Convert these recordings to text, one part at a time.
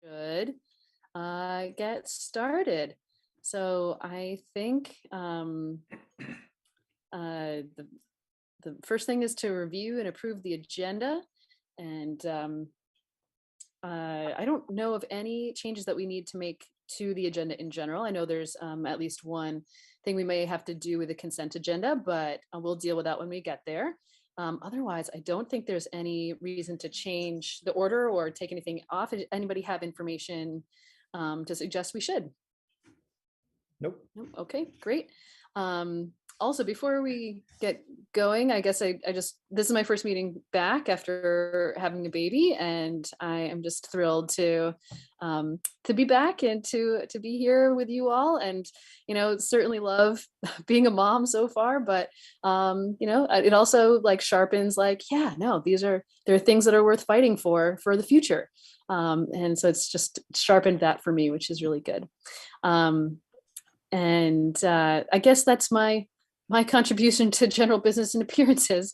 Should get started. So I think the first thing is to review and approve the agenda. And I don't know of any changes that we need to make to the agenda in general. I know there's at least one thing we may have to do with the consent agenda, but we'll deal with that when we get there. Otherwise, I don't think there's any reason to change the order or take anything off. Does anybody have information to suggest we should? Nope. Nope. Okay, great. Also, before we get going, I guess I just, this is my first meeting back after having a baby, and I am just thrilled to be back and to be here with you all. And, you know, certainly love being a mom so far, but, you know, it also like sharpens like, yeah, no, there are things that are worth fighting for the future. And so it's just sharpened that for me, which is really good. And I guess that's my contribution to general business and appearances.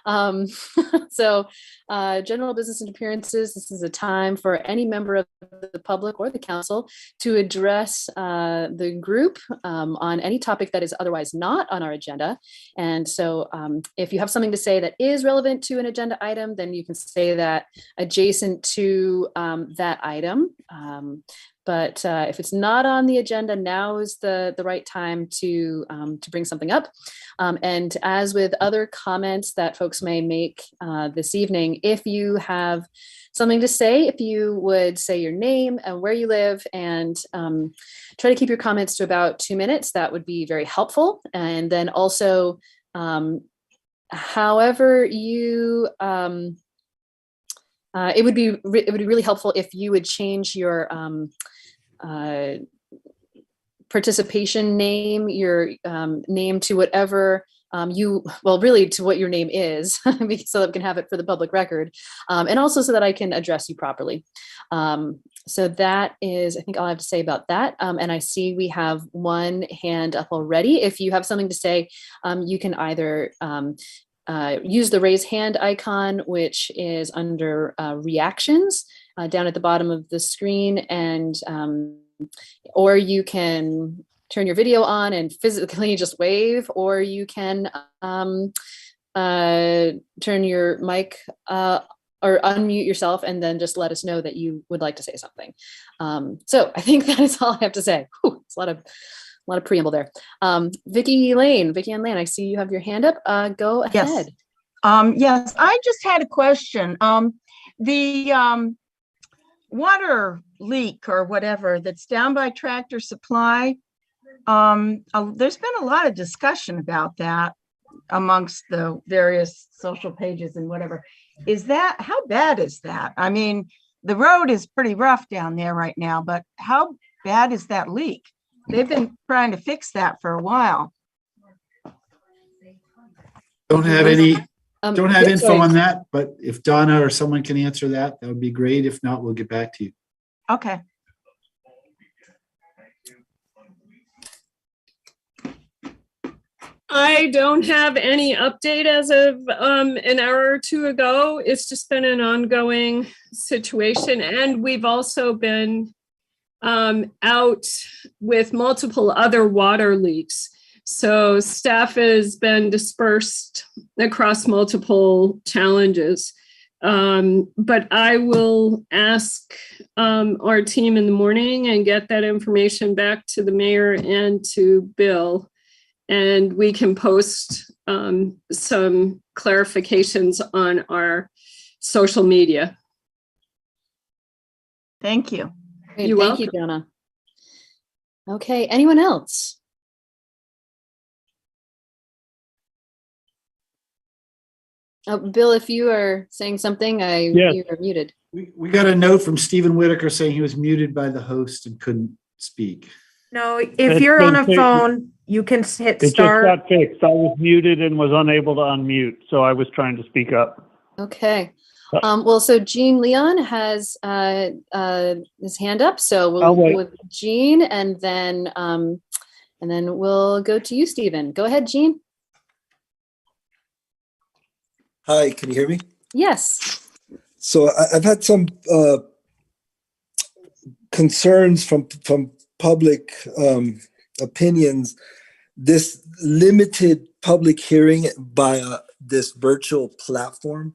So general business and appearances, this is a time for any member of the public or the council to address the group on any topic that is otherwise not on our agenda. And so if you have something to say that is relevant to an agenda item, then you can say that adjacent to that item. But if it's not on the agenda, now is the right time to bring something up. And as with other comments that folks may make this evening, if you have something to say, if you would say your name and where you live and try to keep your comments to about 2 minutes, that would be very helpful. And then also, however you, it would be really helpful if you would change your participation name, your name to whatever really to what your name is, so that we can have it for the public record, and also so that I can address you properly. So that is, I think all I have to say about that. And I see we have one hand up already. If you have something to say, you can either use the raise hand icon, which is under reactions down at the bottom of the screen, and or you can turn your video on and physically just wave, or you can turn your mic or unmute yourself and then just let us know that you would like to say something. So I think that is all I have to say. Whew, it's a lot of preamble there. Vicki Ann Lane, I see you have your hand up. Go ahead. Yes, I just had a question. The water leak or whatever that's down by Tractor Supply, there's been a lot of discussion about that amongst the various social pages and whatever. How bad is that? I mean, the road is pretty rough down there right now, but how bad is that leak? They've been trying to fix that for a while. Don't have info on that, but if Donna or someone can answer that, that would be great. If not, we'll get back to you. Okay. I don't have any update as of an hour or two ago. It's just been an ongoing situation. And we've also been out with multiple other water leaks. So staff has been dispersed across multiple challenges. But I will ask our team in the morning and get that information back to the mayor and to Bill. And we can post some clarifications on our social media. Thank you. Great, thank you, Donna. Okay, anyone else? Bill, if you are saying something, you are muted. We got a note from Stephen Whitaker saying he was muted by the host and couldn't speak. No, if you're on a phone, you can hit star. It just got fixed. I was muted and was unable to unmute, so I was trying to speak up. Okay. Well, so Gene Leon has his hand up, so we'll go with Gene, and then we'll go to you, Stephen. Go ahead, Gene. Hi, can you hear me? Yes. So I've had some concerns from public opinions, this limited public hearing by this virtual platform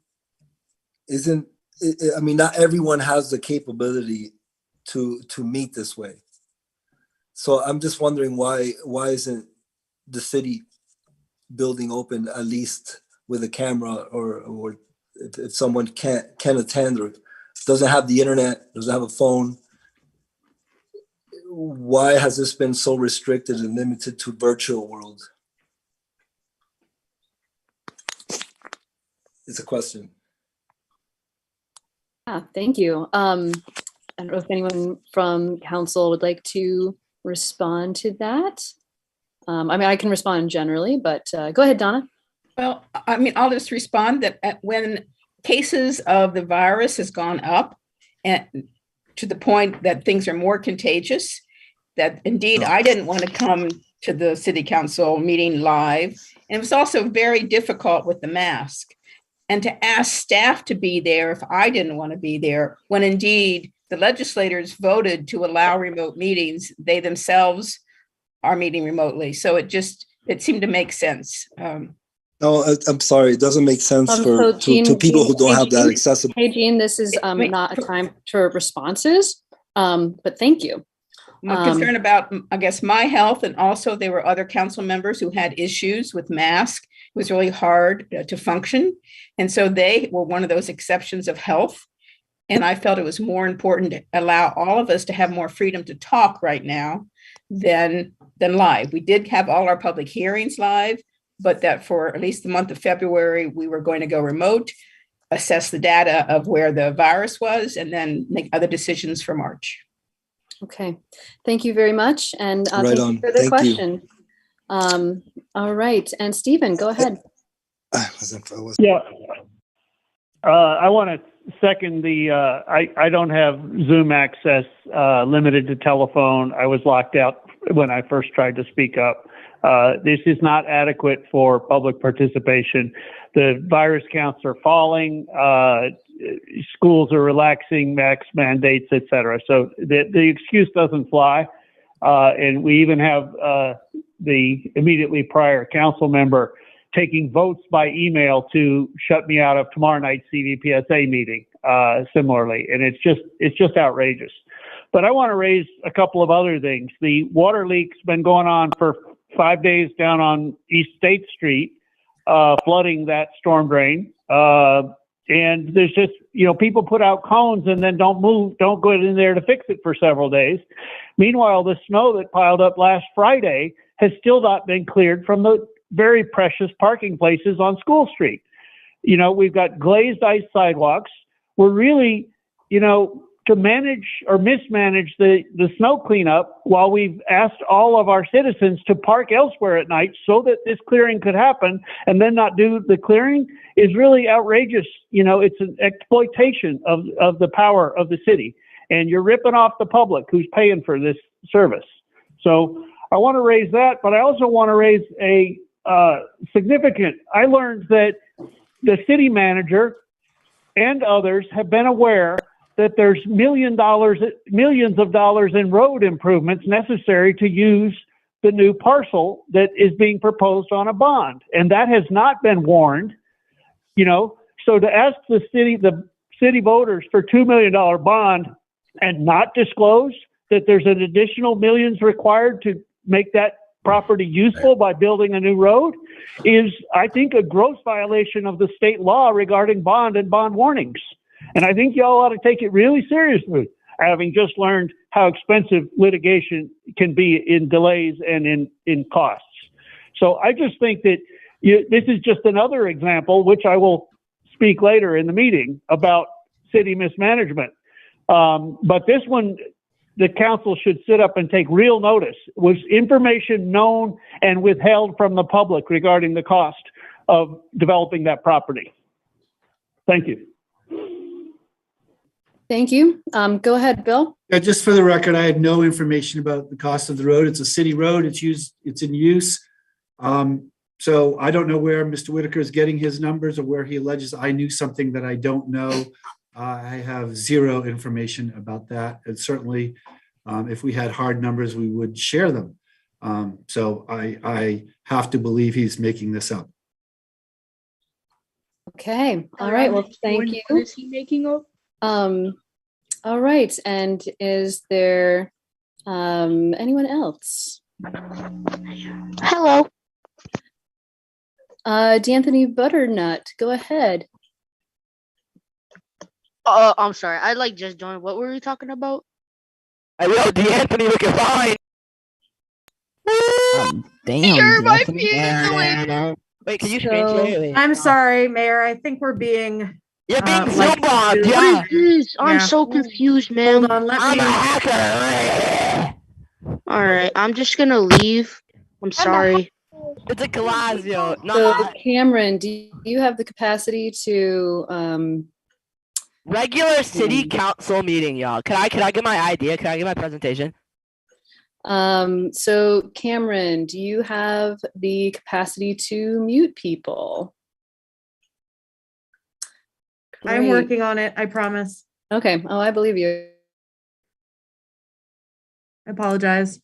not everyone has the capability to meet this way. So I'm just wondering why isn't the city building open at least with a camera, or if someone can attend or doesn't have the internet, doesn't have a phone? Why has this been so restricted and limited to virtual world? It's a question. Thank you. I don't know if anyone from council would like to respond to that. I can respond generally, but go ahead, Donna. Well, I'll just respond that when cases of the virus has gone up and to the point that things are more contagious, that indeed I didn't want to come to the city council meeting live. And it was also very difficult with the mask. And to ask staff to be there if I didn't want to be there, when indeed the legislators voted to allow remote meetings, they themselves are meeting remotely. So it seemed to make sense. No, I'm sorry. It doesn't make sense to people who don't have that accessible. Hey, Jean, this is not a time for responses, but thank you. I'm concerned about, I guess, my health, and also there were other council members who had issues with masks. It was really hard to function. And so they were one of those exceptions of health. And I felt it was more important to allow all of us to have more freedom to talk right now than live. We did have all our public hearings live, but that for at least the month of February, we were going to go remote, assess the data of where the virus was, and then make other decisions for March. Okay, thank you very much. And Right thank on. you for the Thank question. All right, and Stephen, go ahead. Yeah, I want to second I don't have Zoom access, limited to telephone. I was locked out when I first tried to speak up. This is not adequate for public participation. The virus counts are falling. Schools are relaxing mask mandates, et cetera. So the excuse doesn't fly. And we even have the immediately prior council member taking votes by email to shut me out of tomorrow night's CVPSA meeting, similarly. And it's just outrageous. But I want to raise a couple of other things. The water leak's been going on for 5 days down on East State Street, flooding that storm drain. And there's just, people put out cones and then don't go in there to fix it for several days. Meanwhile, the snow that piled up last Friday has still not been cleared from the very precious parking places on School Street. We've got glazed ice sidewalks. We're really, to manage or mismanage the snow cleanup while we've asked all of our citizens to park elsewhere at night so that this clearing could happen and then not do the clearing is really outrageous. It's an exploitation of the power of the city, and you're ripping off the public who's paying for this service. So I want to raise that, but I also want to raise a significant, I learned that the city manager and others have been aware that there's millions of dollars in road improvements necessary to use the new parcel that is being proposed on a bond. And that has not been warned, so to ask the city voters for $2 million bond and not disclose that there's an additional millions required to make that property useful by building a new road is, I think, a gross violation of the state law regarding bond and bond warnings. And I think y'all ought to take it really seriously, having just learned how expensive litigation can be in delays and in costs. So I just think that this is just another example, which I will speak later in the meeting about city mismanagement. But this one, the council should sit up and take real notice. Was information known and withheld from the public regarding the cost of developing that property? Thank you. Thank you. Go ahead, Bill. Yeah, just for the record, I had no information about the cost of the road. It's a city road. It's in use. So I don't know where Mr. Whitaker is getting his numbers or where he alleges I knew something that I don't know. I have zero information about that. And certainly If we had hard numbers, we would share them. So I have to believe he's making this up. Okay. All right. Well, thank you. What is he making up? All right. And is there anyone else? Hello. D'Anthony Butternut, go ahead. I'm sorry. I just joined. What were we talking about? Yo, D'Anthony looking fine. Damn. You're my D'Anthony. feeling. Wait, can you So- screen share? I'm sorry, Mayor. I think we're being. You're being like, so bombed, Yeah. yeah. What is this? I'm Yeah. so confused, man. Hold on, let I'm a me. hacker. All right, I'm just gonna leave. I'm sorry. It's a Galasio. So No, Cameron, do you have the capacity to regular city council meeting, y'all. Can I get my idea? Can I get my presentation? so Cameron, do you have the capacity to mute people? I'm Great. working on it. I promise. Okay. Oh, I believe you. I apologize.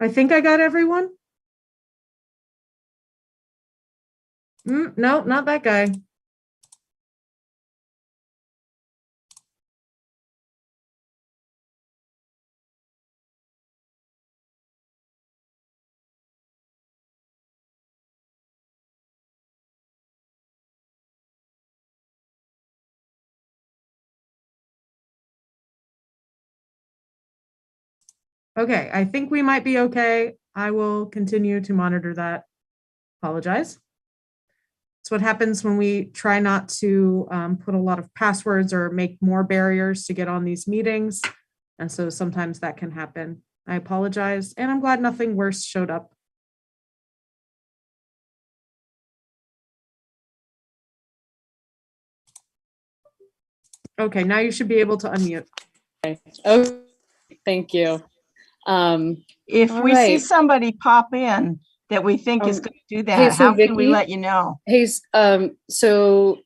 I think I got everyone. No, not that guy. Okay, I think we might be okay. I will continue to monitor that. Apologize. It's what happens when we try not to put a lot of passwords or make more barriers to get on these meetings. And so sometimes that can happen. I apologize, and I'm glad nothing worse showed up. Okay, now you should be able to unmute. Oh, thank you. If All we see right. somebody pop in that we think is going to do that, hey, so how can we Vicky? let you know? Hey, so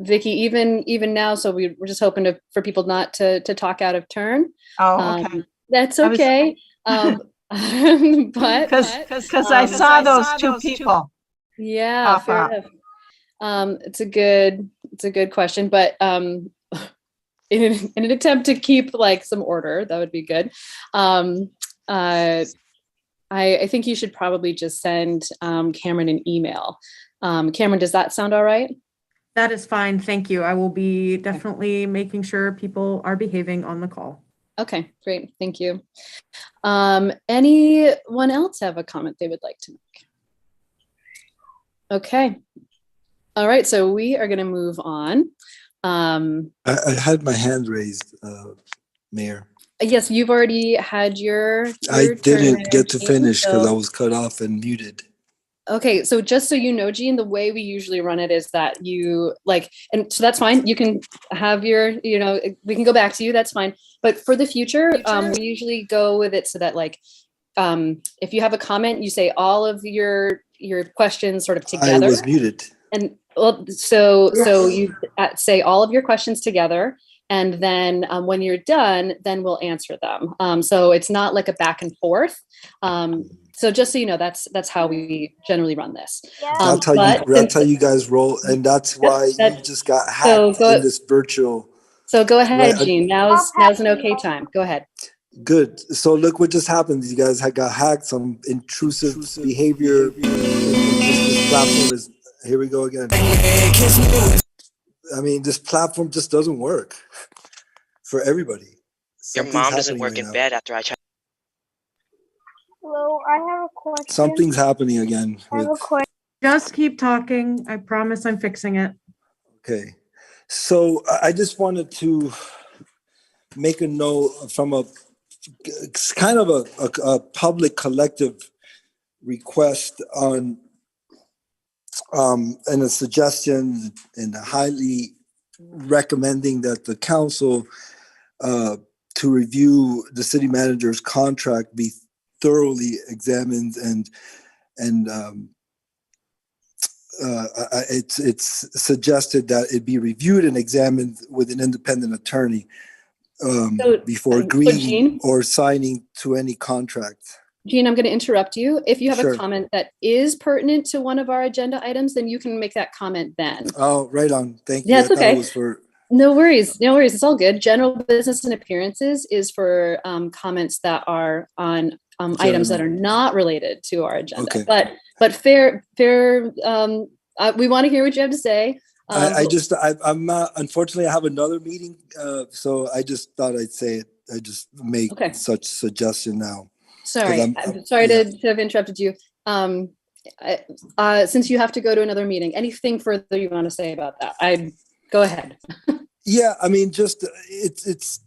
Vicky, even now, so we're just hoping for people not to talk out of turn. Oh, okay. That's I was- okay. But Because I saw those two people. yeah, pop fair up. enough. It's a good question, but in an attempt to keep some order, that would be good. I think you should probably just send Cameron an email. Cameron, does that sound all right? That is fine. Thank you. I will be definitely making sure people are behaving on the call. Okay, great. Thank you. Anyone else have a comment they would like to make? Okay. All right, so we are going to move on. I had my hand raised, Mayor. Yes, you've already had your I turn didn't there, get to Jean, finish because so- I was cut off and muted. Okay, so just so you know, Jean, the way we usually run it is that you and so that's fine. You can have your, we can go back to you. That's fine. But for the future, we usually go with it so that if you have a comment, you say all of your questions sort of together. I was muted. And well, so you say all of your questions together, and then when you're done, then we'll answer them. So it's not like a back and forth. So just so you know, that's how we generally run this. That's how you guys roll, and that's why you just got hacked in this virtual. So go ahead, Right, Jean. Now's an okay time. Go ahead. Good. So look what just happened. You guys got hacked. Some intrusive behavior. And this platform is. Here we go again. I mean, this platform just doesn't work for everybody. Your mom doesn't work in bed after I check. Hello, I have a question. Something's happening again. I have a question. Just keep talking. I promise I'm fixing it. Okay. So I just wanted to make a note from a it's kind of a public collective request on and a suggestion and highly recommending that the council to review the city manager's contract be thoroughly examined and it's suggested that it be reviewed and examined with an independent attorney before agreeing Jean? or signing to any contract. Jean, I'm going to interrupt you. If you have Sure. a comment that is pertinent to one of our agenda items, then you can make that comment then. Oh, right on. Thank you. Yeah, it's I thought okay. it was for No worries. No worries. It's all good. General business and appearances is for comments that are on items that are not related to our agenda. Okay. But fair. We want to hear what you have to say. I'm not, unfortunately, I have another meeting, so I just thought I'd say it. I just make such suggestion now. Sorry, I'm sorry to have interrupted you. Since you have to go to another meeting, anything further you want to say about that? Go ahead. Yeah, I mean, just it's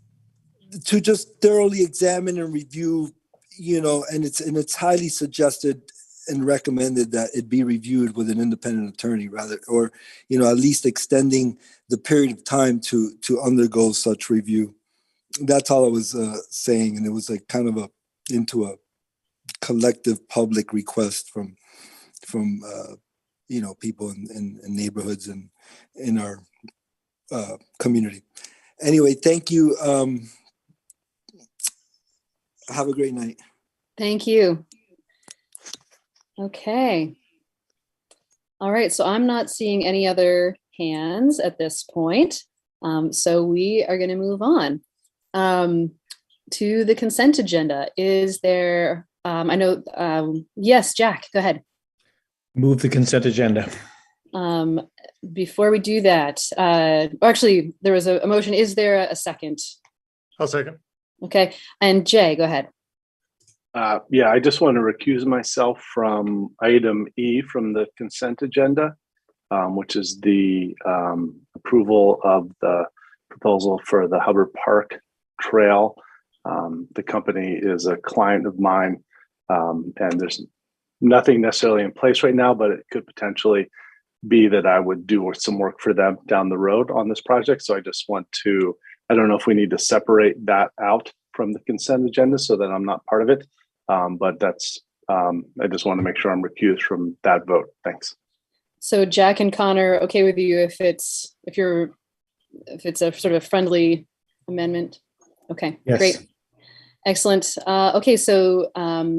to just thoroughly examine and review, and it's highly suggested and recommended that it be reviewed with an independent attorney rather, or, at least extending the period of time to undergo such review. That's all I was saying. And it was like kind of into a collective public request from people in neighborhoods and in our community. Anyway, thank you. Have a great night. Thank you. Okay. All right. So I'm not seeing any other hands at this point. So we are going to move on to the consent agenda. Is there, I know, yes, Jack, go ahead. Move the consent agenda. Before we do that, actually, there was a motion. Is there a second? I'll second. Okay. And Jay, go ahead. Yeah, I just want to recuse myself from item E from the consent agenda, which is the approval of the proposal for the Hubbard Park Trail. The company is a client of mine, and there's nothing necessarily in place right now, but it could potentially be that I would do some work for them down the road on this project. So I just want to, I don't know if we need to separate that out from the consent agenda so that I'm not part of it. But that's, I just want to make sure I'm recused from that vote. Thanks. So Jack and Connor, okay with you if it's a sort of friendly amendment? Okay, yes. Great. Excellent. Okay, so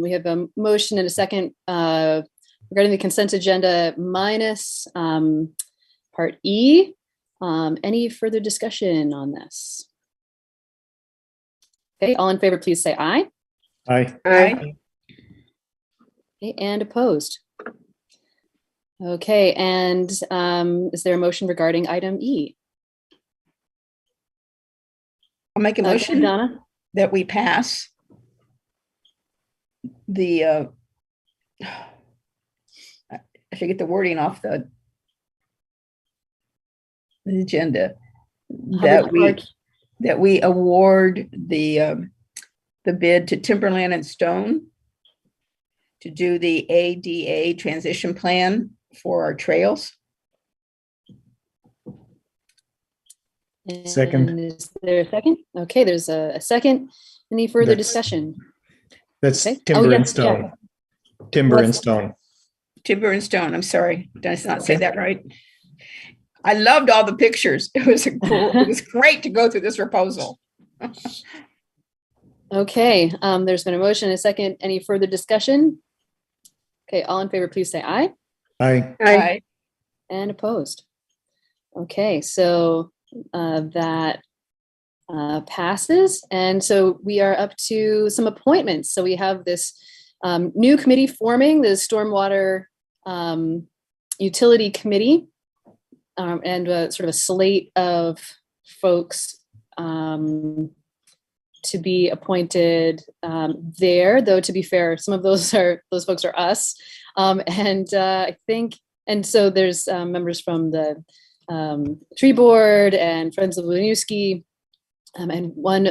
we have a motion and a second regarding the consent agenda minus part E. Any further discussion on this? Okay, all in favor, please say aye. Aye. Aye. Okay, and opposed? Okay, and is there a motion regarding item E? I'll make a motion Donna? That we pass the, I should get the wording off the agenda, that we award the bid to Timberland and Stone to do the ADA transition plan for our trails. Second. And is there a second? Okay, there's a second. Any further discussion? That's Okay. Timber and yes, Stone. Jack. Timber and Stone. Timber and Stone, I'm sorry, did I not say that right? I loved all the pictures. It was great to go through this proposal. Okay, there's been a motion and a second. Any further discussion? Okay, all in favor, please say aye. Aye. Aye. And opposed? Okay, so that passes. And so we are up to some appointments. So we have this new committee forming, the Stormwater Utility Committee, and sort of a slate of folks to be appointed there, though to be fair, some of those folks are us. I think, and so there's members from the Tree Board and Friends of Winooski, and one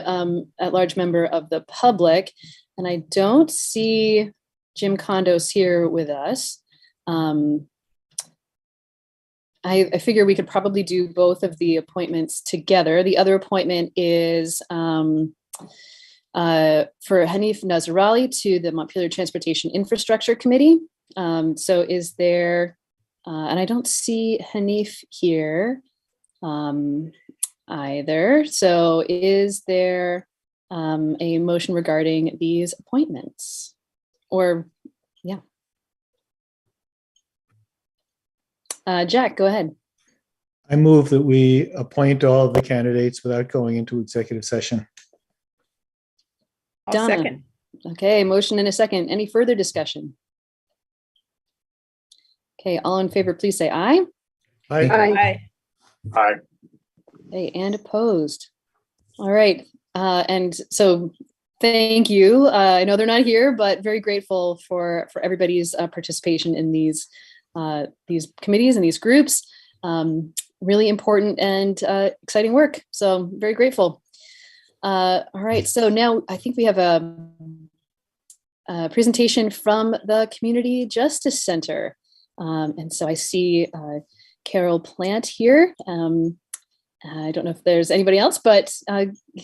at-large member of the public. And I don't see Jim Condos here with us. I figure we could probably do both of the appointments together. The other appointment is for Hanif Nazarali to the Montpelier Transportation Infrastructure Committee. So is there, and I don't see Hanif here either. So is there a motion regarding these appointments? Or, yeah. Jack, go ahead. I move that we appoint all of the candidates without going into executive session. I'll Donna. second. Okay, motion and a second. Any further discussion? Okay, all in favor, please say aye. Aye. Aye. Aye. Okay, and opposed. All right, and so thank you. I know they're not here, but very grateful for everybody's participation in these committees and these groups. Really important and exciting work. So very grateful. All right, so now I think we have a presentation from the Community Justice Center. And so I see Carol Plant here. I don't know if there's anybody else, but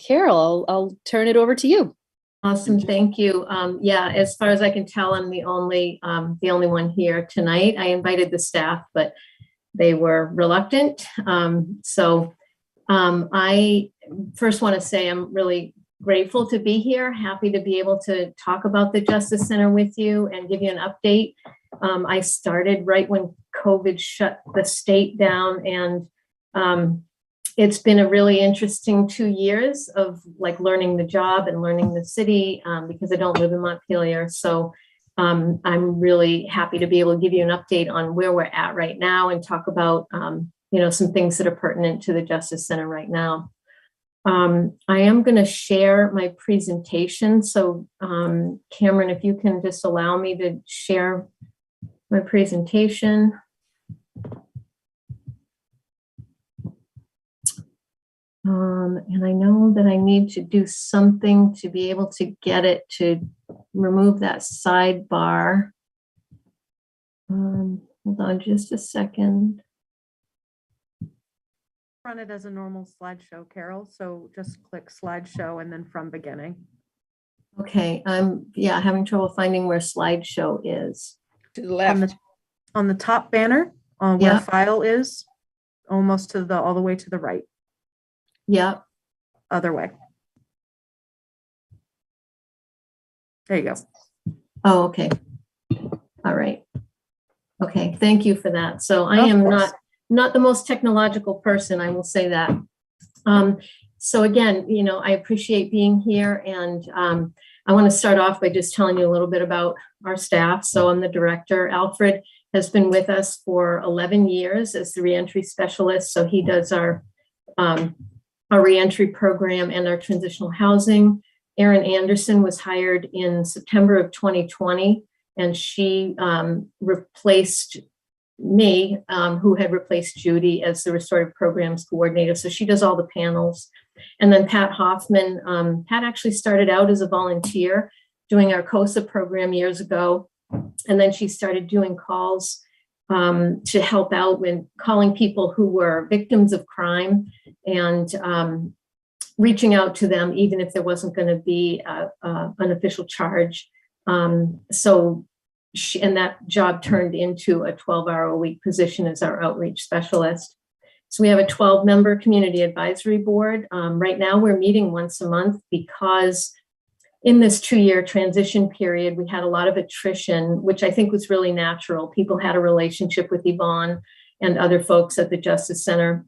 Carol, I'll turn it over to you. Awesome, thank you. Yeah, as far as I can tell, I'm the only one here tonight. I invited the staff, but they were reluctant. I first want to say I'm really grateful to be here, happy to be able to talk about the Justice Center with you and give you an update. I started right when COVID shut the state down, and it's been a really interesting 2 years of like learning the job and learning the city because I don't live in Montpelier. So I'm really happy to be able to give you an update on where we're at right now and talk about some things that are pertinent to the Justice Center right now. I am going to share my presentation. So Cameron, if you can just allow me to share my presentation. And I know that I need to do something to be able to get it to remove that sidebar. Hold on just a second. Run it as a normal slideshow, Carol. So just click slideshow and then from beginning. Okay, I'm having trouble finding where slideshow is. To the left. On the top banner, on where file is, almost to all the way to the right. Yeah. Other way. There you go. Oh, okay. All right. Okay, thank you for that. So I am not the most technological person, I will say that. So again, I appreciate being here, and I want to start off by just telling you a little bit about our staff. So I'm the director. Alfred has been with us for 11 years as the reentry specialist. So he does our reentry program and our transitional housing. Erin Anderson was hired in September of 2020, and she replaced me, who had replaced Judy as the Restorative Programs coordinator. So she does all the panels. And then Pat Hoffman, Pat actually started out as a volunteer doing our COSA program years ago. And then she started doing calls to help out when calling people who were victims of crime and reaching out to them, even if there wasn't going to be an official charge. And that job turned into a 12-hour-a-week position as our outreach specialist. So we have a 12-member community advisory board. Right now we're meeting once a month because in this 2-year transition period, we had a lot of attrition, which I think was really natural. People had a relationship with Yvonne and other folks at the Justice Center.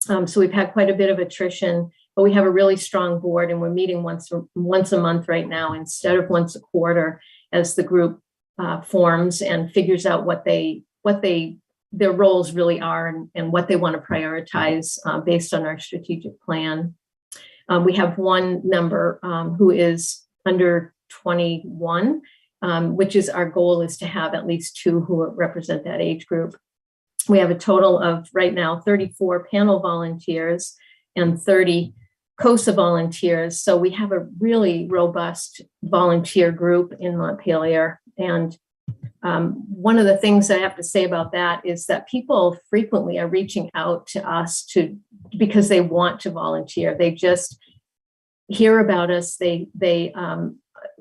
So we've had quite a bit of attrition, but we have a really strong board, and we're meeting once a month right now instead of once a quarter as the group forms and figures out what their roles really are and what they want to prioritize based on our strategic plan. We have one member who is under 21, which is our goal is to have at least 2 who represent that age group. We have a total of right now 34 panel volunteers and 30 COSA volunteers. So we have a really robust volunteer group in Montpelier. And one of the things I have to say about that is that people frequently are reaching out to us because they want to volunteer. They just hear about us. They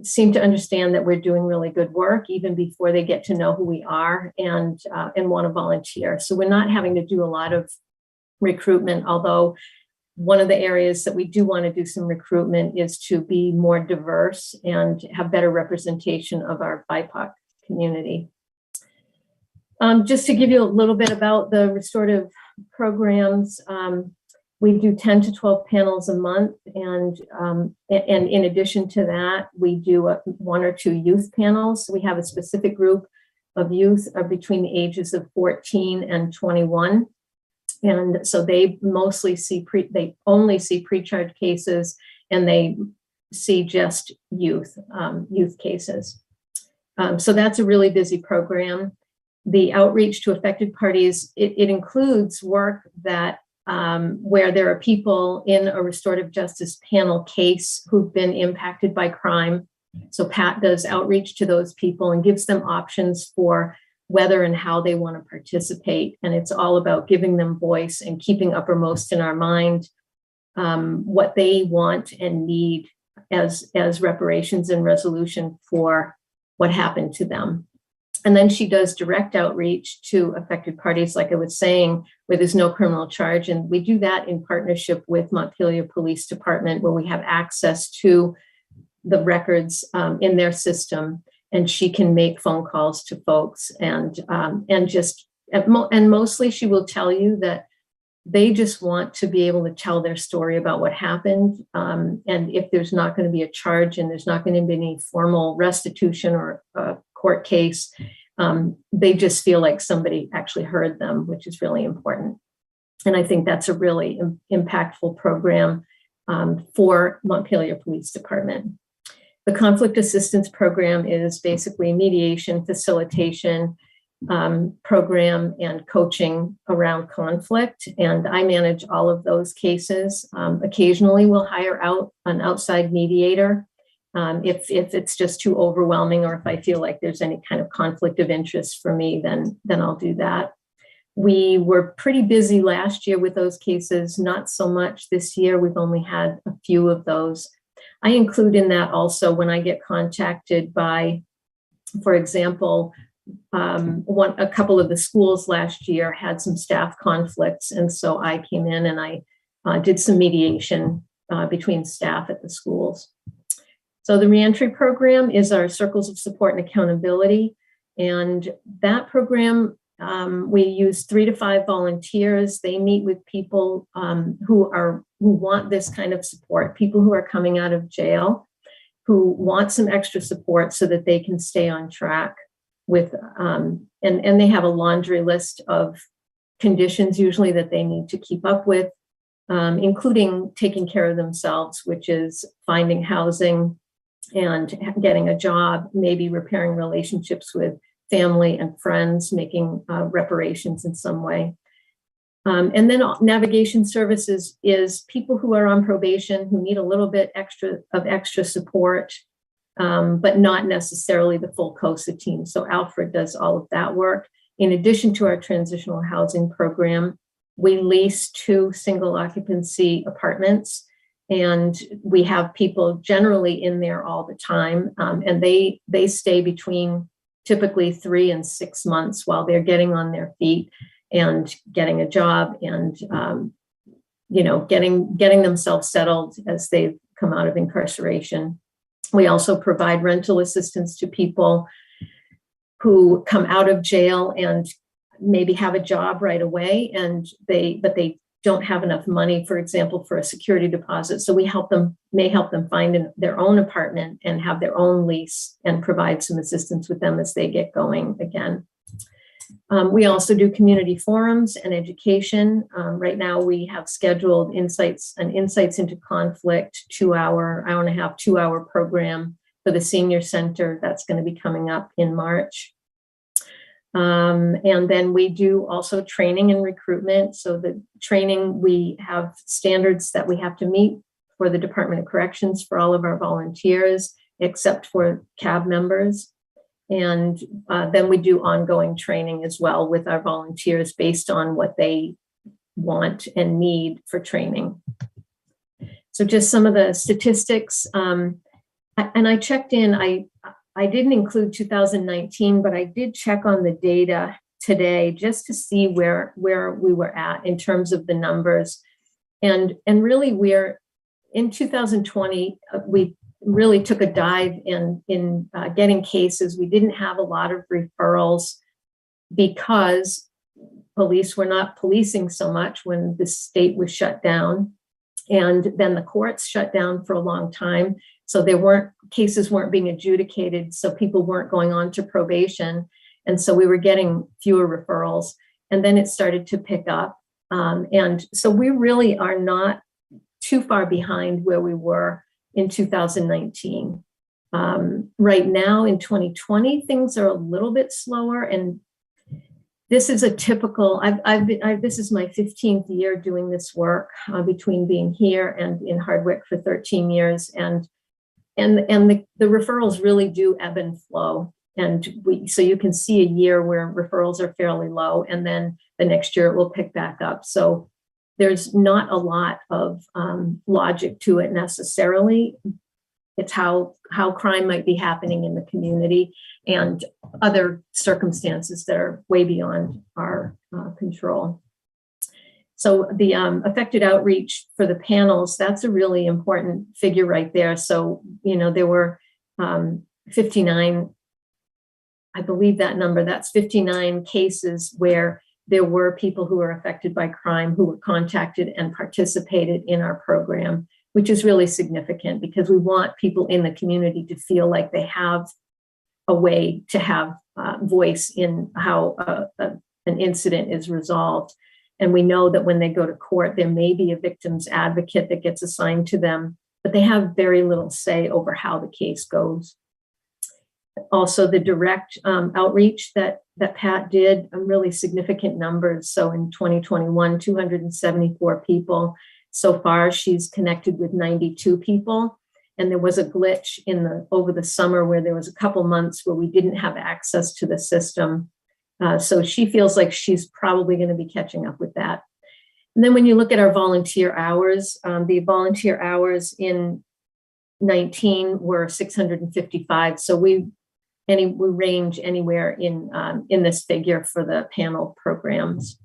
seem to understand that we're doing really good work even before they get to know who we are and want to volunteer. So we're not having to do a lot of recruitment, although one of the areas that we do want to do some recruitment is to be more diverse and have better representation of our BIPOC community. Just to give you a little bit about the restorative programs, we do 10 to 12 panels a month. And in addition to that, we do 1 or 2 youth panels. We have a specific group of youth between the ages of 14 and 21. And so they mostly they only see pre-charge cases, and they see just youth cases. So that's a really busy program. The outreach to affected parties, it includes work that where there are people in a restorative justice panel case who've been impacted by crime. So Pat does outreach to those people and gives them options for whether and how they want to participate. And it's all about giving them voice and keeping uppermost in our mind what they want and need as reparations and resolution for what happened to them. And then she does direct outreach to affected parties, like I was saying, where there's no criminal charge. And we do that in partnership with Montpelier Police Department, where we have access to the records in their system. And she can make phone calls to folks and mostly she will tell you that they just want to be able to tell their story about what happened. And if there's not going to be a charge and there's not going to be any formal restitution or court case, they just feel like somebody actually heard them, which is really important. And I think that's a really impactful program for Montpelier Police Department. The conflict assistance program is basically mediation, facilitation program, and coaching around conflict. And I manage all of those cases. Occasionally we'll hire out an outside mediator if it's just too overwhelming, or if I feel like there's any kind of conflict of interest for me, then I'll do that. We were pretty busy last year with those cases, not so much this year. We've only had a few of those. I include in that also when I get contacted by, for example, a couple of the schools last year had some staff conflicts. And so I came in and I did some mediation between staff at the schools. So the reentry program is our Circles of Support and Accountability. And that program, we use 3 to 5 volunteers. They meet with people who want this kind of support, people who are coming out of jail, who want some extra support so that they can stay on track with, and they have a laundry list of conditions usually that they need to keep up with, including taking care of themselves, which is finding housing and getting a job, maybe repairing relationships with family and friends, making reparations in some way. And then navigation services is people who are on probation who need a little bit extra support, but not necessarily the full COSA team. So Alfred does all of that work. In addition to our transitional housing program, we lease 2 single occupancy apartments, and we have people generally in there all the time. And they stay between typically 3 and 6 months while they're getting on their feet and getting a job and, getting themselves settled as they've come out of incarceration. We also provide rental assistance to people who come out of jail and maybe have a job right away, but they don't have enough money, for example, for a security deposit. So we may help them find their own apartment and have their own lease and provide some assistance with them as they get going again. We also do community forums and education. Right now we have scheduled Insights into Conflict, 2-hour program for the senior center. That's going to be coming up in March. And then we do also training and recruitment. So the training, we have standards that we have to meet for the Department of Corrections for all of our volunteers, except for CAB members. And then we do ongoing training as well with our volunteers based on what they want and need for training. So just some of the statistics. And I checked in, I didn't include 2019, but I did check on the data today just to see where we were at in terms of the numbers. And really we're in 2020, we really took a dive in getting cases. We didn't have a lot of referrals because police were not policing so much when the state was shut down. And then the courts shut down for a long time. So cases weren't being adjudicated. So people weren't going on to probation. And so we were getting fewer referrals. And then it started to pick up. And so we really are not too far behind where we were in 2019. Right now in 2020, things are a little bit slower. And this is a typical, this is my 15th year doing this work between being here and in Hardwick for 13 years. And the referrals really do ebb and flow. And so you can see a year where referrals are fairly low, and then the next year it will pick back up. So there's not a lot of logic to it necessarily. It's how crime might be happening in the community and other circumstances that are way beyond our control. So the affected outreach for the panels, that's a really important figure right there. So, there were 59, I believe that number, that's 59 cases where there were people who were affected by crime who were contacted and participated in our program, which is really significant because we want people in the community to feel like they have a way to have voice in how an incident is resolved. And we know that when they go to court, there may be a victim's advocate that gets assigned to them, but they have very little say over how the case goes. Also, the direct outreach that Pat did, really significant numbers. So in 2021, 274 people. So far, she's connected with 92 people. And there was a glitch over the summer where there was a couple months where we didn't have access to the system. So she feels like she's probably going to be catching up with that. And then when you look at our volunteer hours, the volunteer hours in 19 were 655. So we range anywhere in this figure for the panel programs.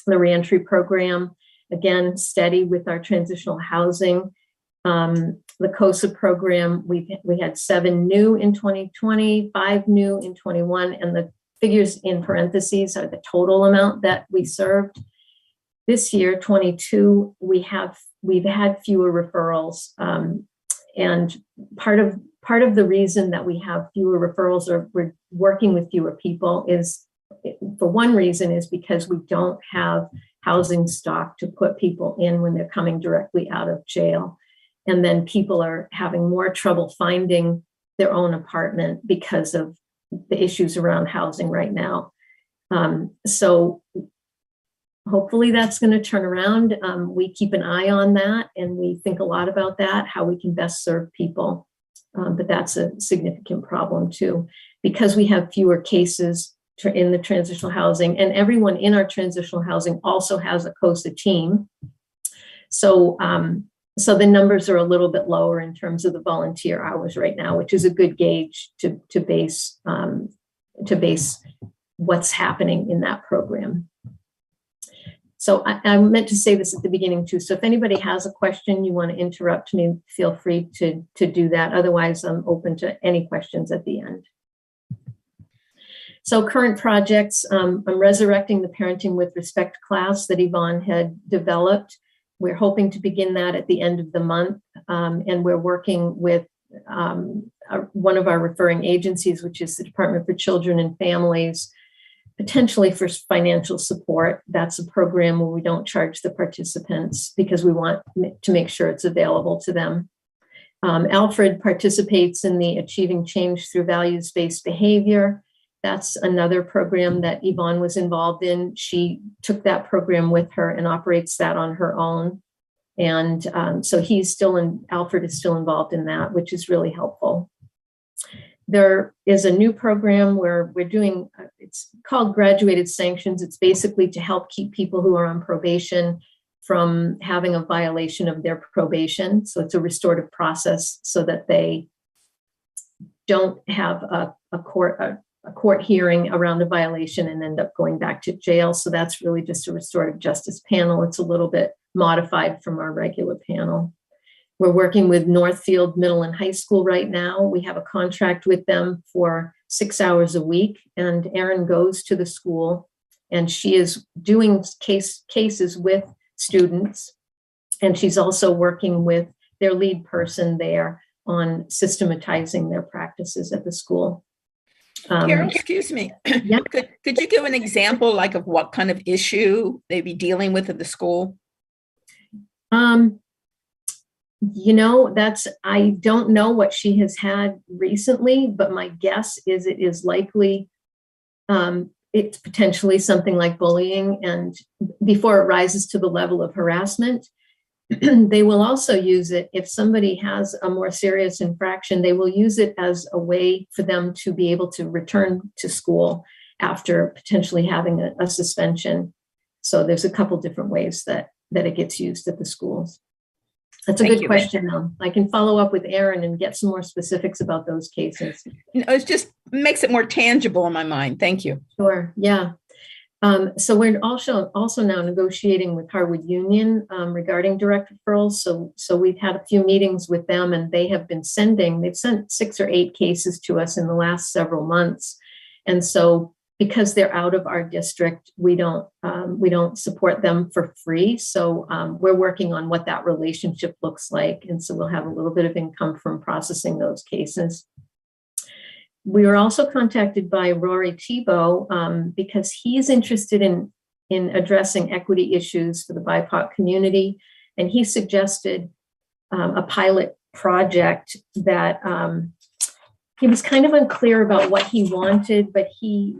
The reentry program, again, steady with our transitional housing. The COSA program, we had 7 new in 2020, 5 new in 21, and the figures in parentheses are the total amount that we served. This year, 22, we've had fewer referrals, and part of the reason that we have fewer referrals or we're working with fewer people is, for one reason, is because we don't have housing stock to put people in when they're coming directly out of jail. And then people are having more trouble finding their own apartment because of the issues around housing right now. So hopefully that's going to turn around. We keep an eye on that and we think a lot about that, how we can best serve people. But that's a significant problem too, because we have fewer cases in the transitional housing, and everyone in our transitional housing also has a COSA team. So the numbers are a little bit lower in terms of the volunteer hours right now, which is a good gauge to base what's happening in that program. So I meant to say this at the beginning too. So if anybody has a question, you want to interrupt me, feel free to do that. Otherwise, I'm open to any questions at the end. So current projects, I'm resurrecting the Parenting with Respect class that Yvonne had developed. We're hoping to begin that at the end of the month. And we're working with one of our referring agencies, which is the Department for Children and Families, potentially for financial support. That's a program where we don't charge the participants because we want to make sure it's available to them. Alfred participates in the Achieving Change Through Values-Based Behavior. That's another program that Yvonne was involved in. She took that program with her and operates that on her own. And so Alfred is still involved in that, which is really helpful. There is a new program where we're doing, it's called Graduated Sanctions. It's basically to help keep people who are on probation from having a violation of their probation. So it's a restorative process so that they don't have a court hearing around a violation and end up going back to jail. So that's really just a restorative justice panel. It's a little bit modified from our regular panel. We're working with Northfield Middle and High School right now. We have a contract with them for 6 hours a week, and Erin goes to the school and she is doing cases with students. And she's also working with their lead person there on systematizing their practices at the school. Carol, excuse me. Yeah. Could you give an example, like, of what kind of issue they be dealing with at the school? I don't know what she has had recently, but my guess is it is likely, it's potentially something like bullying, and before it rises to the level of harassment. They will also use it if somebody has a more serious infraction. They will use it as a way for them to be able to return to school after potentially having a suspension. So there's a couple different ways that it gets used at the schools. That's a good question, though. I can follow up with Erin and get some more specifics about those cases. It just makes it more tangible in my mind. Thank you. Sure. Yeah. So we're also now negotiating with Harwood Union regarding direct referrals. So we've had a few meetings with them, and they've sent 6 or 8 cases to us in the last several months. And so because they're out of our district, we don't support them for free. So we're working on what that relationship looks like. And so we'll have a little bit of income from processing those cases. We were also contacted by Rory Tebow because he's interested in addressing equity issues for the BIPOC community. And he suggested a pilot project that he was kind of unclear about what he wanted, but he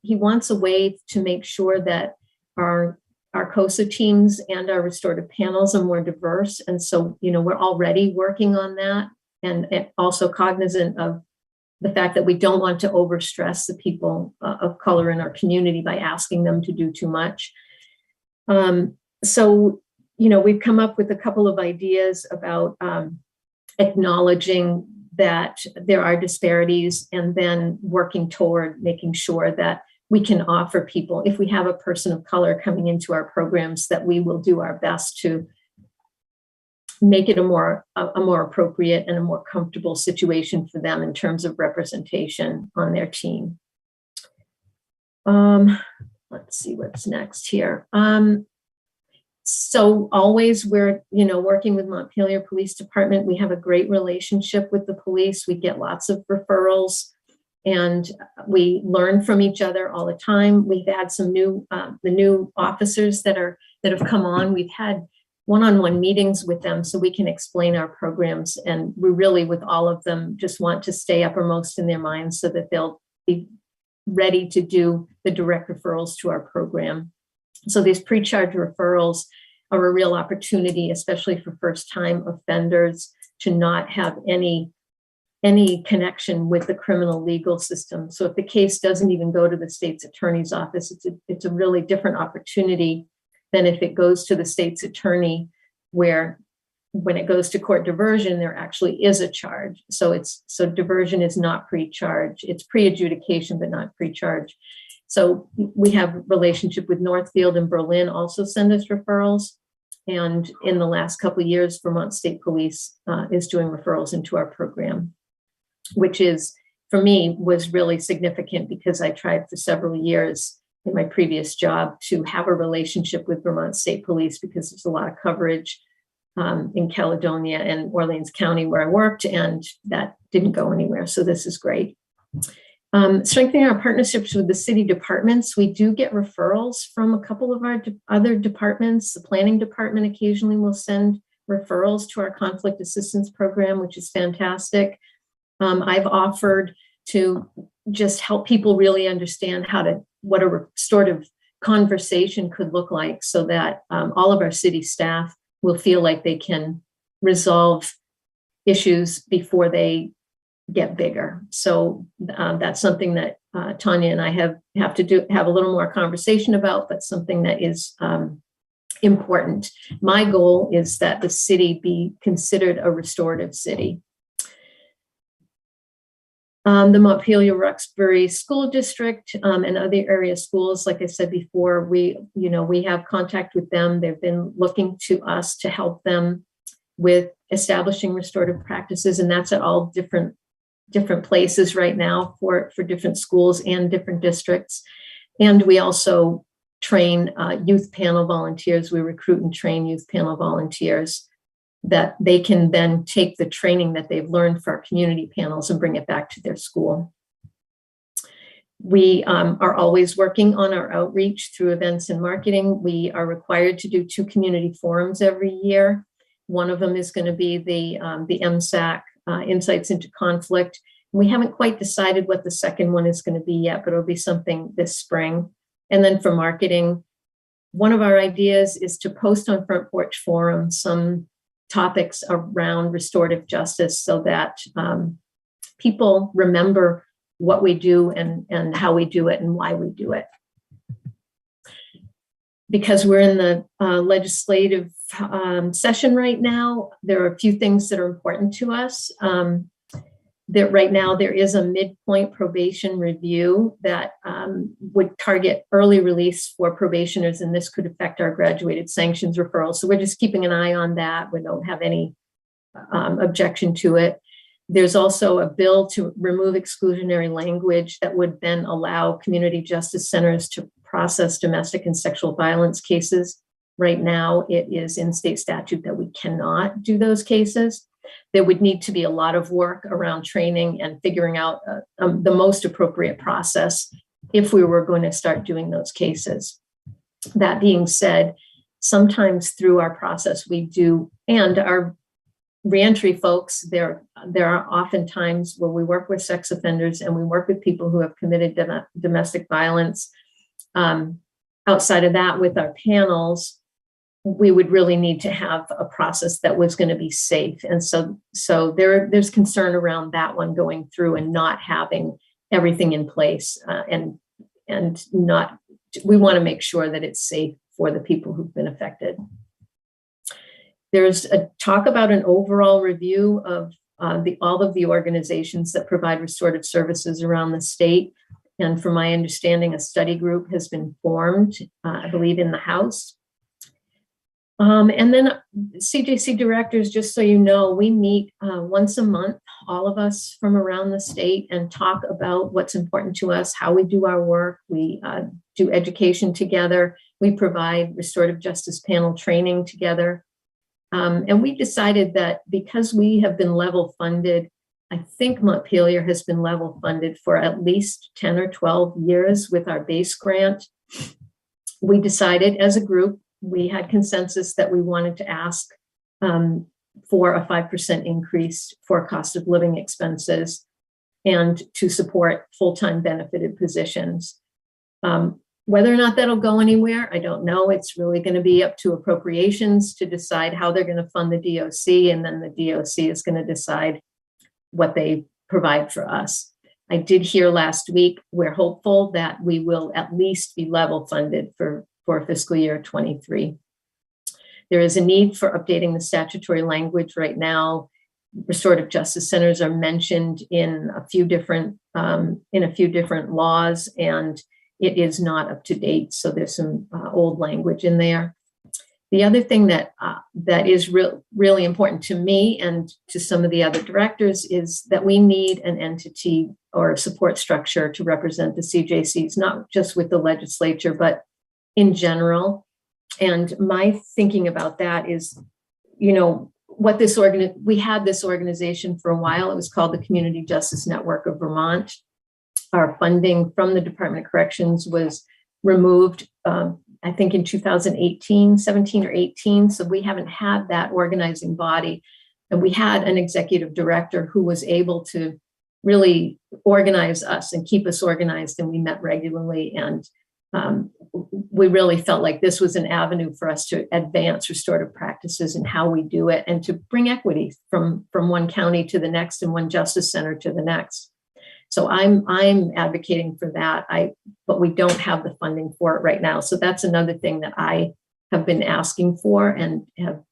wants a way to make sure that our COSA teams and our restorative panels are more diverse. And so, we're already working on that, and also cognizant of the fact that we don't want to overstress the people of color in our community by asking them to do too much. So, we've come up with a couple of ideas about acknowledging that there are disparities, and then working toward making sure that we can offer people, if we have a person of color coming into our programs, that we will do our best to make it a more appropriate and a more comfortable situation for them in terms of representation on their team. Let's see what's next here. So always we're, working with Montpelier Police Department. We have a great relationship with the police. We get lots of referrals, and we learn from each other all the time. We've had some the new officers that have come on. We've had one-on-one meetings with them so we can explain our programs. And we really, with all of them, just want to stay uppermost in their minds so that they'll be ready to do the direct referrals to our program. So these pre-charge referrals are a real opportunity, especially for first-time offenders, to not have any connection with the criminal legal system. So if the case doesn't even go to the state's attorney's office, it's a really different opportunity than if it goes to the state's attorney, where when it goes to court diversion, there actually is a charge. So diversion is not pre-charge. It's pre-adjudication, but not pre-charge. So we have a relationship with Northfield and Berlin also send us referrals. And in the last couple of years, Vermont State Police is doing referrals into our program, which is, for me, was really significant because I tried for several years in my previous job to have a relationship with Vermont State Police because there's a lot of coverage in Caledonia and Orleans County where I worked, and that didn't go anywhere. So this is great. Strengthening our partnerships with the city departments. We do get referrals from a couple of our other departments. The planning department occasionally will send referrals to our conflict assistance program, which is fantastic. I've offered to just help people really understand what a restorative conversation could look like, so that all of our city staff will feel like they can resolve issues before they get bigger. So that's something that Tanya and I have to have a little more conversation about, but something that is important. My goal is that the city be considered a restorative city. The Montpelier Roxbury School District and other area schools, like I said before, we have contact with them. They've been looking to us to help them with establishing restorative practices, and that's at all different places right now for different schools and different districts. And we also train youth panel volunteers. We recruit and train youth panel volunteers that they can then take the training that they've learned for our community panels and bring it back to their school. We are always working on our outreach through events and marketing. We are required to do 2 community forums every year. One of them is going to be the MSAC, Insights into Conflict. We haven't quite decided what the second one is going to be yet, but it'll be something this spring. And then for marketing, one of our ideas is to post on Front Porch Forum some topics around restorative justice so that people remember what we do and how we do it and why we do it. Because we're in the legislative session right now, there are a few things that are important to us. That right now there is a midpoint probation review that would target early release for probationers, and this could affect our graduated sanctions referrals. So we're just keeping an eye on that. We don't have any objection to it. There's also a bill to remove exclusionary language that would then allow community justice centers to process domestic and sexual violence cases. Right now, it is in state statute that we cannot do those cases. There would need to be a lot of work around training and figuring out the most appropriate process if we were going to start doing those cases. That being said, sometimes through our process we do, and our reentry folks, there are often times where we work with sex offenders and we work with people who have committed domestic violence. Outside of that, with our panels, we would really need to have a process that was going to be safe. And so there's concern around that one going through and not having everything in place and not, we want to make sure that it's safe for the people who've been affected. There's a talk about an overall review of all of the organizations that provide restorative services around the state. And from my understanding, a study group has been formed, I believe, in the House. And then CJC directors, just so you know, we meet once a month, all of us from around the state, and talk about what's important to us, how we do our work. We do education together. We provide restorative justice panel training together. And we decided that because we have been level funded, I think Montpelier has been level funded for at least 10 or 12 years with our base grant. We decided as a group, we had consensus that we wanted to ask for a 5% increase for cost of living expenses and to support full-time benefited positions. Whether or not that'll go anywhere, I don't know. It's really going to be up to appropriations to decide how they're going to fund the DOC, and then the DOC is going to decide what they provide for us. I did hear last week, we're hopeful that we will at least be level funded for fiscal year 23. There is a need for updating the statutory language right now. Restorative justice centers are mentioned in a few different laws, and it is not up to date. So there's some old language in there. The other thing that is really important to me and to some of the other directors is that we need an entity or a support structure to represent the CJCs, not just with the legislature, but in general. And my thinking about that is, you know, what we had this organization for a while. It was called the Community Justice Network of Vermont. Our funding from the Department of Corrections was removed, I think in 17 or 18. So we haven't had that organizing body. And we had an executive director who was able to really organize us and keep us organized. And we met regularly. And we really felt like this was an avenue for us to advance restorative practices and how we do it, and to bring equity from one county to the next and one justice center to the next. So I'm advocating for that. But we don't have the funding for it right now. So that's another thing that I have been asking for and have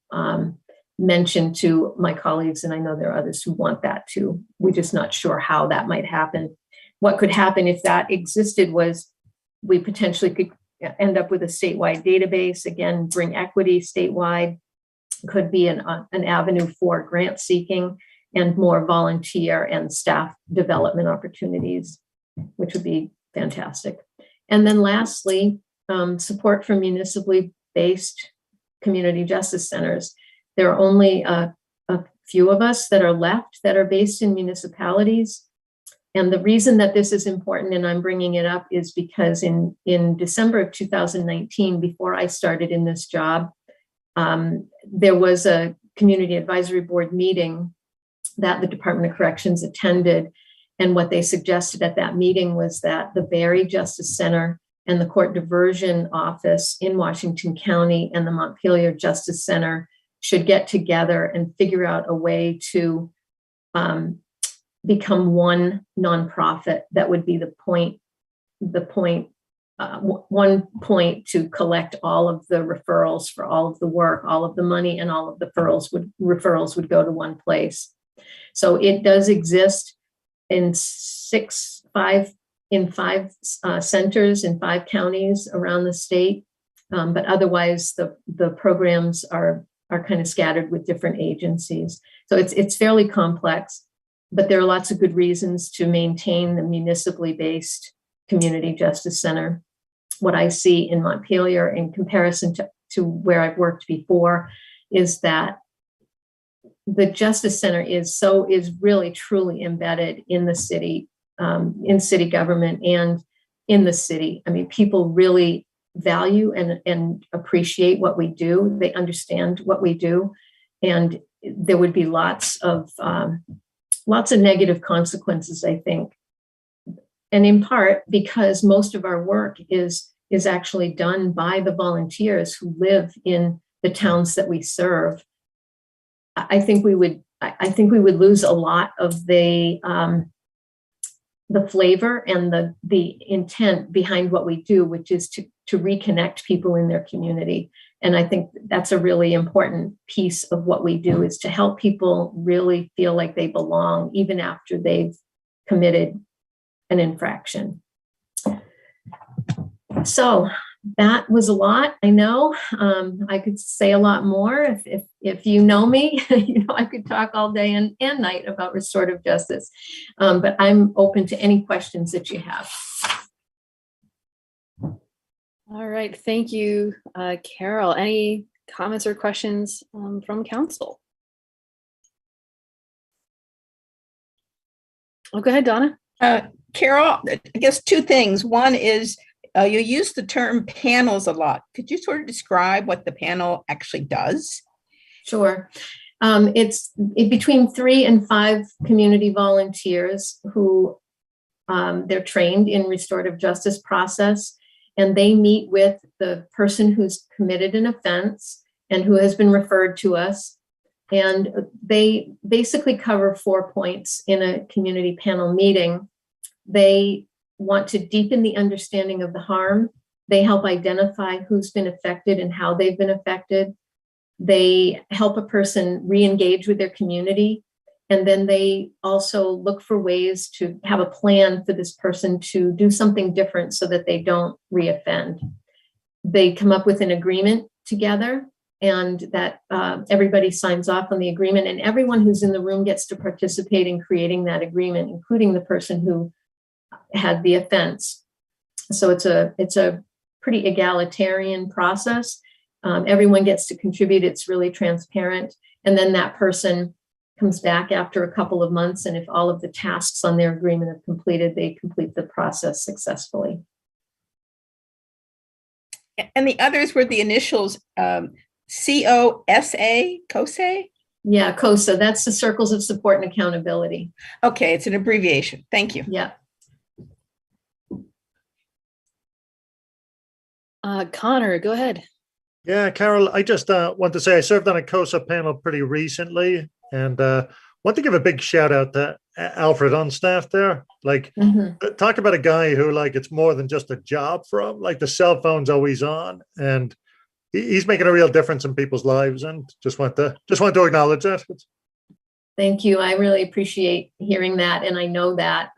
mentioned to my colleagues. And I know there are others who want that too. We're just not sure how that might happen. What could happen if that existed was we potentially could end up with a statewide database, again, bring equity statewide, could be an avenue for grant seeking and more volunteer and staff development opportunities, which would be fantastic. And then lastly, support for municipally based community justice centers. There are only a few of us that are left that are based in municipalities. And the reason that this is important, and I'm bringing it up, is because in December of 2019, before I started in this job, there was a community advisory board meeting that the Department of Corrections attended. And what they suggested at that meeting was that the Barry Justice Center and the Court Diversion Office in Washington County and the Montpelier Justice Center should get together and figure out a way to become one nonprofit that would be one point to collect all of the referrals for all of the work, all of the money, and all of the referrals would go to one place. So it does exist in five centers in 5 counties around the state, but otherwise the programs are kind of scattered with different agencies. So it's fairly complex, but there are lots of good reasons to maintain the municipally based community justice center. What I see in Montpelier in comparison to where I've worked before is that the Justice Center is really truly embedded in the city, in city government and in the city. I mean, people really value and appreciate what we do. They understand what we do. And there would be lots of negative consequences, I think. And in part because most of our work is actually done by the volunteers who live in the towns that we serve. I think we would lose a lot of the flavor and the intent behind what we do, which is to reconnect people in their community. And I think that's a really important piece of what we do, is to help people really feel like they belong even after they've committed an infraction. So that was a lot. I know I could say a lot more. If you know me, I could talk all day and night about restorative justice, but I'm open to any questions that you have. All right, thank you, Carol. Any comments or questions from council? Oh, go ahead, Donna. Carol, I guess 2 things. One is you use the term panels a lot. Could you sort of describe what the panel actually does? Sure. It's between 3 and 5 community volunteers who they're trained in restorative justice process, and they meet with the person who's committed an offense and who has been referred to us. And they basically cover 4 points in a community panel meeting. They want to deepen the understanding of the harm. They help identify who's been affected and how they've been affected. They help a person re-engage with their community. And then they also look for ways to have a plan for this person to do something different so that they don't reoffend. They come up with an agreement together, and that everybody signs off on the agreement, and everyone who's in the room gets to participate in creating that agreement, including the person who had the offense. So it's a pretty egalitarian process. Everyone gets to contribute. It's really transparent. And then that person comes back after a couple of months, and if all of the tasks on their agreement are completed, they complete the process successfully. And the others were the initials COSA, COSA? Yeah, COSA. That's the Circles of Support and Accountability. Okay, it's an abbreviation. Thank you. Yeah. Connor, go ahead. Yeah, Carol, I just want to say I served on a COSA panel pretty recently, and want to give a big shout out to Alfred on staff there. Like, talk about a guy who, like, it's more than just a job for him. Like, the cell phone's always on, and he's making a real difference in people's lives. And just want to acknowledge that. Thank you. I really appreciate hearing that, and I know that.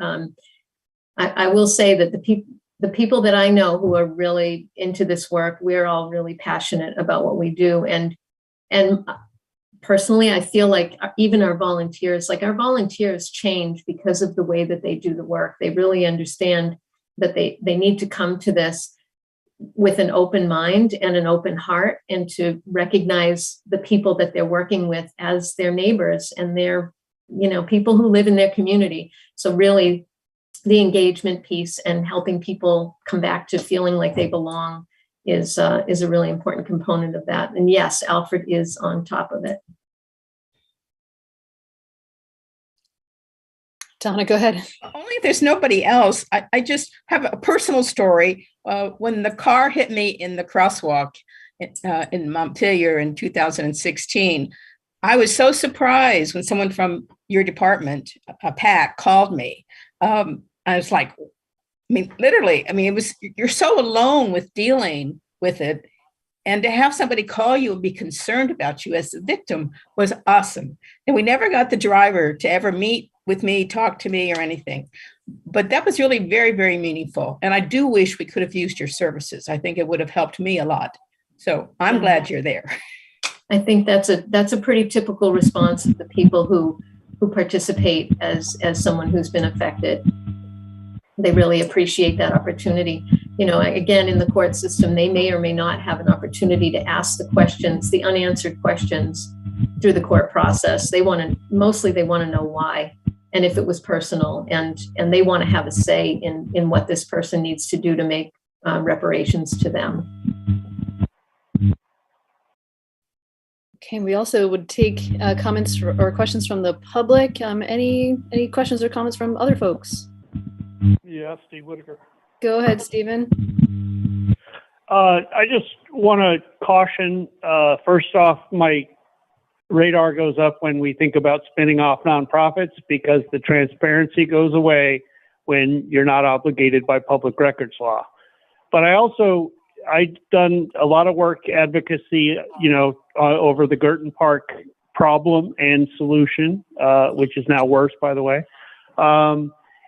I will say that the people that I know who are really into this work, we're all really passionate about what we do. And personally, I feel like even our volunteers change because of the way that they do the work. They really understand that they need to come to this with an open mind and an open heart, and to recognize the people that they're working with as their neighbors and their, people who live in their community. So really, the engagement piece and helping people come back to feeling like they belong is a really important component of that. And yes, Alfred is on top of it. Donna, go ahead. Only if there's nobody else. I just have a personal story. When the car hit me in the crosswalk in Montpelier in 2016, I was so surprised when someone from your department, Pat, called me. I was like, literally, it was, you're so alone with dealing with it. And to have somebody call you and be concerned about you as the victim was awesome. And we never got the driver to ever meet with me, talk to me or anything. But that was really very, very meaningful. And I do wish we could have used your services. I think it would have helped me a lot. So I'm glad you're there. I think that's a pretty typical response of the people who participate as someone who's been affected. They really appreciate that opportunity. Again, in the court system, they may or may not have an opportunity to ask the questions, the unanswered questions through the court process. They want to know why, and if it was personal, and they want to have a say in what this person needs to do to make reparations to them. Okay, we also would take comments or questions from the public. Any questions or comments from other folks? Yeah, Steve Whitaker. Go ahead, Stephen. I just want to caution, first off, my radar goes up when we think about spinning off nonprofits, because the transparency goes away when you're not obligated by public records law. But I've done a lot of work advocacy, over the Girton Park problem and solution, which is now worse, by the way.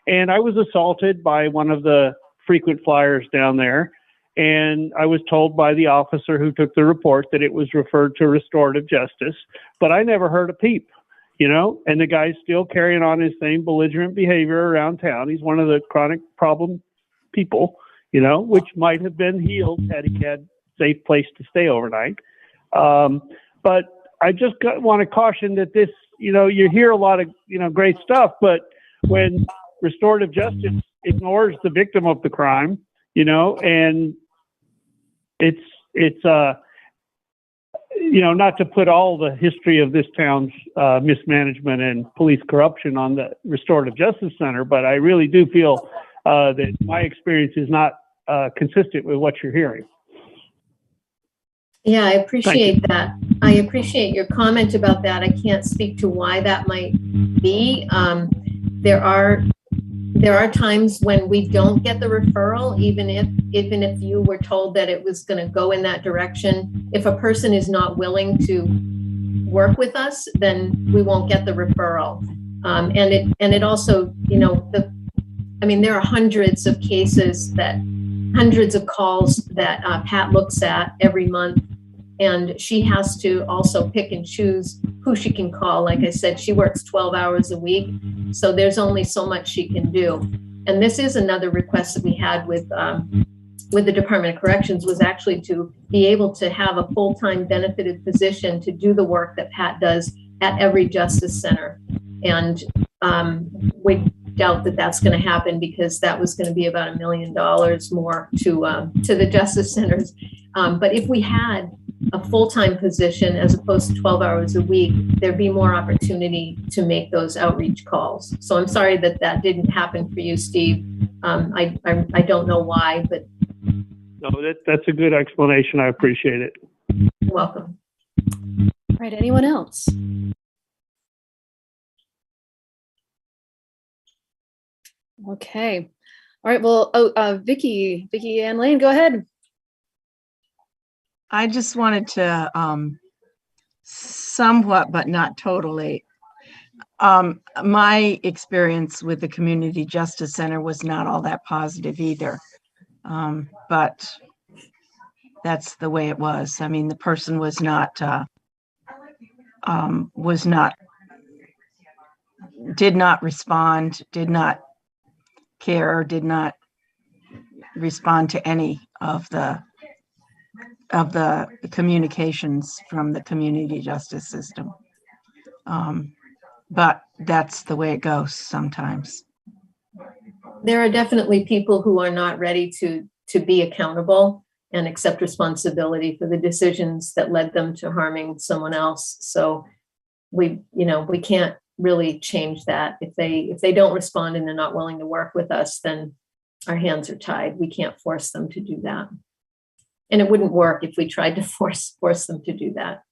And I was assaulted by one of the frequent flyers down there. And I was told by the officer who took the report that it was referred to restorative justice, but I never heard a peep, and the guy's still carrying on his same belligerent behavior around town. He's one of the chronic problem people, which might have been healed had he had a safe place to stay overnight. But I just want to caution that this, you hear a lot of, great stuff, but when restorative justice ignores the victim of the crime, and it's not to put all the history of this town's mismanagement and police corruption on the Restorative Justice Center, but I really do feel that my experience is not consistent with what you're hearing. Yeah, I appreciate that. I appreciate your comment about that. I can't speak to why that might be. There are times when we don't get the referral, even if you were told that it was going to go in that direction. If a person is not willing to work with us, then we won't get the referral. And it also, there are hundreds of calls that Pat looks at every month, and she has to also pick and choose who she can call. Like I said, she works 12 hours a week, so there's only so much she can do. And this is another request that we had with the Department of Corrections, was actually to be able to have a full-time benefited position to do the work that Pat does at every justice center. And we doubt that that's going to happen, because that was going to be about $1 million more to the justice centers. But if we had a full-time position as opposed to 12 hours a week, there'd be more opportunity to make those outreach calls. So I'm sorry that didn't happen for you, Steve. I don't know why, but No, that's a good explanation. I appreciate it. You're welcome. All right, anyone else? Okay. All right, well, Vicky Ann Lane, go ahead. I just wanted to somewhat, but not totally. My experience with the Community Justice Center was not all that positive either. But that's the way it was. I mean, the person was not, did not respond, did not care, did not respond to any of the communications from the community justice system. But that's the way it goes sometimes. There are definitely people who are not ready to be accountable and accept responsibility for the decisions that led them to harming someone else. So we can't really change that. If they don't respond and they're not willing to work with us, then our hands are tied. We can't force them to do that. And it wouldn't work if we tried to force them to do that.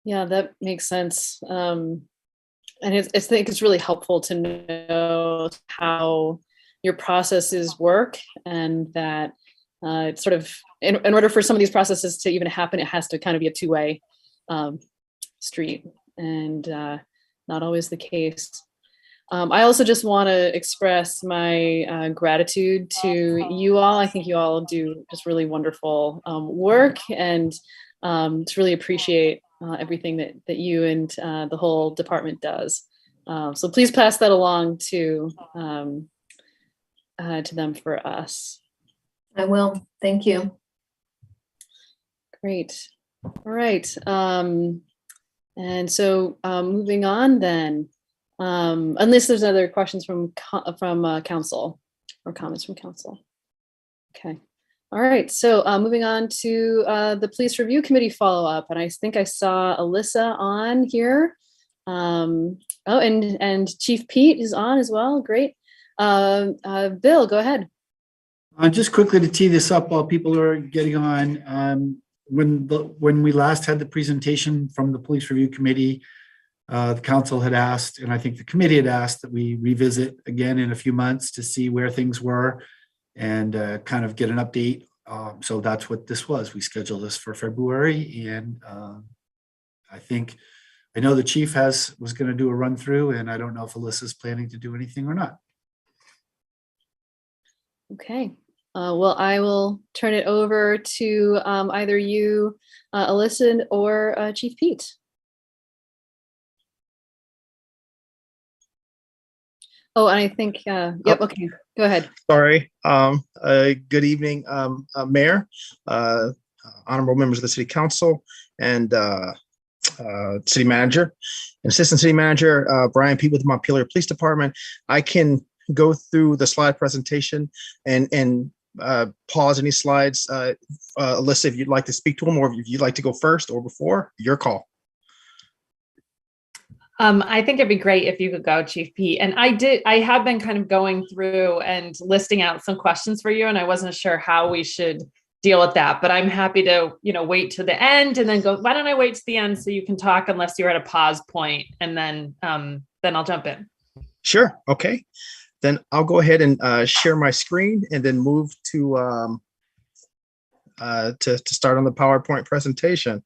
Yeah, that makes sense. And I think it's really helpful to know how your processes work, and that it's sort of, in order for some of these processes to even happen, it has to kind of be a two-way street, and not always the case. I also just want to express my gratitude to you all. I think you all do just really wonderful work, and to really appreciate everything that you and the whole department does. So please pass that along to them for us. I will. Thank you. Great. All right. And so moving on then, unless there's other questions from council or comments from council. Okay. All right. So moving on to the Police Review Committee follow-up. And I think I saw Alyssa on here. Oh, and Chief Pete is on as well. Great. Bill, go ahead. Just quickly to tee this up while people are getting on. When we last had the presentation from the Police Review Committee, the council had asked, and I think the committee had asked, that we revisit again in a few months to see where things were and kind of get an update. So that's what this was. We scheduled this for February, and I know the chief was going to do a run through, and I don't know if Alyssa's planning to do anything or not. Okay. Well, I will turn it over to either you, Alyssa, or Chief Pete. Oh, and I think, yep, okay, go ahead. Sorry. Good evening, Mayor, honorable members of the City Council, and City Manager, and Assistant City Manager, Brian Pete with the Montpelier Police Department. I can go through the slide presentation and pause any slides. Alyssa, if you'd like to speak to them, or if you'd like to go first or before, your call. I think it'd be great if you could go, Chief Pete. And I have been kind of going through and listing out some questions for you, and I wasn't sure how we should deal with that, but I'm happy to, wait to the end and then go, why don't I wait to the end so you can talk unless you're at a pause point, and then I'll jump in. Sure. Okay. Then I'll go ahead and share my screen and then move to start on the PowerPoint presentation.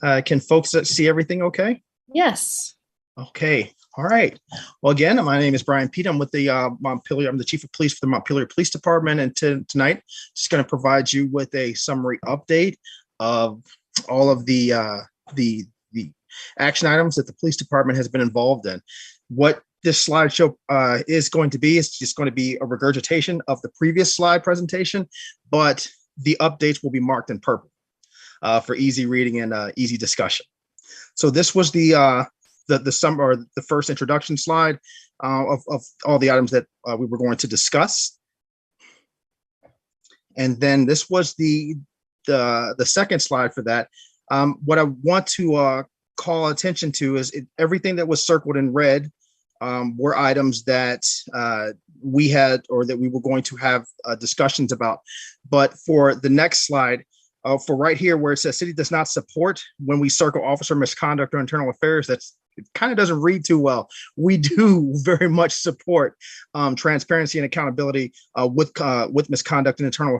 Can folks see everything okay? Yes. Okay. All right. Well, again, my name is Brian Pete. I'm with the Montpelier. I'm the Chief of Police for the Montpelier Police Department. And tonight, just going to provide you with a summary update of all of the action items that the police department has been involved in. What this slideshow is going to be, it's just going to be a regurgitation of the previous slide presentation, but the updates will be marked in purple for easy reading and easy discussion. So this was the first introduction slide of all the items that we were going to discuss. And then this was the second slide for that. What I want to call attention to is everything that was circled in red were items that we had, or that we were going to have discussions about. But for the next slide, for right here where it says city does not support, when we circle officer misconduct or internal affairs, it kind of doesn't read too well. We do very much support transparency and accountability with misconduct and internal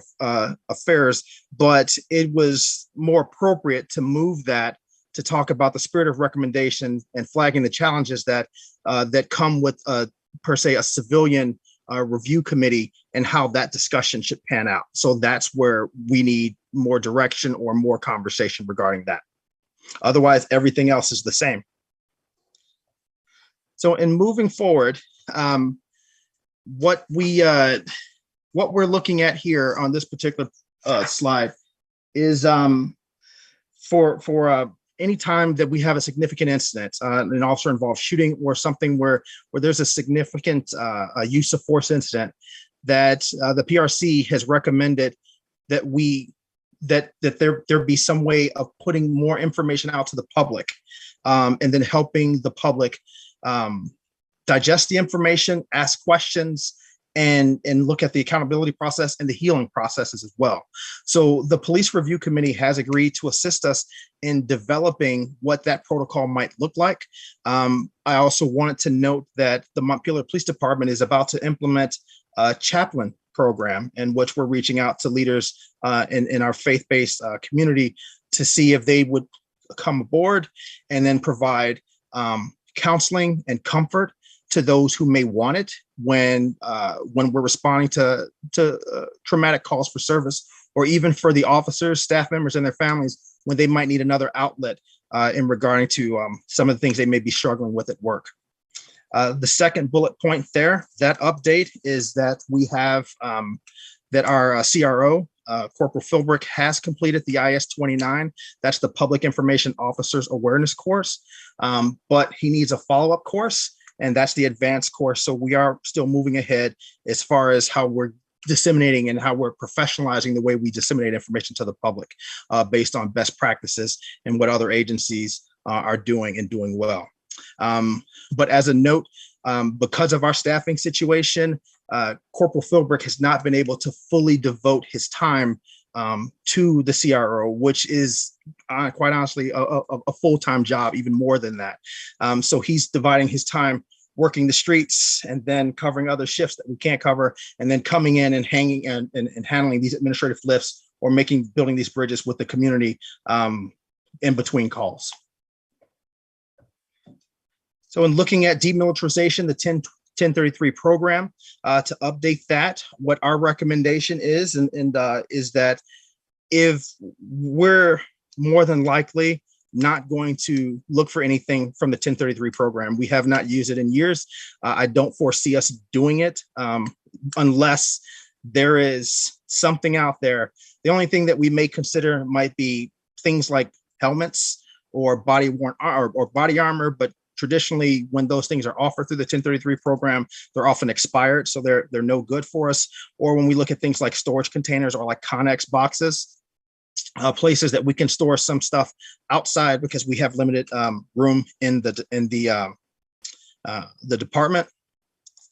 affairs, but it was more appropriate to move that to talk about the spirit of recommendation and flagging the challenges that come with per se a civilian review committee and how that discussion should pan out. So that's where we need more direction or more conversation regarding that. Otherwise, everything else is the same. So in moving forward, what we're looking at here on this particular slide is for any time that we have a significant incident, an officer involved shooting or something where there's a significant use of force incident, that the PRC has recommended that there be some way of putting more information out to the public, and then helping the public digest the information, ask questions, and look at the accountability process and the healing processes as well. So the Police Review Committee has agreed to assist us in developing what that protocol might look like. I also wanted to note that the Montpelier Police Department is about to implement a chaplain program in which we're reaching out to leaders in our faith-based community to see if they would come aboard and then provide counseling and comfort to those who may want it when we're responding to traumatic calls for service, or even for the officers, staff members, and their families when they might need another outlet in regarding to some of the things they may be struggling with at work. The second bullet point there, that update, is that we have that our CRO, Corporal Philbrick, has completed the IS-29. That's the Public Information Officers Awareness course, but he needs a follow-up course, and that's the advanced course. So we are still moving ahead as far as how we're disseminating and how we're professionalizing the way we disseminate information to the public based on best practices and what other agencies are doing and doing well. But as a note, because of our staffing situation, Corporal Philbrick has not been able to fully devote his time to the CRO, which is quite honestly a full-time job, even more than that. So he's dividing his time working the streets and then covering other shifts that we can't cover, and then coming in and hanging and handling these administrative lifts or building these bridges with the community in between calls. So in looking at demilitarization, the 1033 program, to update that, what our recommendation is, is that if we're more than likely not going to look for anything from the 1033 program, we have not used it in years. I don't foresee us doing it unless there is something out there. The only thing that we may consider might be things like helmets or body-worn or body armor, but traditionally, when those things are offered through the 1033 program, they're often expired, so they're no good for us. Or when we look at things like storage containers or like Connex boxes, places that we can store some stuff outside because we have limited room in the department,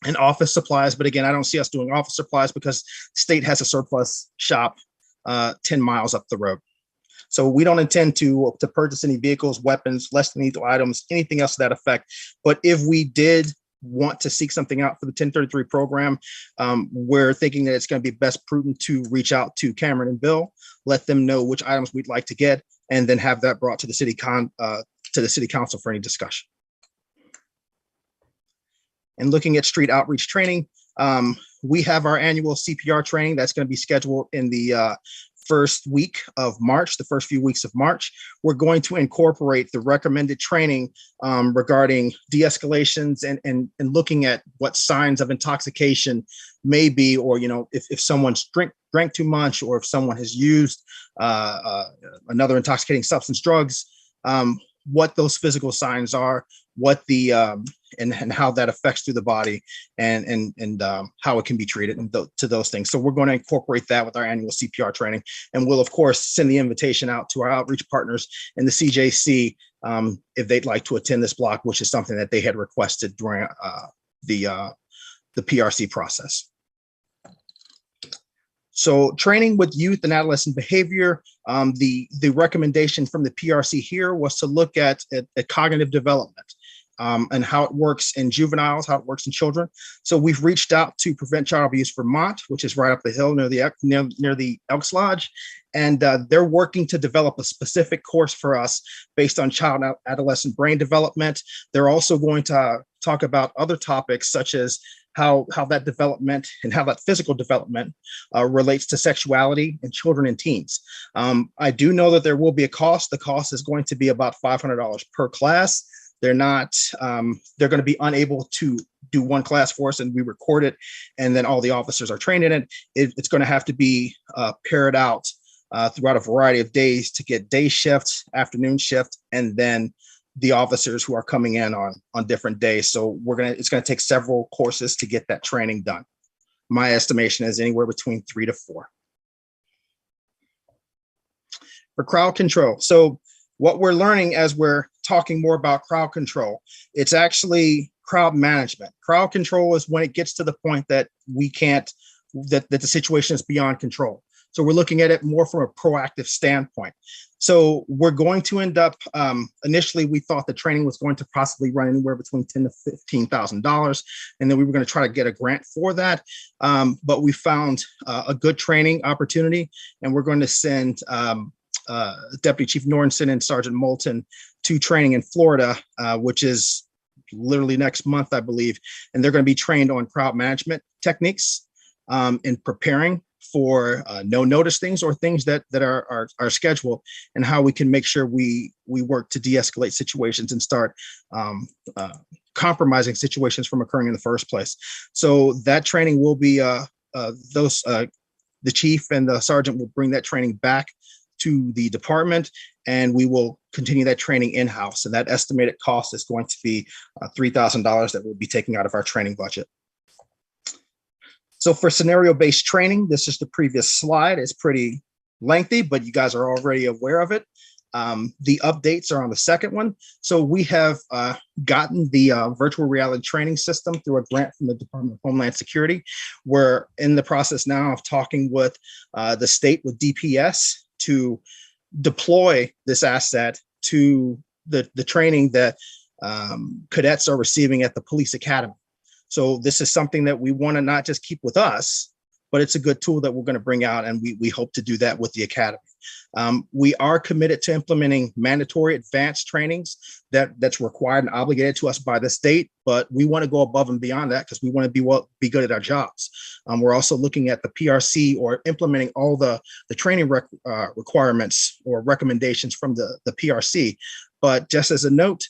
and office supplies. But again, I don't see us doing office supplies because the state has a surplus shop 10 miles up the road. So we don't intend to purchase any vehicles, weapons, less than lethal items, anything else to that effect. But if we did want to seek something out for the 1033 program, we're thinking that it's going to be best prudent to reach out to Cameron and Bill, let them know which items we'd like to get, and then have that brought to the city council for any discussion. And looking at street outreach training, we have our annual CPR training that's going to be scheduled in the first week of March, the first few weeks of March. We're going to incorporate the recommended training regarding de-escalations and looking at what signs of intoxication may be, or if someone's drank too much, or if someone has used another intoxicating substance, drugs, what those physical signs are, what the and how that affects through the body, and how it can be treated, and to those things. So we're going to incorporate that with our annual CPR training, and we'll of course send the invitation out to our outreach partners in the CJC if they'd like to attend this block, which is something that they had requested during the the PRC process. So training with youth and adolescent behavior, the recommendation from the PRC here was to look at cognitive development and how it works in juveniles, how it works in children. So we've reached out to Prevent Child Abuse Vermont, which is right up the hill near the Elks Lodge. And they're working to develop a specific course for us based on child adolescent brain development. They're also going to talk about other topics such as how that development and how that physical development relates to sexuality in children and teens. I do know that there will be a cost. The cost is going to be about $500 per class. They're not, they're going to be unable to do one class for us and we record it and then all the officers are trained in it. It's going to have to be paired out throughout a variety of days to get day shift, afternoon shift, and then the officers who are coming in on different days. So it's going to take several courses to get that training done. My estimation is anywhere between 3 to 4. For crowd control. So what we're learning as we're talking more about crowd control, it's actually crowd management. Crowd control is when it gets to the point that we can't, that the situation is beyond control. So we're looking at it more from a proactive standpoint. So we're going to end up, initially we thought the training was going to possibly run anywhere between $10,000 to $15,000. And then we were going to try to get a grant for that. But we found a good training opportunity and we're going to send Deputy Chief Nordenson and Sergeant Moulton to training in Florida, which is literally next month, I believe. And they're going to be trained on crowd management techniques in preparing for no notice things or things that are scheduled and how we can make sure we work to de-escalate situations and start compromising situations from occurring in the first place. So that training will be the chief and the sergeant will bring that training back to the department and we will continue that training in-house. And that estimated cost is going to be $3,000 that we'll be taking out of our training budget. So for scenario-based training, this is the previous slide. It's pretty lengthy, but you guys are already aware of it. The updates are on the second one. So we have gotten the virtual reality training system through a grant from the Department of Homeland Security. We're in the process now of talking with the state, with DPS, to deploy this asset to the training that cadets are receiving at the police academy. So this is something that we want to not just keep with us, but it's a good tool that we're going to bring out, and we hope to do that with the academy. We are committed to implementing mandatory advanced trainings that's required and obligated to us by the state, but we want to go above and beyond that because we want to be good at our jobs. We're also looking at the PRC or implementing all the training requirements or recommendations from the PRC. But just as a note,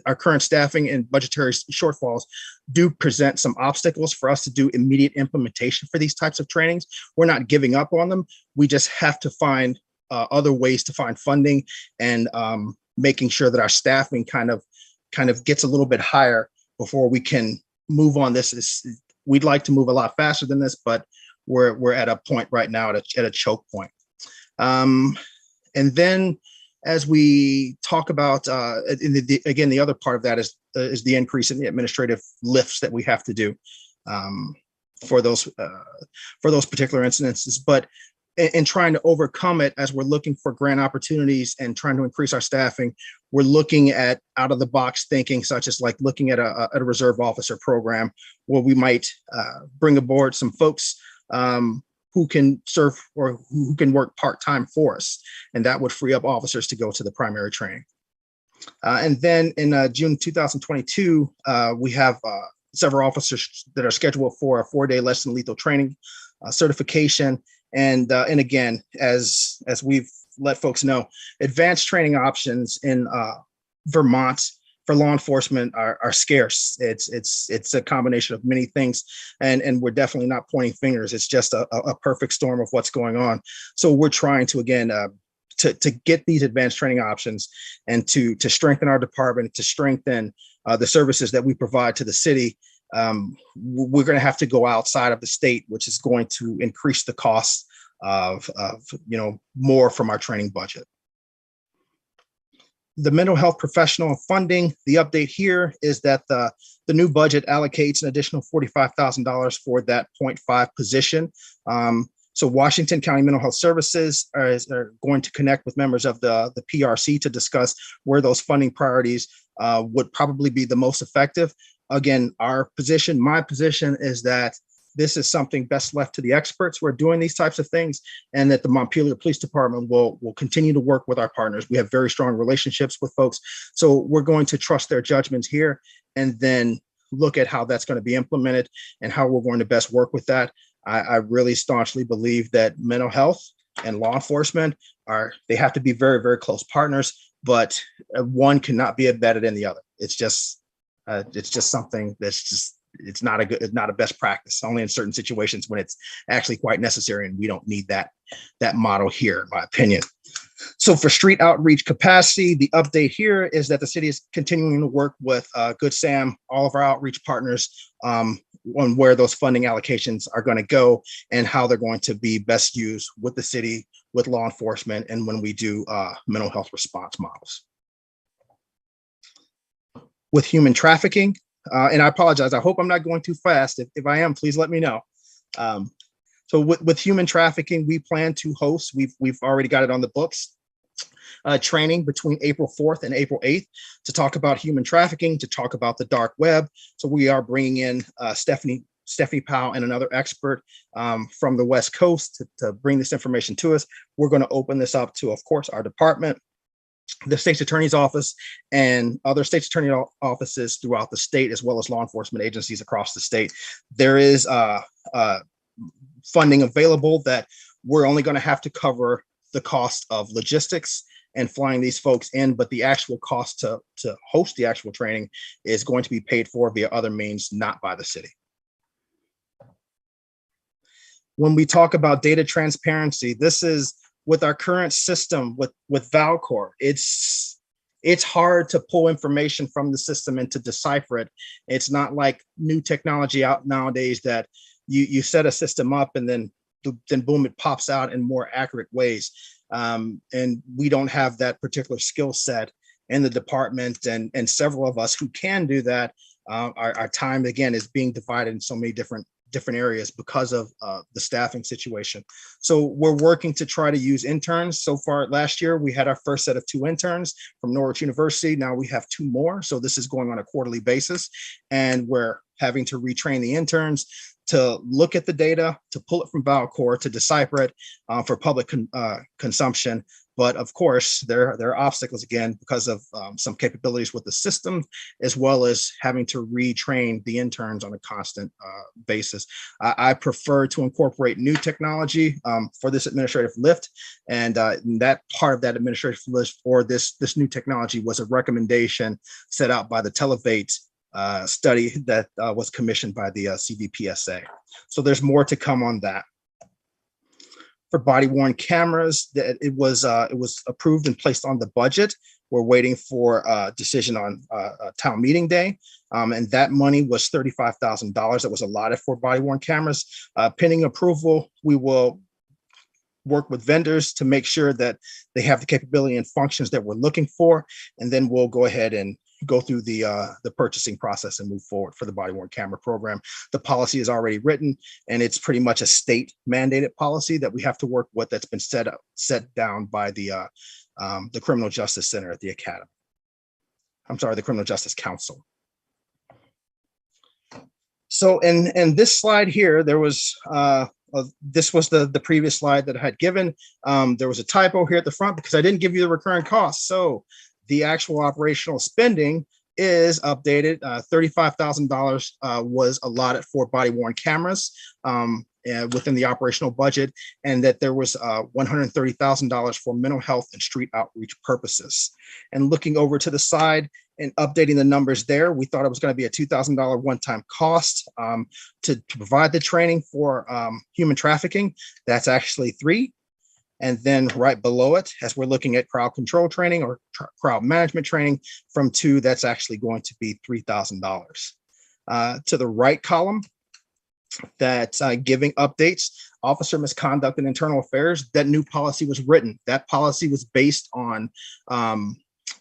our current staffing and budgetary shortfalls do present some obstacles for us to do immediate implementation for these types of trainings. We're not giving up on them. We just have to find other ways to find funding and making sure that our staffing kind of gets a little bit higher before we can move on this. We'd like to move a lot faster than this, but we're at a point right now at a choke point. And then as we talk about, again, the other part of that is the increase in the administrative lifts that we have to do for those particular incidences. But in trying to overcome it, as we're looking for grant opportunities and trying to increase our staffing, we're looking at out of the box thinking, such as like looking at a reserve officer program where we might bring aboard some folks who can serve or who can work part-time for us. And that would free up officers to go to the primary training. And then in June 2022, we have several officers that are scheduled for a 4-day less than lethal training certification. And again, as we've let folks know, advanced training options in Vermont for law enforcement are scarce. It's a combination of many things, and we're definitely not pointing fingers. It's just a perfect storm of what's going on. So we're trying to, again, to get these advanced training options and to strengthen our department, to strengthen the services that we provide to the city. We're going to have to go outside of the state, which is going to increase the cost of more from our training budget. The mental health professional funding, the update here is that the new budget allocates an additional $45,000 for that 0.5 position. So Washington County Mental Health Services are going to connect with members of the PRC to discuss where those funding priorities would probably be the most effective. Again, my position is that this is something best left to the experts who are doing these types of things, and that the Montpelier Police Department will continue to work with our partners. We have very strong relationships with folks, so we're going to trust their judgments here and then look at how that's going to be implemented and how we're going to best work with that. I really staunchly believe that mental health and law enforcement they have to be very, very close partners, but one cannot be embedded in the other. It's just something that's just, it's not a best practice, only in certain situations when it's actually quite necessary, and we don't need that model here, in my opinion. So for street outreach capacity, the update here is that the city is continuing to work with Good Sam, all of our outreach partners, on where those funding allocations are going to go and how they're going to be best used with the city, with law enforcement, and when we do mental health response models. With human trafficking, and I apologize, I hope I'm not going too fast. If I am, please let me know. So with human trafficking, we plan to host, we've already got it on the books, training between April 4th and April 8th to talk about human trafficking, to talk about the dark web. So we are bringing in Stephanie Powell and another expert from the West Coast to bring this information to us. We're going to open this up to, of course, our department, the state's attorney's office, and other state's attorney offices throughout the state, as well as law enforcement agencies across the state. There is funding available that we're only going to have to cover the cost of logistics and flying these folks in, but the actual cost to host the actual training is going to be paid for via other means, not by the city. When we talk about data transparency, this is with our current system with Valcor. It's hard to pull information from the system and to decipher it. It's not like new technology out nowadays that you set a system up and then boom, it pops out in more accurate ways. And we don't have that particular skill set in the department, and several of us who can do that. Our time, again, is being divided in so many different areas because of the staffing situation. So we're working to try to use interns. So far last year, we had our first set of 2 interns from Norwich University. Now we have 2 more. So this is going on a quarterly basis, and we're having to retrain the interns to look at the data, to pull it from Valcor, to decipher it for public consumption. But of course, there are obstacles, again, because of some capabilities with the system, as well as having to retrain the interns on a constant basis. I prefer to incorporate new technology for this administrative lift, and that part of that administrative lift for this new technology was a recommendation set out by the Televate study that was commissioned by the CVPSA. So there's more to come on that. For body-worn cameras, that it was approved and placed on the budget. We're waiting for a decision on town meeting day, and that money was $35,000 that was allotted for body-worn cameras. Pending approval, we will work with vendors to make sure that they have the capability and functions that we're looking for, and then we'll go ahead and go through the purchasing process and move forward for the body-worn camera program. The policy is already written, and it's pretty much a state mandated policy that we have to work with, that's been set down by the Criminal Justice Center at the Academy. I'm sorry, the Criminal Justice Council. So in this slide here, there was this was the previous slide that I had given. There was a typo here at the front because I didn't give you the recurring costs. So the actual operational spending is updated. $35,000 was allotted for body-worn cameras within the operational budget, and that there was $130,000 for mental health and street outreach purposes. And looking over to the side and updating the numbers there, we thought it was going to be a $2,000 one-time cost to provide the training for human trafficking. That's actually $3,000. And then right below it, as we're looking at crowd control training or crowd management training from $2,000, that's actually going to be $3,000. To the right column, that's giving updates, officer misconduct and internal affairs. That new policy was written. That policy was based on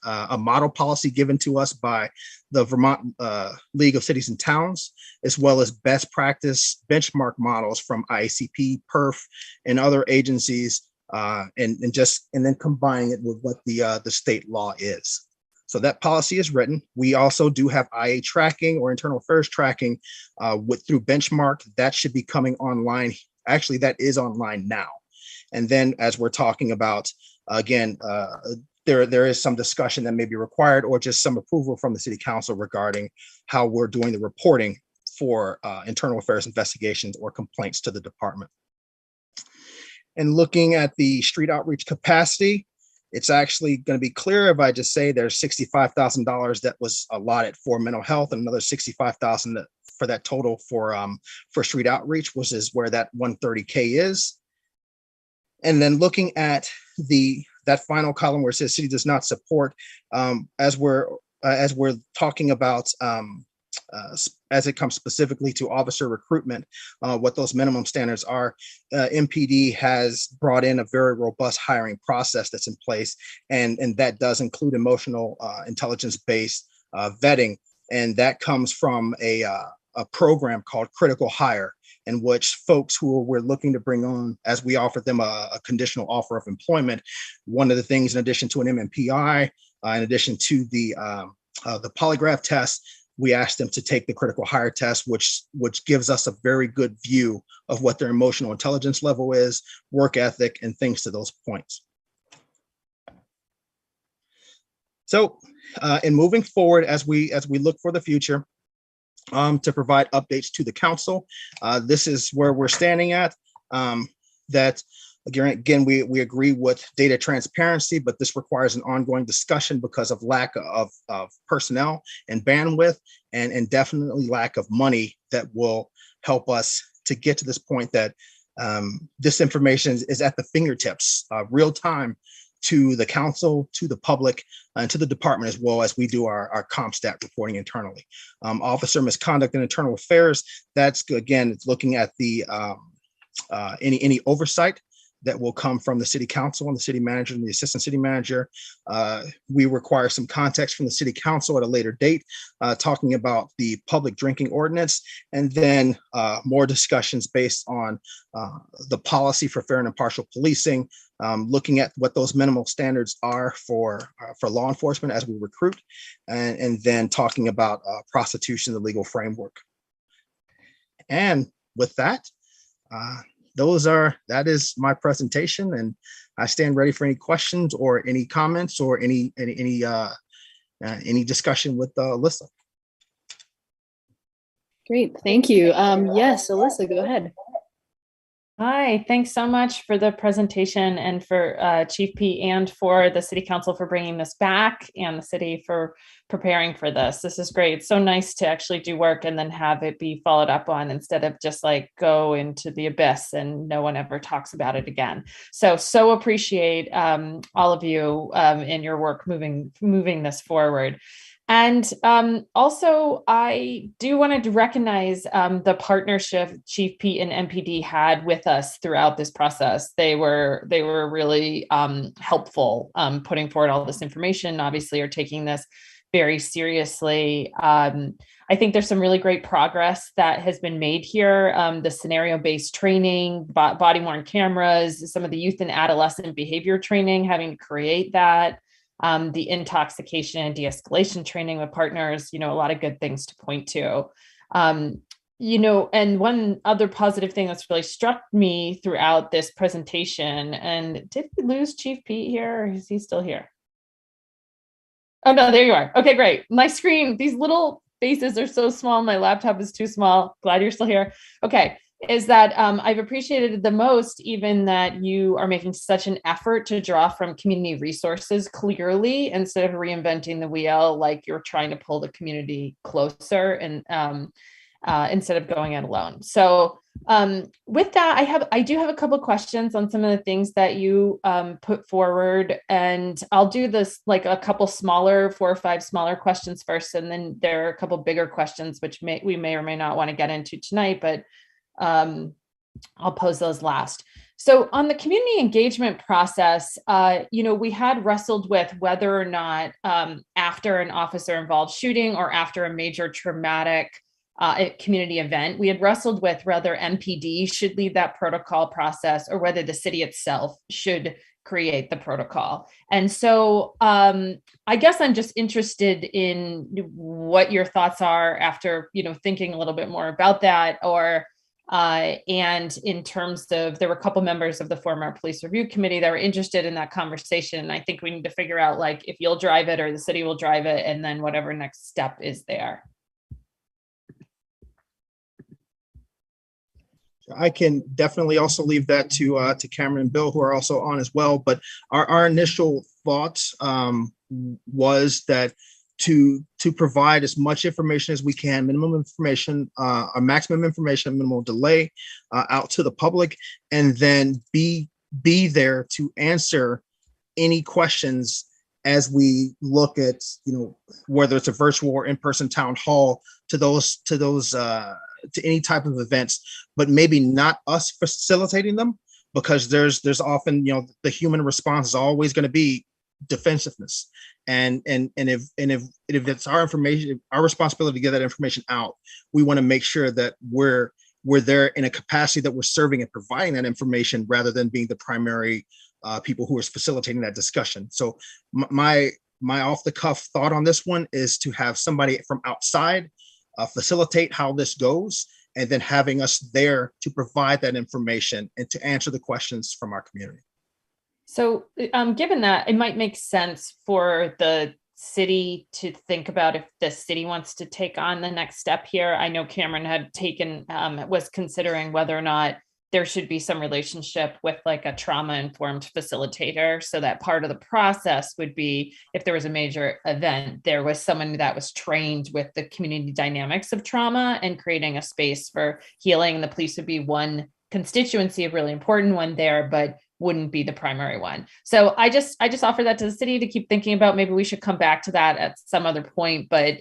a model policy given to us by the Vermont League of Cities and Towns, as well as best practice benchmark models from IACP, PERF, and other agencies, and then combining it with what the state law is. So that policy is written. We also do have IA tracking or internal affairs tracking through benchmark. That should be coming online. Actually, that is online now. And then as we're talking about, again, there is some discussion that may be required or just some approval from the city council regarding how we're doing the reporting for internal affairs investigations or complaints to the department. And looking at the street outreach capacity, it's actually going to be clear if I just say there's $65,000 that was allotted for mental health and another $65,000 for that total for street outreach, which is where that 130K is. And then looking at that final column where it says city does not support, as we're talking about as it comes specifically to officer recruitment, what those minimum standards are, MPD has brought in a very robust hiring process that's in place, and that does include emotional intelligence-based vetting, and that comes from a program called Critical Hire, in which folks who we're looking to bring on, as we offer them a conditional offer of employment, one of the things, in addition to an MMPI, in addition to the polygraph test, we asked them to take the critical hire test, which gives us a very good view of what their emotional intelligence level is, work ethic, and things to those points. So in moving forward, as we look for the future, to provide updates to the council, this is where we're standing at. That again, we agree with data transparency, but this requires an ongoing discussion because of lack of personnel and bandwidth, and definitely lack of money that will help us to get to this point that this information is at the fingertips, real time, to the council, to the public, and to the department, as well as we do our CompStat reporting internally. Officer misconduct and internal affairs, that's, again, it's looking at the any oversight that will come from the city council and the city manager and the assistant city manager. We require some context from the city council at a later date, talking about the public drinking ordinance, and then more discussions based on the policy for fair and impartial policing, looking at what those minimal standards are for law enforcement as we recruit, and then talking about prostitution, the legal framework. And with that, that is my presentation, and I stand ready for any questions or any comments or any discussion with Alyssa. Great, thank you. Yes, Alyssa, go ahead. Hi, thanks so much for the presentation, and for Chief P and for the City Council for bringing this back, and the city for preparing for this. This is great. It's so nice to actually do work and then have it be followed up on, instead of just like go into the abyss and no one ever talks about it again. So appreciate all of you in your work moving this forward. And also, I do want to recognize the partnership Chief Pete and MPD had with us throughout this process. They were really helpful putting forward all this information, obviously are taking this very seriously. I think there's some really great progress that has been made here. The scenario-based training, body-worn cameras, some of the youth and adolescent behavior training, having to create that. The intoxication and de-escalation training with partners, a lot of good things to point to. And one other positive thing that's really struck me throughout this presentation, and did we lose Chief Pete here, or is he still here? Oh no, there you are. Okay, great. My screen, these little faces are so small. My laptop is too small. Glad you're still here. Okay. Is that I've appreciated the most, even that you are making such an effort to draw from community resources clearly, instead of reinventing the wheel, like you're trying to pull the community closer, and instead of going it alone. So with that, I do have a couple of questions on some of the things that you put forward, and I'll do this like a couple smaller, 4 or 5 smaller questions first, and then there are a couple bigger questions which we may or may not want to get into tonight, but I'll pose those last. So on the community engagement process, we had wrestled with whether or not after an officer involved shooting or after a major traumatic community event, we had wrestled with whether MPD should lead that protocol process or whether the city itself should create the protocol. And so I guess I'm just interested in what your thoughts are after, thinking a little bit more about that, or and in terms of, there were a couple members of the former police review committee that were interested in that conversation. And I think we need to figure out, like, if you'll drive it or the city will drive it, and then whatever next step is there. I can definitely also leave that to Cameron and Bill, who are also on as well. But our initial thoughts was that to provide as much information as we can, minimum information, or maximum information, minimal delay out to the public, and then be there to answer any questions as we look at, whether it's a virtual or in-person town hall, to any type of events, but maybe not us facilitating them, because there's often, the human response is always going to be defensiveness. And if it's our information, our responsibility to get that information out, we want to make sure that we're there in a capacity that we're serving and providing that information, rather than being the primary people who are facilitating that discussion. So my off the cuff thought on this one is to have somebody from outside facilitate how this goes, and then having us there to provide that information and to answer the questions from our community. So given that, it might make sense for the city to think about if the city wants to take on the next step here. I know Cameron had was considering whether or not there should be some relationship with, like, a trauma-informed facilitator, so that part of the process would be, if there was a major event, there was someone that was trained with the community dynamics of trauma and creating a space for healing. The police would be one constituency, a really important one there, but wouldn't be the primary one. So I just offer that to the city to keep thinking about. Maybe we should come back to that at some other point, but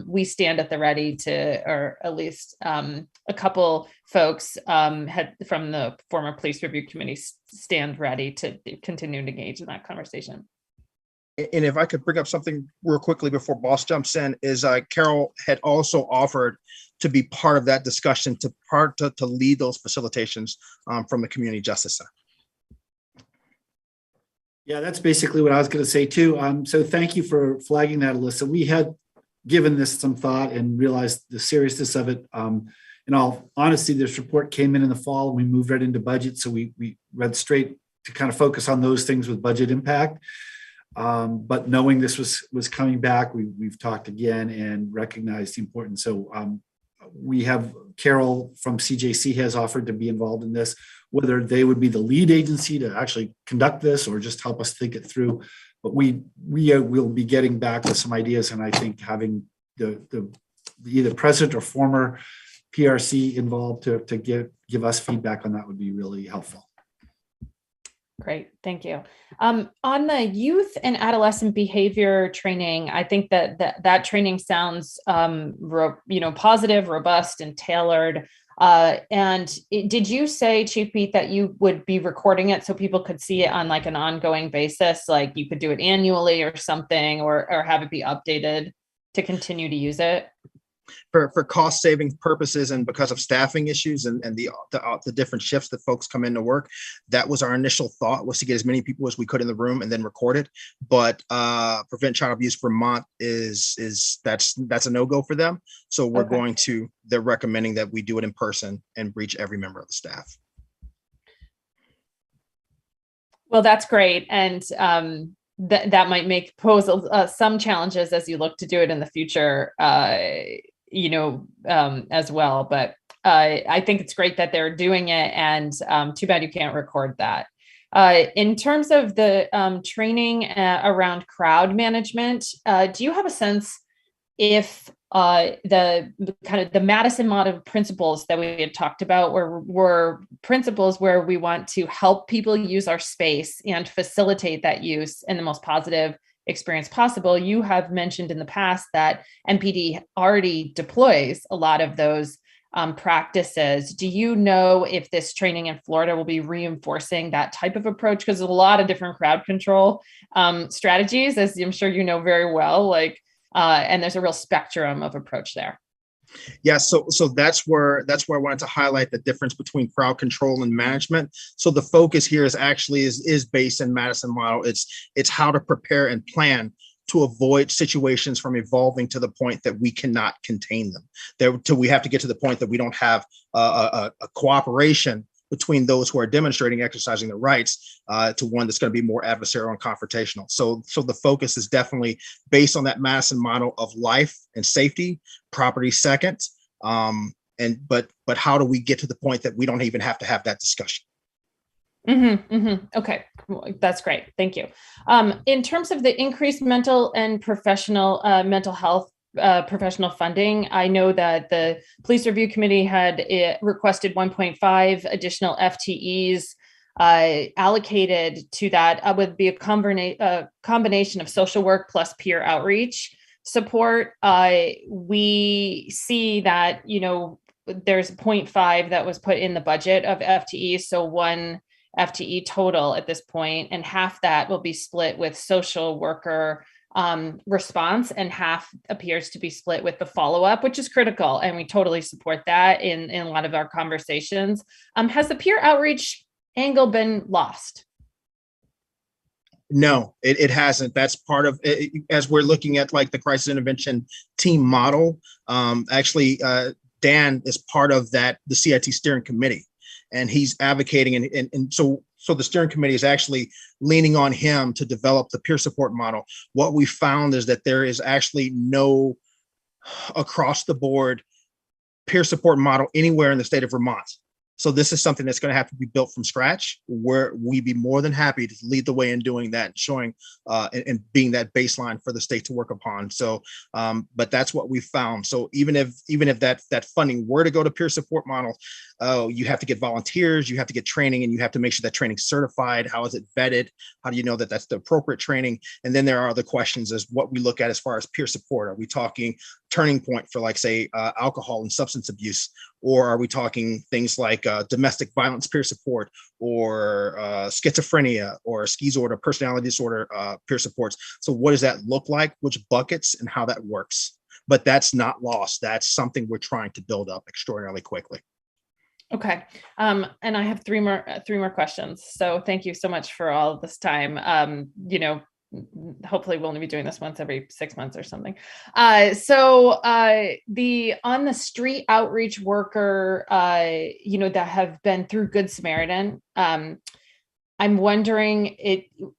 we stand at the ready to, or at least a couple folks had from the former police review committee stand ready to continue to engage in that conversation. And if I could bring up something real quickly before Boss jumps in, is Carol had also offered to be part of that discussion, to lead those facilitations from the community justice side. Yeah, that's basically what I was going to say too. So thank you for flagging that, Alyssa. We had given this some thought and realized the seriousness of it. In all honesty, this report came in the fall, and we moved right into budget. So we read straight to kind of focus on those things with budget impact. But knowing this was coming back, we've talked again and recognized the importance. So we have Carol from CJC has offered to be involved in this, whether they would be the lead agency to actually conduct this or just help us think it through. But we will be getting back with some ideas, and I think having the either present or former PRC involved to give us feedback on that would be really helpful. Great, thank you. On the youth and adolescent behavior training, I think that training sounds positive, robust, and tailored. Did you say, Chief Pete, that you would be recording it so people could see it on, like, an ongoing basis? Like, you could do it annually or something, or have it be updated to continue to use it? For cost saving purposes, and because of staffing issues and the different shifts that folks come into work, that was our initial thought, was to get as many people as we could in the room and then record it. But Prevent Child Abuse Vermont that's a no-go for them. So we're they're recommending that we do it in person and reach every member of the staff. Well, that's great. And that might pose some challenges as you look to do it in the future, as well. But I think it's great that they're doing it, and too bad you can't record that. In terms of the training around crowd management, do you have a sense if the Madison model principles that we had talked about were principles where we want to help people use our space and facilitate that use in the most positive experience possible? You have mentioned in the past that MPD already deploys a lot of those practices. Do you know if this training in Florida will be reinforcing that type of approach? Because there's a lot of different crowd control strategies, as I'm sure you know very well, like, and there's a real spectrum of approach there. Yeah, so that's where I wanted to highlight the difference between crowd control and management. So the focus here is actually is based in Madison model. It's how to prepare and plan to avoid situations from evolving to the point that we cannot contain them. Till we have to get to the point that we don't have a cooperation between those who are demonstrating, exercising their rights, to one that's going to be more adversarial and confrontational. So the focus is definitely based on that Madison model of life and safety, property second, but how do we get to the point that we don't even have to have that discussion? Okay, that's great. Thank you. In terms of the increased mental and professional mental health professional funding, I know that the Police Review Committee had requested 1.5 additional FTEs allocated to that. Would be a combination of social work plus peer outreach support. We see that, you know, there's 0.5 that was put in the budget of FTE, so 1 FTE total at this point, and half that will be split with social worker response, and half appears to be split with the follow-up, which is critical, and we totally support that in a lot of our conversations. Has the peer outreach angle been lost? No, it hasn't. That's part of it, as we're looking at like the crisis intervention team model. Actually, Dan is part of that, the CIT steering committee, and he's advocating, and so the steering committee is actually leaning on him to develop the peer support model. What we found is that there is actually no across the board peer support model anywhere in the state of Vermont. So this is something that's going to have to be built from scratch, where we'd be more than happy to lead the way in doing that, showing and being that baseline for the state to work upon. So, but that's what we found. So even if that funding were to go to peer support model, you have to get volunteers, you have to get training, and you have to make sure that training's certified. How is it vetted? How do you know that that's the appropriate training? And then there are other questions as what we look at as far as peer support. Are we talking turning point for, like, say, alcohol and substance abuse? Or are we talking things like domestic violence peer support, or schizophrenia, or schizoid personality disorder peer supports? So what does that look like, which buckets, and how that works? But that's not lost. That's something we're trying to build up extraordinarily quickly. Okay. And I have three more questions. So thank you so much for all of this time. You know, hopefully we'll only be doing this once every 6 months or something. So the on the street outreach worker, you know, that have been through Good Samaritan, I'm wondering,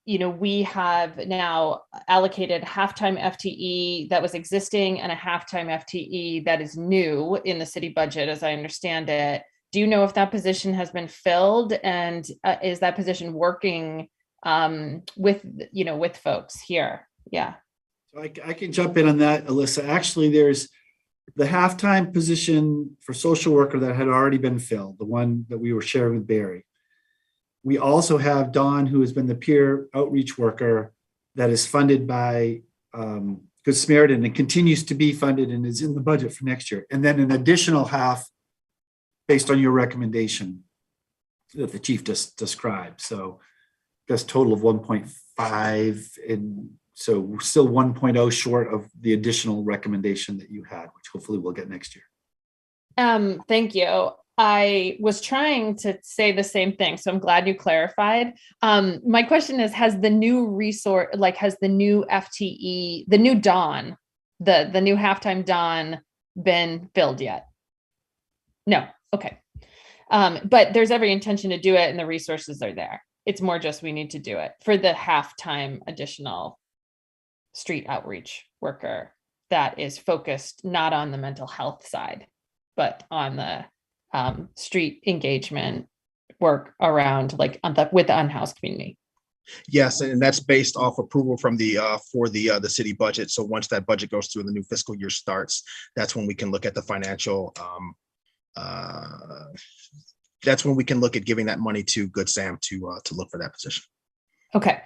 you know, we have now allocated half-time FTE that was existing and a half-time FTE that is new in the city budget, as I understand it. Do you know if that position has been filled, and is that position working with folks here? Yeah. So I can jump in on that, Alyssa. Actually, there's the halftime position for social worker that had already been filled, the one that we were sharing with Barry. We also have Dawn, who has been the peer outreach worker that is funded by Good Samaritan and continues to be funded and is in the budget for next year. And then an additional half based on your recommendation that the chief just described. So that's total of 1.5, and so we're still 1.0 short of the additional recommendation that you had, which hopefully we'll get next year. Thank you. I was trying to say the same thing, so I'm glad you clarified. My question is, has the new resource, like has the new FTE, the new Dawn, the new halftime Dawn been filled yet? No. Okay. But there's every intention to do it, and the resources are there. It's more just we need to do it for the halftime additional street outreach worker that is focused not on the mental health side, but on the street engagement work around, like with the unhoused community. Yes, and that's based off approval from the for the city budget. So once that budget goes through and the new fiscal year starts, that's when we can look at the financial. That's when we can look at giving that money to Good Sam to look for that position. Okay.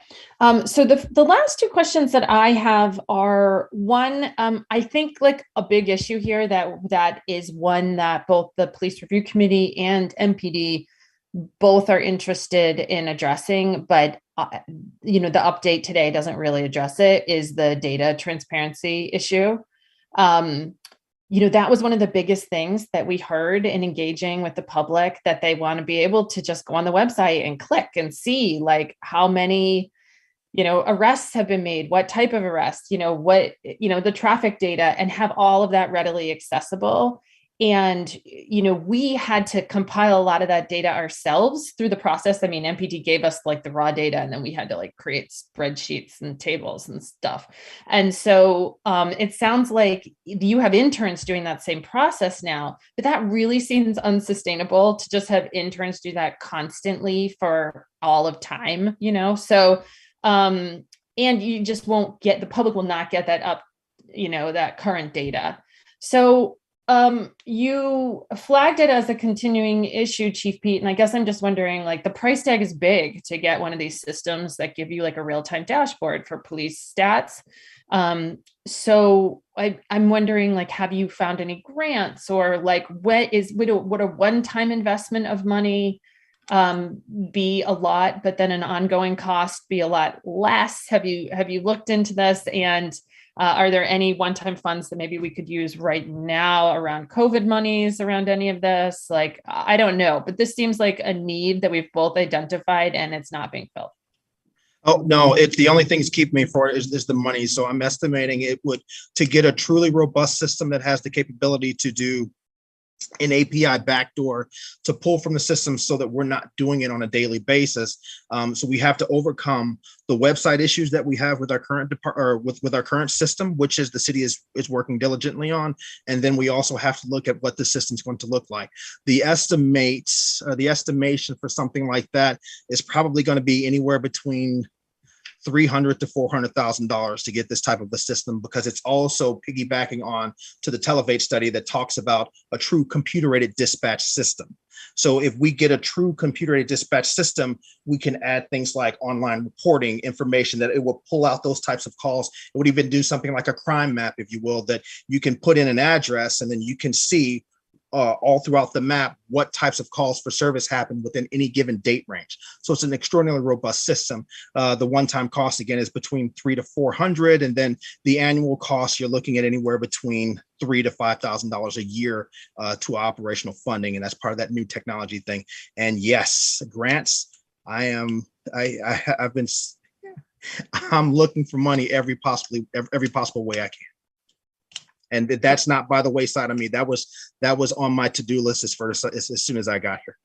So the last two questions that I have are one, I think like a big issue here that is one that both the Police Review Committee and MPD both are interested in addressing, but the update today doesn't really address it, is the data transparency issue. That was one of the biggest things that we heard in engaging with the public, that they want to be able to just go on the website and click and see like how many, arrests have been made, what type of arrests, the traffic data, and have all of that readily accessible. And, we had to compile a lot of that data ourselves through the process. I mean, MPD gave us like the raw data, and then we had to like create spreadsheets and tables and stuff. And so it sounds like you have interns doing that same process now, but that really seems unsustainable to just have interns do that constantly for all of time, So, and you just won't get, the public will not get that up, that current data. So you flagged it as a continuing issue, Chief Pete, and I guess I'm just wondering, like, the price tag is big to get one of these systems that give you like a real-time dashboard for police stats. So I'm wondering, like, have you found any grants, or like would a one-time investment of money be a lot, but then an ongoing cost be a lot less? Have you looked into this? And are there any one-time funds that maybe we could use right now around COVID monies around any of this? Like, I don't know, but this seems like a need that we've both identified, and it's not being filled. Oh, no, it's the only things keep me for it is the money. So I'm estimating it would, to get a truly robust system that has the capability to do an API backdoor to pull from the system so that we're not doing it on a daily basis. So we have to overcome the website issues that we have with our current with our current system, which is the city is working diligently on. And then we also have to look at what the system's going to look like. The estimation for something like that is probably going to be anywhere between $300,000 to $400,000 to get this type of a system, because it's also piggybacking on to the Televate study that talks about a true computer-aided dispatch system. So if we get a true computer-aided dispatch system, we can add things like online reporting information that it will pull out those types of calls. It would even do something like a crime map, if you will, that you can put in an address and then you can see all throughout the map what types of calls for service happen within any given date range. So it's an extraordinarily robust system. The one-time cost, again, is between $300 to $400, and then the annual cost, you're looking at anywhere between $3,000 to $5,000 a year to operational funding, and that's part of that new technology thing. And yes, grants. I'm looking for money every possible way I can. And that's not by the wayside of me. That was on my to-do list as soon as I got here.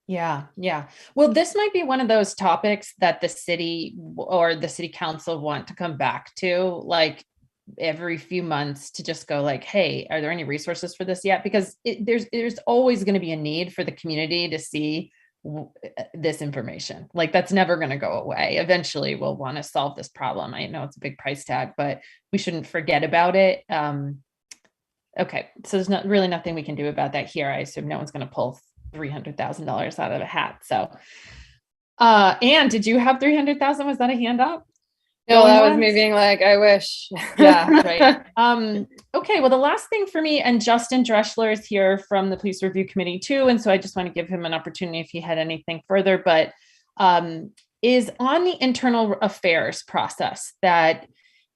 Yeah. Well, this might be one of those topics that the city or the city council want to come back to, like every few months, to just go like, hey, are there any resources for this yet? Because there's always going to be a need for the community to see this information. Like, that's never going to go away. Eventually we'll want to solve this problem. I know it's a big price tag, but we shouldn't forget about it. Okay, so there's not really nothing we can do about that here. I assume no one's going to pull $300,000 out of a hat. So Anne, did you have 300,000? Was that a hand up? No, that was me being like, I wish. Yeah, right. Okay, well, the last thing for me, and Justin Dreschler is here from the Police Review Committee too, and so I just want to give him an opportunity if he had anything further, but is on the internal affairs process that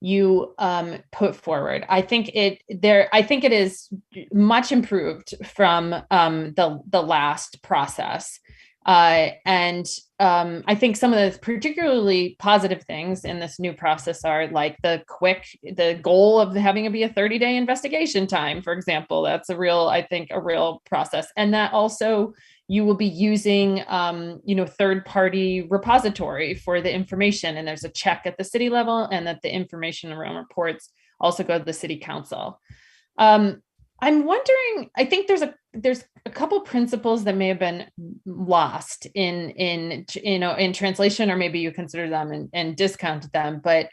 you put forward. I think it is much improved from the last process. And I think some of the particularly positive things in this new process are like the goal of having it be a 30-day investigation time, for example. That's a real process. And that also you will be using, third-party repository for the information. And there's a check at the city level, and that the information around reports also go to the city council. I'm wondering, I think there's a couple principles that may have been lost in translation, or maybe you consider them and discount them. But,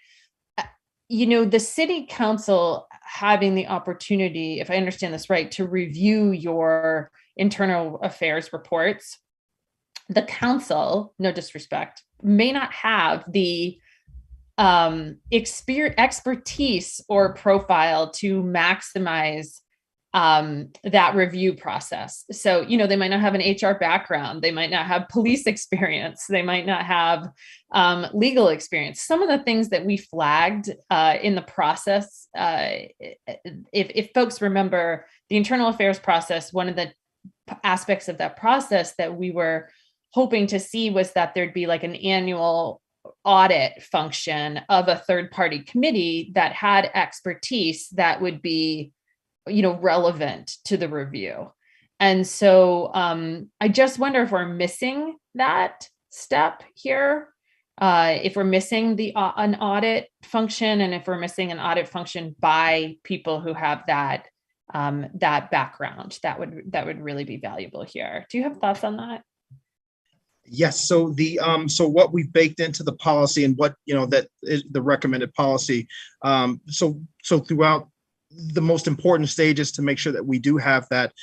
the city council having the opportunity, if I understand this right, to review your internal affairs reports, the council, no disrespect, may not have the expertise or profile to maximize that review process. So, they might not have an HR background. They might not have police experience. They might not have legal experience. Some of the things that we flagged in the process, if folks remember the internal affairs process, one of the aspects of that process that we were hoping to see was that there'd be like an annual audit function of a third-party committee that had expertise that would be relevant to the review. And so I just wonder if we're missing that step here, if we're missing an audit function, and if we're missing an audit function by people who have that background, that would really be valuable here. Do you have thoughts on that? Yes. So so what we baked into the policy and what that is the recommended policy. So throughout the most important stages to make sure that we do have that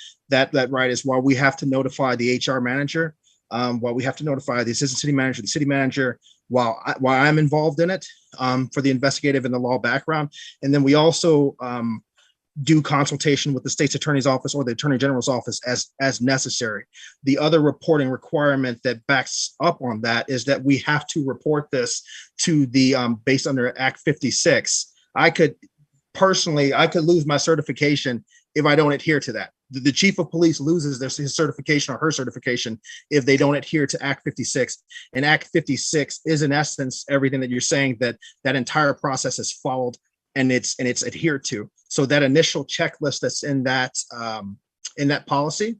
right is while we have to notify the HR manager, while we have to notify the assistant city manager, the city manager, while I'm involved in it for the investigative and the law background, and then we also do consultation with the state's attorney's office or the attorney general's office as necessary. The other reporting requirement that backs up on that is that we have to report this to the based under Act 56. I could lose my certification if I don't adhere to that. The chief of police loses his certification or her certification if they don't adhere to Act 56. And Act 56 is in essence everything that you're saying, that entire process is followed and it's adhered to. So that initial checklist that's in that policy,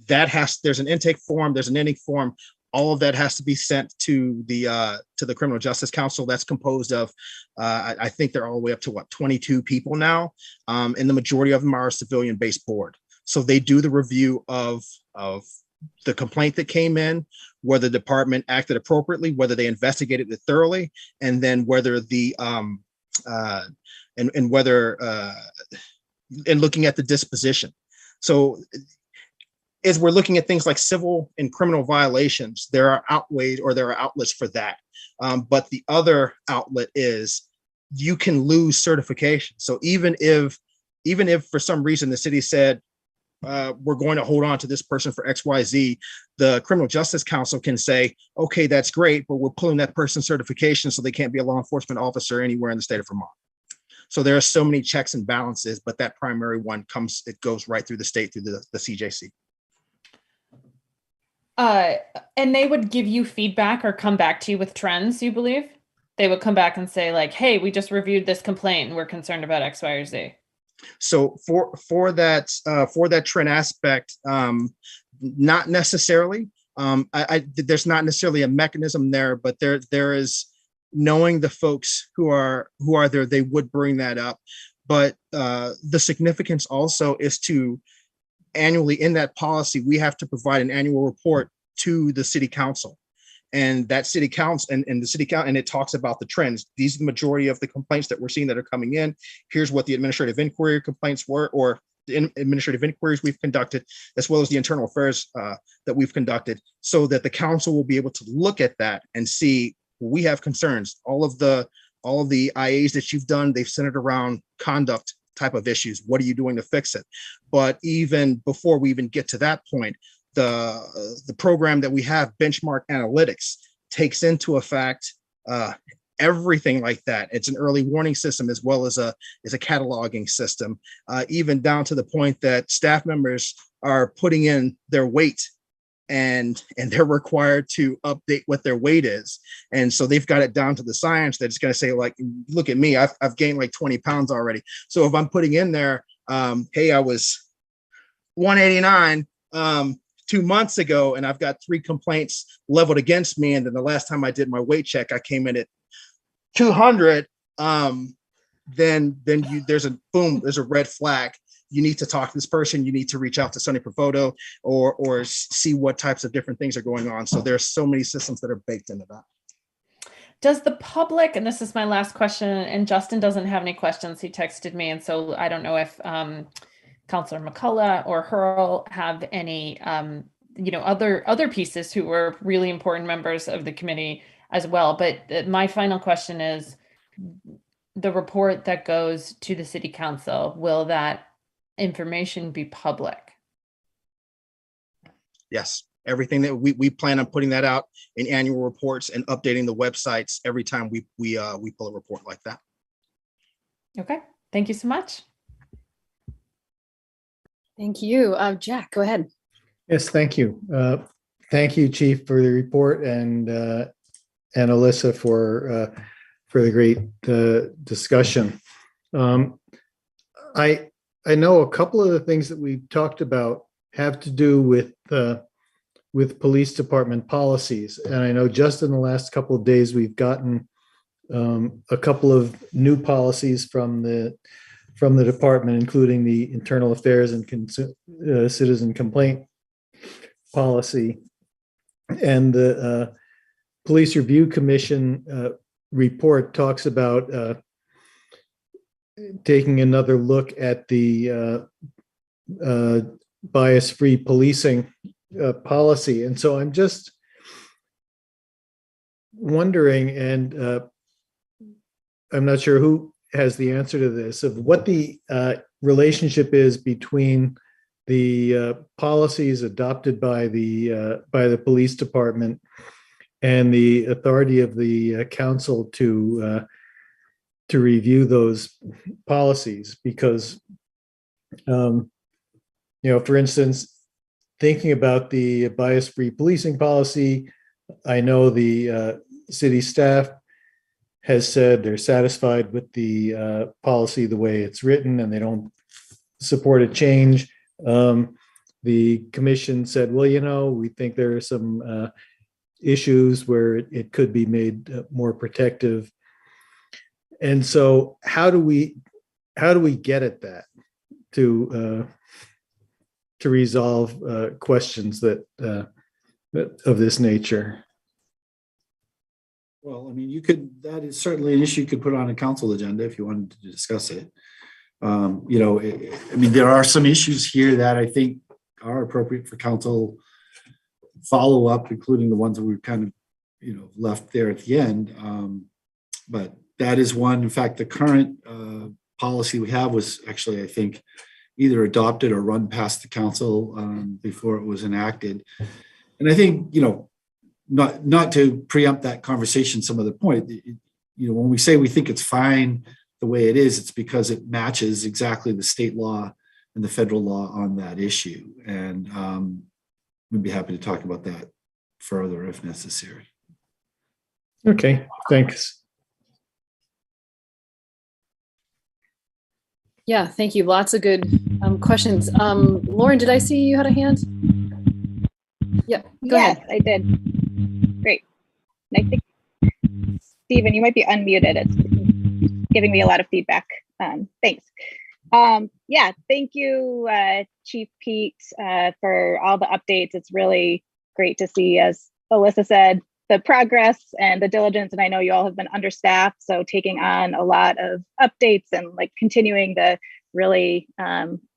there's an intake form, there's an ending form. All of that has to be sent to the Criminal Justice Council. That's composed of, I think they're all the way up to 22 people now, and the majority of them are a civilian-based board. So they do the review of the complaint that came in, whether the department acted appropriately, whether they investigated it thoroughly, and then whether and looking at the disposition. So as we're looking at things like civil and criminal violations, there are outlets for that. But the other outlet is you can lose certification. So even if for some reason the city said, we're going to hold on to this person for XYZ, the Criminal Justice Council can say, okay, that's great, but we're pulling that person's certification so they can't be a law enforcement officer anywhere in the state of Vermont. So there are so many checks and balances, but that primary one goes right through the state, through the CJC. And they would give you feedback or come back to you with trends, you believe? They would come back and say like, hey, we just reviewed this complaint and we're concerned about X, Y, or Z. So for that trend aspect, not necessarily. There's not necessarily a mechanism there, but there is knowing the folks who are there, they would bring that up. But the significance also is to annually in that policy, we have to provide an annual report to the city council. And that city council and the city council, and it talks about the trends. These are the majority of the complaints that we're seeing that are coming in. Here's what the administrative inquiry complaints were, or the administrative inquiries we've conducted, as well as the internal affairs that we've conducted, so that the council will be able to look at that and see, we have concerns. All of the IAs that you've done, they've centered around conduct type of issues. What are you doing to fix it? But even before we even get to that point, the program that we have, Benchmark Analytics, takes into effect everything like that. It's an early warning system as well as a cataloging system, even down to the point that staff members are putting in their weight and they're required to update what their weight is. And so they've got it down to the science that it's going to say, like, look at me, I've gained like 20 pounds already. So if I'm putting in there, hey, I was 189 2 months ago, and I've got 3 complaints leveled against me. And then the last time I did my weight check, I came in at 200. Then there's a red flag. You need to talk to this person. You need to reach out to Sonny Profoto or see what types of different things are going on. So there's so many systems that are baked into that. Does the public, and this is my last question, and Justin doesn't have any questions. He texted me. And so I don't know if Councilor McCullough or Hurl have any other pieces who were really important members of the committee as well. But my final question is, the report that goes to the city council, will that information be public? Yes, everything that we plan on putting that out in annual reports and updating the websites every time we pull a report like that. Okay, thank you so much. Thank you. Jack, go ahead. Yes, thank you. Thank you, Chief, for the report, and Alyssa for the great discussion. I know a couple of the things that we've talked about have to do with police department policies, and I know just in the last couple of days we've gotten a couple of new policies from the department, including the internal affairs and citizen complaint policy, and the police review commission report talks about taking another look at the bias-free policing policy. And so I'm just wondering, and I'm not sure who has the answer to this, of what the relationship is between the policies adopted by the police department and the authority of the council to review those policies. Because for instance, thinking about the bias-free policing policy, I know the city staff has said they're satisfied with the policy the way it's written, and they don't support a change. The commission said, well, we think there are some issues where it could be made more protective. And so how do we get at that to resolve questions that of this nature? Well, I mean, that is certainly an issue you could put on a council agenda if you wanted to discuss it. I mean, there are some issues here that I think are appropriate for council follow up, including the ones that we've kind of, left there at the end. But that is one. In fact, the current policy we have was actually, I think, either adopted or run past the council before it was enacted. And I think, not to preempt that conversation some other point, when we say we think it's fine the way it is, it's because it matches exactly the state law and the federal law on that issue. And we'd be happy to talk about that further if necessary. Okay, thanks. Yeah, thank you. Lots of good questions. Lauren, did I see you had a hand? Yep, go ahead. I did. Great. Nice to Stephen, you might be unmuted. It's giving me a lot of feedback. Thanks. Thank you, Chief Pete, for all the updates. It's really great to see, as Alyssa said, the progress and the diligence. And I know you all have been understaffed, so taking on a lot of updates and continuing the really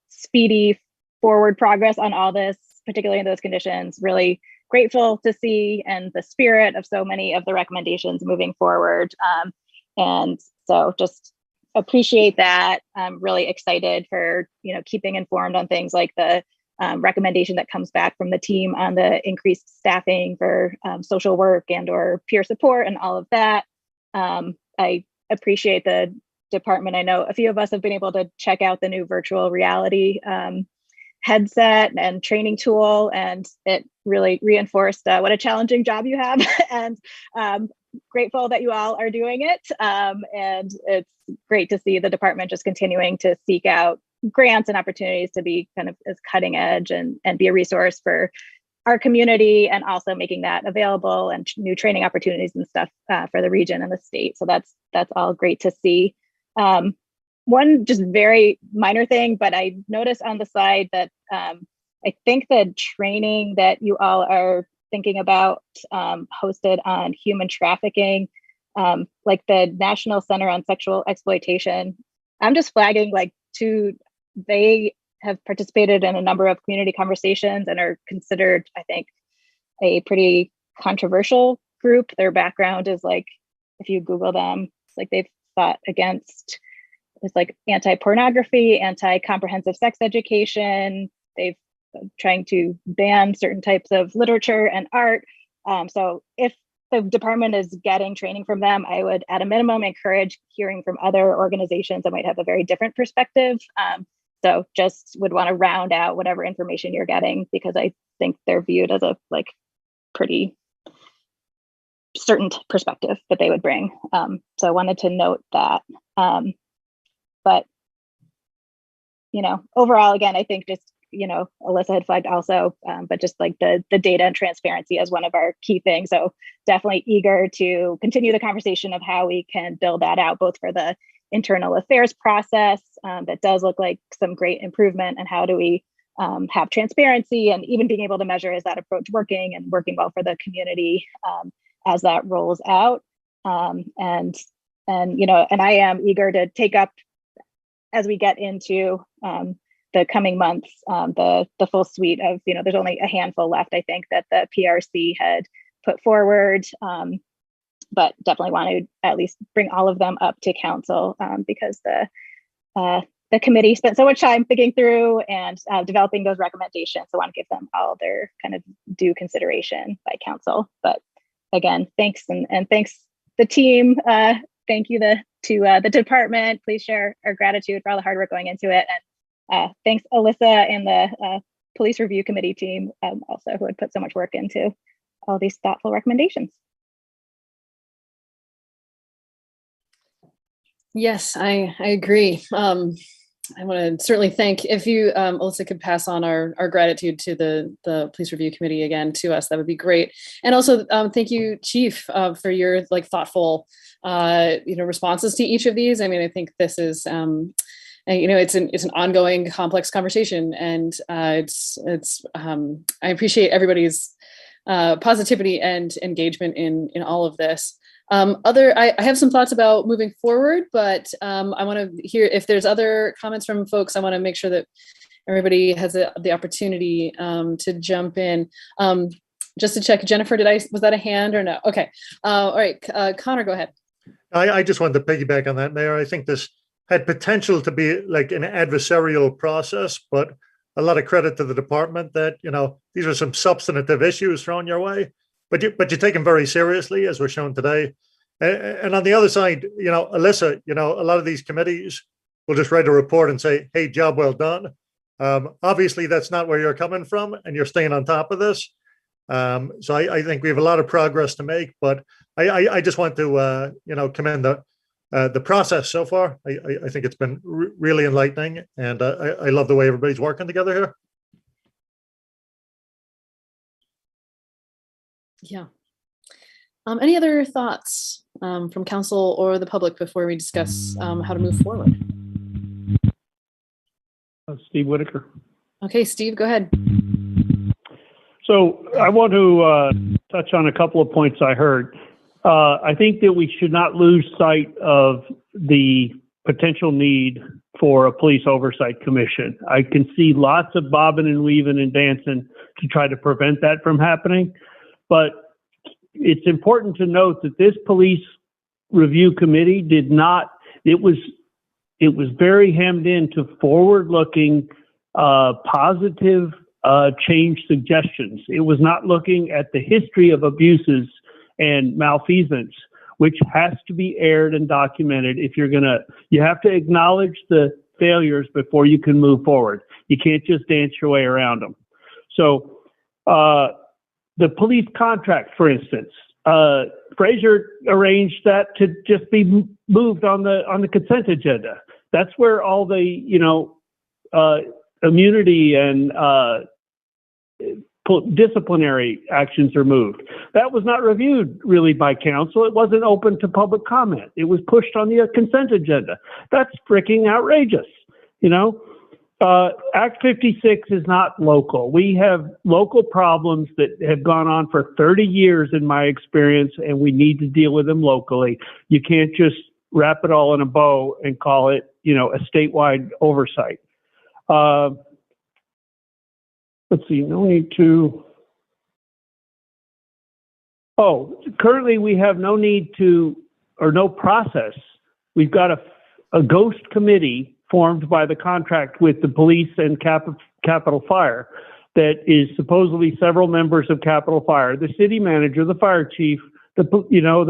speedy forward progress on all this, particularly in those conditions. Really grateful to see, and the spirit of so many of the recommendations moving forward. And so just appreciate that. I'm really excited for, keeping informed on things like the recommendation that comes back from the team on the increased staffing for social work and or peer support and all of that. I appreciate the department. I know a few of us have been able to check out the new virtual reality headset and training tool, and it really reinforced what a challenging job you have. And grateful that you all are doing it. And it's great to see the department just continuing to seek out grants and opportunities to be kind of as cutting edge and be a resource for our community, and also making that available and new training opportunities and stuff for the region and the state. So that's all great to see. One just very minor thing, but I noticed on the side that I think the training that you all are thinking about hosted on human trafficking, like the National Center on Sexual Exploitation, I'm just flagging they have participated in a number of community conversations and are considered, I think, a pretty controversial group. Their background is like, if you Google them, it's like they've fought against, it's like anti-pornography, anti-comprehensive sex education. They've trying to ban certain types of literature and art. So if the department is getting training from them, I would at a minimum encourage hearing from other organizations that might have a very different perspective. So just would want to round out whatever information you're getting, because I think they're viewed as a like pretty certain perspective that they would bring. So I wanted to note that. But, you know, overall, again, I think just, you know, Alyssa had flagged also, but just like the data and transparency as one of our key things. So definitely eager to continue the conversation of how we can build that out, both for the internal affairs process that does look like some great improvement, and how do we have transparency, and even being able to measure, is that approach working and working well for the community as that rolls out. And you know, and I am eager to take up, as we get into the coming months, the full suite of, you know, there's only a handful left, I think, that the PRC had put forward, but definitely want to at least bring all of them up to council, because the committee spent so much time thinking through and developing those recommendations. So I want to give them all their kind of due consideration by council. But again, thanks, and thanks the team. Thank you to the department. Please share our gratitude for all the hard work going into it. And thanks Alyssa and the police review committee team also, who had put so much work into all these thoughtful recommendations. Yes, I agree. I want to certainly thank, if you, Alyssa, could pass on our gratitude to the police review committee again to us, that would be great. And also thank you, Chief, for your like thoughtful, you know, responses to each of these. I mean, I think this is, you know, it's an ongoing complex conversation, and I appreciate everybody's positivity and engagement in all of this. I have some thoughts about moving forward, but I want to hear if there's other comments from folks. I want to make sure that everybody has the opportunity to jump in. Just to check, Jennifer, was that a hand or no? Okay. All right, Connor, go ahead. I just wanted to piggyback on that, Mayor. I think this had potential to be like an adversarial process, but a lot of credit to the department that, you know, these are some substantive issues thrown your way, but you take them very seriously, as we're shown today. And on the other side, you know, Alyssa, you know, a lot of these committees will just write a report and say, hey, job well done. Obviously, that's not where you're coming from, and you're staying on top of this. So I think we have a lot of progress to make, but I just want to, you know, commend the process so far. I think it's been really enlightening, and I love the way everybody's working together here. Yeah. Any other thoughts from council or the public before we discuss how to move forward? Steve Whitaker. Okay, Steve, go ahead. So I want to touch on a couple of points I heard. I think that we should not lose sight of the potential need for a police oversight commission. I can see lots of bobbing and weaving and dancing to try to prevent that from happening, but it's important to note that this police review committee did not, it was very hemmed into forward-looking, positive change suggestions. It was not looking at the history of abuses and malfeasance, which has to be aired and documented. If you're you have to acknowledge the failures before you can move forward. You can't just dance your way around them. So the police contract, for instance, Fraser arranged that to just be moved on the consent agenda. That's where all the, you know, immunity and disciplinary actions are moved. That was not reviewed really by council. It wasn't open to public comment. It was pushed on the consent agenda. That's freaking outrageous, you know? Act 56 is not local. We have local problems that have gone on for 30 years in my experience, and we need to deal with them locally. You can't just wrap it all in a bow and call it, you know, a statewide oversight. Let's see, no need to. Oh, currently we have no need to, or no process. We've got a ghost committee formed by the contract with the police and Capitol Fire that is supposedly several members of Capitol Fire, the city manager, the fire chief, the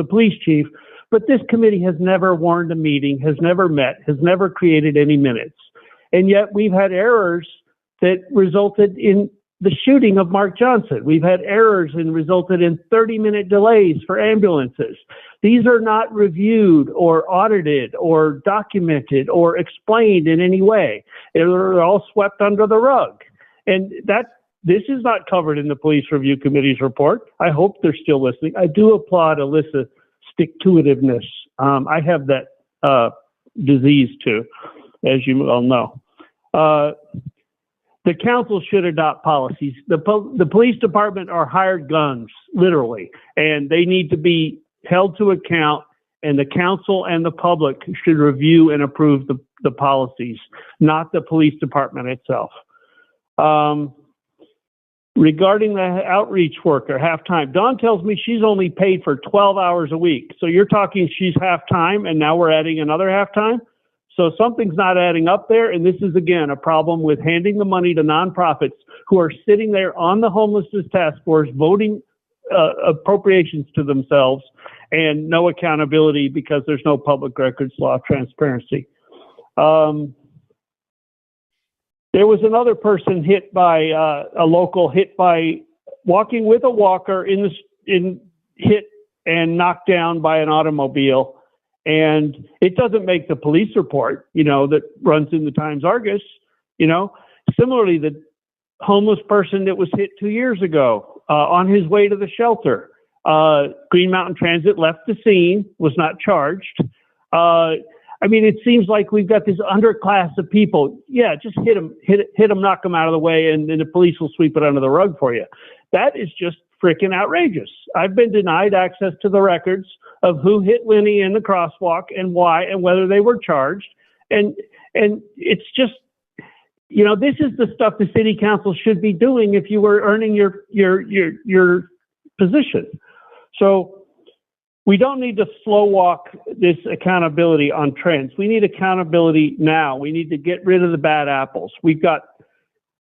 police chief. But this committee has never warned a meeting, has never met, has never created any minutes. And yet we've had errors that resulted in the shooting of Mark Johnson. We've had errors and resulted in 30-minute delays for ambulances. These are not reviewed or audited or documented or explained in any way. They're all swept under the rug. And this is not covered in the Police Review Committee's report. I hope they're still listening. I do applaud Alyssa stick-to-itiveness. I have that disease too, as you all know. The council should adopt policies. The police department are hired guns, literally, and they need to be held to account, and the council and the public should review and approve the policies, not the police department itself. Regarding the outreach worker, half-time, Dawn tells me she's only paid for 12 hours a week. So you're talking she's half-time, and now we're adding another half-time? So something's not adding up there, and this is, again, a problem with handing the money to nonprofits who are sitting there on the homelessness task force voting appropriations to themselves and no accountability because there's no public records law transparency. There was another person hit by a local hit by walking with a walker hit and knocked down by an automobile. And it doesn't make the police report, that runs in the Times-Argus, Similarly, the homeless person that was hit 2 years ago on his way to the shelter, Green Mountain Transit left the scene, was not charged. It seems like we've got this underclass of people. Yeah, just hit them, knock them out of the way, and then the police will sweep it under the rug for you. That is just freaking outrageous. I've been denied access to the records of who hit Lenny in the crosswalk and why and whether they were charged. And it's just, this is the stuff the city council should be doing if you were earning your position. So we don't need to slow walk this accountability on trends. We need accountability now. We need to get rid of the bad apples. We've got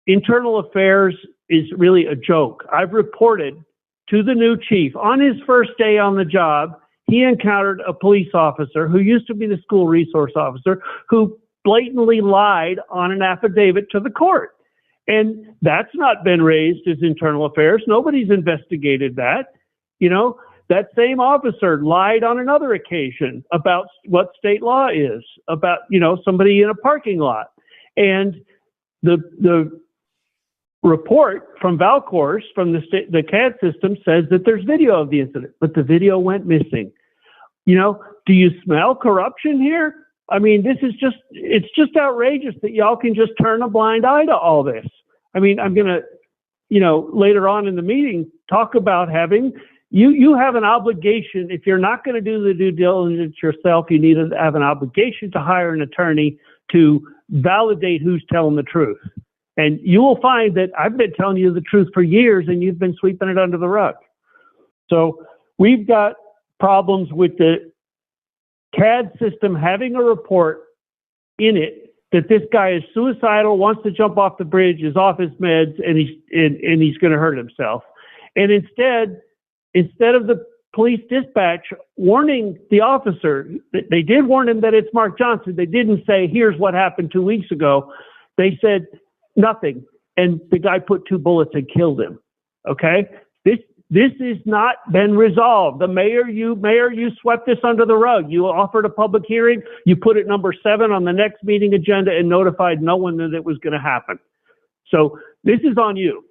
internal affairs is really a joke. I've reported to the new chief on his first day on the job, he encountered a police officer who used to be the school resource officer who blatantly lied on an affidavit to the court. And that's not been raised as internal affairs. Nobody's investigated that. That same officer lied on another occasion about what state law is, about, somebody in a parking lot. And the report from Valcourse, from the CAD system, says that there's video of the incident, but the video went missing. Do you smell corruption here? It's just outrageous that y'all can just turn a blind eye to all this. I'm going to, later on in the meeting, talk about having, you have an obligation. If you're not going to do the due diligence yourself, you need to have an obligation to hire an attorney to validate who's telling the truth. And you will find that I've been telling you the truth for years and you've been sweeping it under the rug. So we've got problems with the CAD system having a report in it that this guy is suicidal, wants to jump off the bridge, is off his meds, and he's going to hurt himself. And instead of the police dispatch warning the officer, they did warn him that it's Mark Johnson. They didn't say, here's what happened 2 weeks ago. They said nothing. And the guy put 2 bullets and killed him. Okay. This has not been resolved. The mayor, you swept this under the rug. You offered a public hearing. You put it number 7 on the next meeting agenda and notified no one that it was going to happen. So this is on you.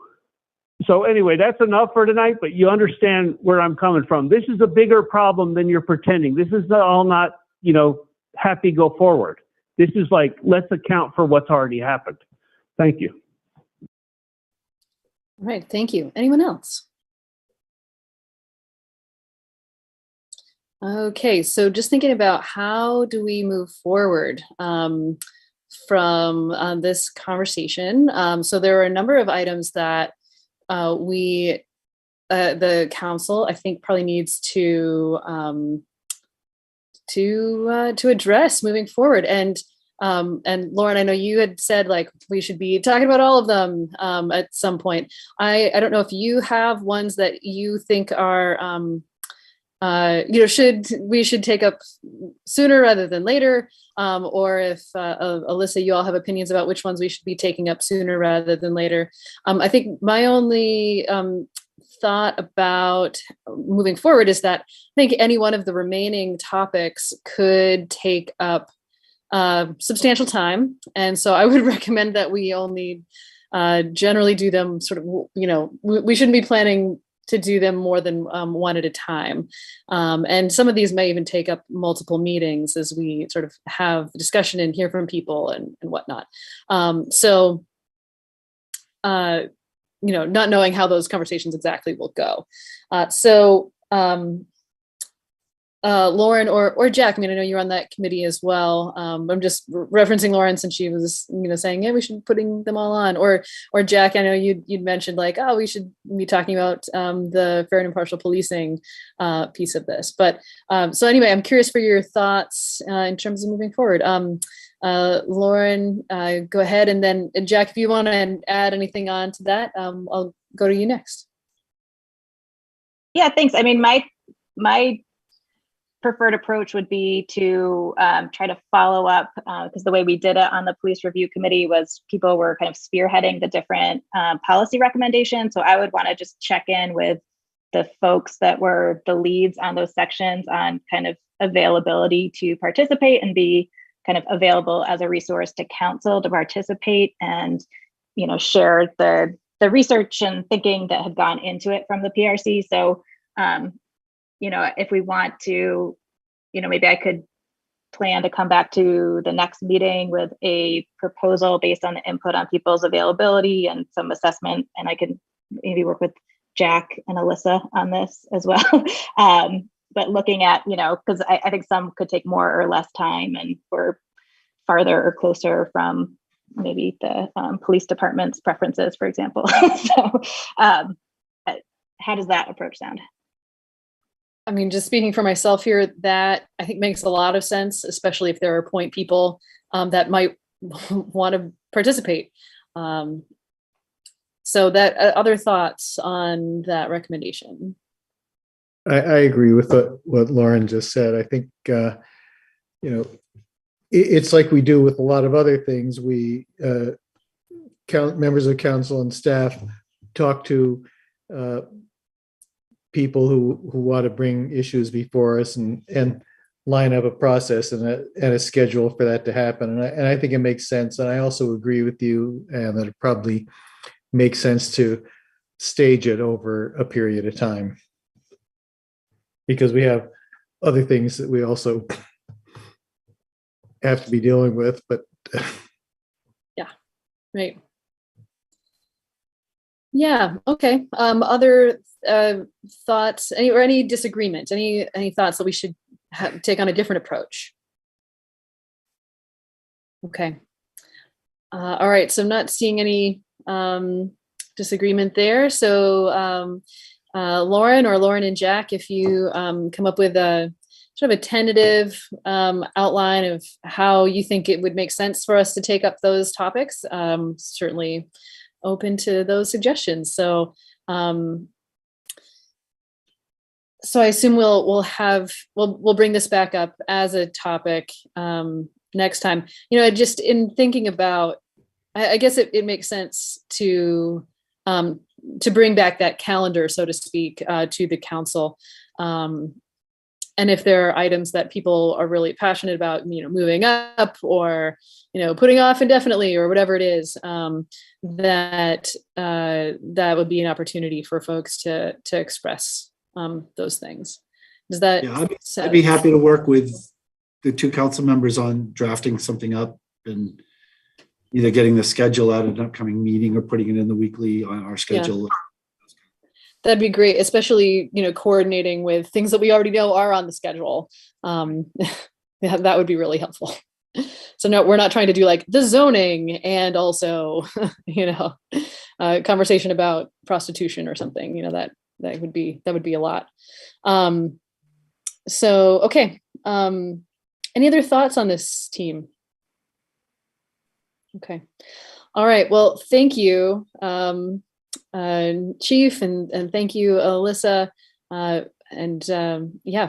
So anyway, that's enough for tonight, but you understand where I'm coming from. This is a bigger problem than you're pretending. This is all not, happy go forward. This is like, let's account for what's already happened. Thank you. All right, thank you. Anyone else? Okay, so just thinking about how do we move forward? from this conversation. So there are a number of items that the council, I think, probably needs to address moving forward. And Lauren, I know you had said like we should be talking about all of them at some point. I don't know if you have ones that you think are we should take up sooner rather than later, or if Alyssa, you all have opinions about which ones we should be taking up sooner rather than later. I think my only thought about moving forward is that I think any one of the remaining topics could take up substantial time, and so I would recommend that we only generally do them sort of, we shouldn't be planning to do them more than one at a time. And some of these may even take up multiple meetings as we sort of have the discussion and hear from people and whatnot. Not knowing how those conversations exactly will go. Lauren or Jack, I mean, I know you're on that committee as well. I'm just referencing Lauren since she was, saying, yeah, we should be putting them all on. Or Jack, I know you'd mentioned like, oh, we should be talking about the fair and impartial policing piece of this. But so anyway, I'm curious for your thoughts in terms of moving forward. Lauren, go ahead, and then Jack, if you want to add anything on to that, I'll go to you next. Yeah, thanks. I mean, my preferred approach would be to try to follow up, because the way we did it on the police review committee was people were kind of spearheading the different policy recommendations. So I would want to just check in with the folks that were the leads on those sections on kind of availability to participate and be kind of available as a resource to council to participate and, share the research and thinking that had gone into it from the PRC. So, if we want to, maybe I could plan to come back to the next meeting with a proposal based on the input on people's availability and some assessment. And I can maybe work with Jack and Alyssa on this as well. But looking at, because I think some could take more or less time and we're farther or closer from maybe the police department's preferences, for example. So how does that approach sound? I mean, just speaking for myself here, that I think makes a lot of sense, especially if there are point people that might want to participate. So that other thoughts on that recommendation? I agree with what Lauren just said. I think, it's like we do with a lot of other things. We members of council and staff talk to people who want to bring issues before us and line up a process and a schedule for that to happen. And I think it makes sense. And I also agree with you that it probably makes sense to stage it over a period of time, because we have other things that we also have to be dealing with, but yeah, right. Yeah. Okay. Other thoughts, any disagreement, any thoughts that we should take on a different approach? Okay. All right. So I'm not seeing any disagreement there. So Lauren and Jack, if you come up with a sort of a tentative outline of how you think it would make sense for us to take up those topics, certainly open to those suggestions. So so I assume we'll bring this back up as a topic next time. Just in thinking about, I guess it makes sense to bring back that calendar, so to speak, to the council. And if there are items that people are really passionate about, moving up or, putting off indefinitely or whatever it is, that would be an opportunity for folks to express those things. Does that? Yeah, I'd be happy to work with the two council members on drafting something up and either getting the schedule out at an upcoming meeting or putting it in the weekly on our schedule. Yeah. That'd be great, especially, coordinating with things that we already know are on the schedule. Yeah, that would be really helpful. So no, we're not trying to do like the zoning and also, conversation about prostitution or something, that would be a lot. So, okay. Any other thoughts on this team? Okay. All right. Well, thank you, Chief, and thank you, Alyssa,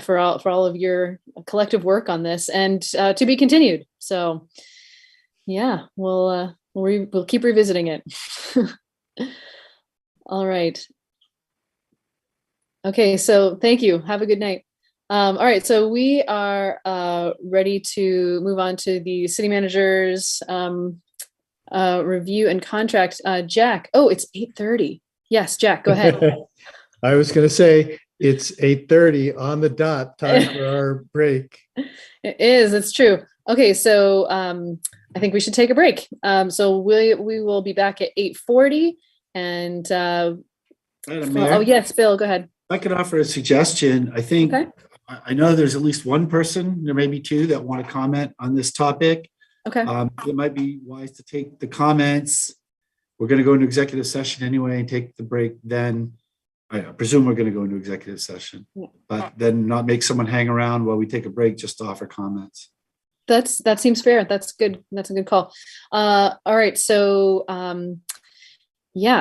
for all of your collective work on this, and to be continued. So, yeah, we'll keep revisiting it. All right. Okay. So, thank you. Have a good night. All right. So we are ready to move on to the city manager's review and contract. Jack. Oh, it's 8:30. Yes, Jack, go ahead. I was going to say it's 8:30 on the dot, time for our break. It is, it's true. Okay, so I think we should take a break. So we will be back at 8:40 and oh yes, Bill, go ahead. I could offer a suggestion. I think, okay. I know there's at least one person, there may be two, that want to comment on this topic. Okay. It might be wise to take the comments. We're going to go into executive session anyway and take the break. Then I presume we're going to go into executive session, but then not make someone hang around while we take a break just to offer comments. That seems fair. That's good. That's a good call. All right. So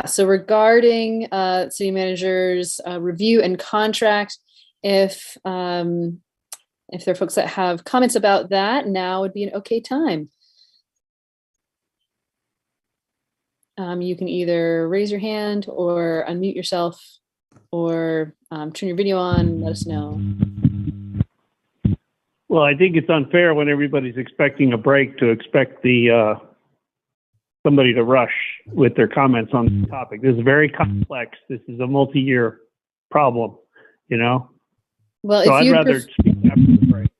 so regarding city manager's review and contract, if there are folks that have comments about that, now would be an okay time. You can either raise your hand or unmute yourself or turn your video on, let us know. Well, I think it's unfair when everybody's expecting a break to expect somebody to rush with their comments on the topic. This is very complex. This is a multi-year problem, Well, so if I'd rather speak after the break.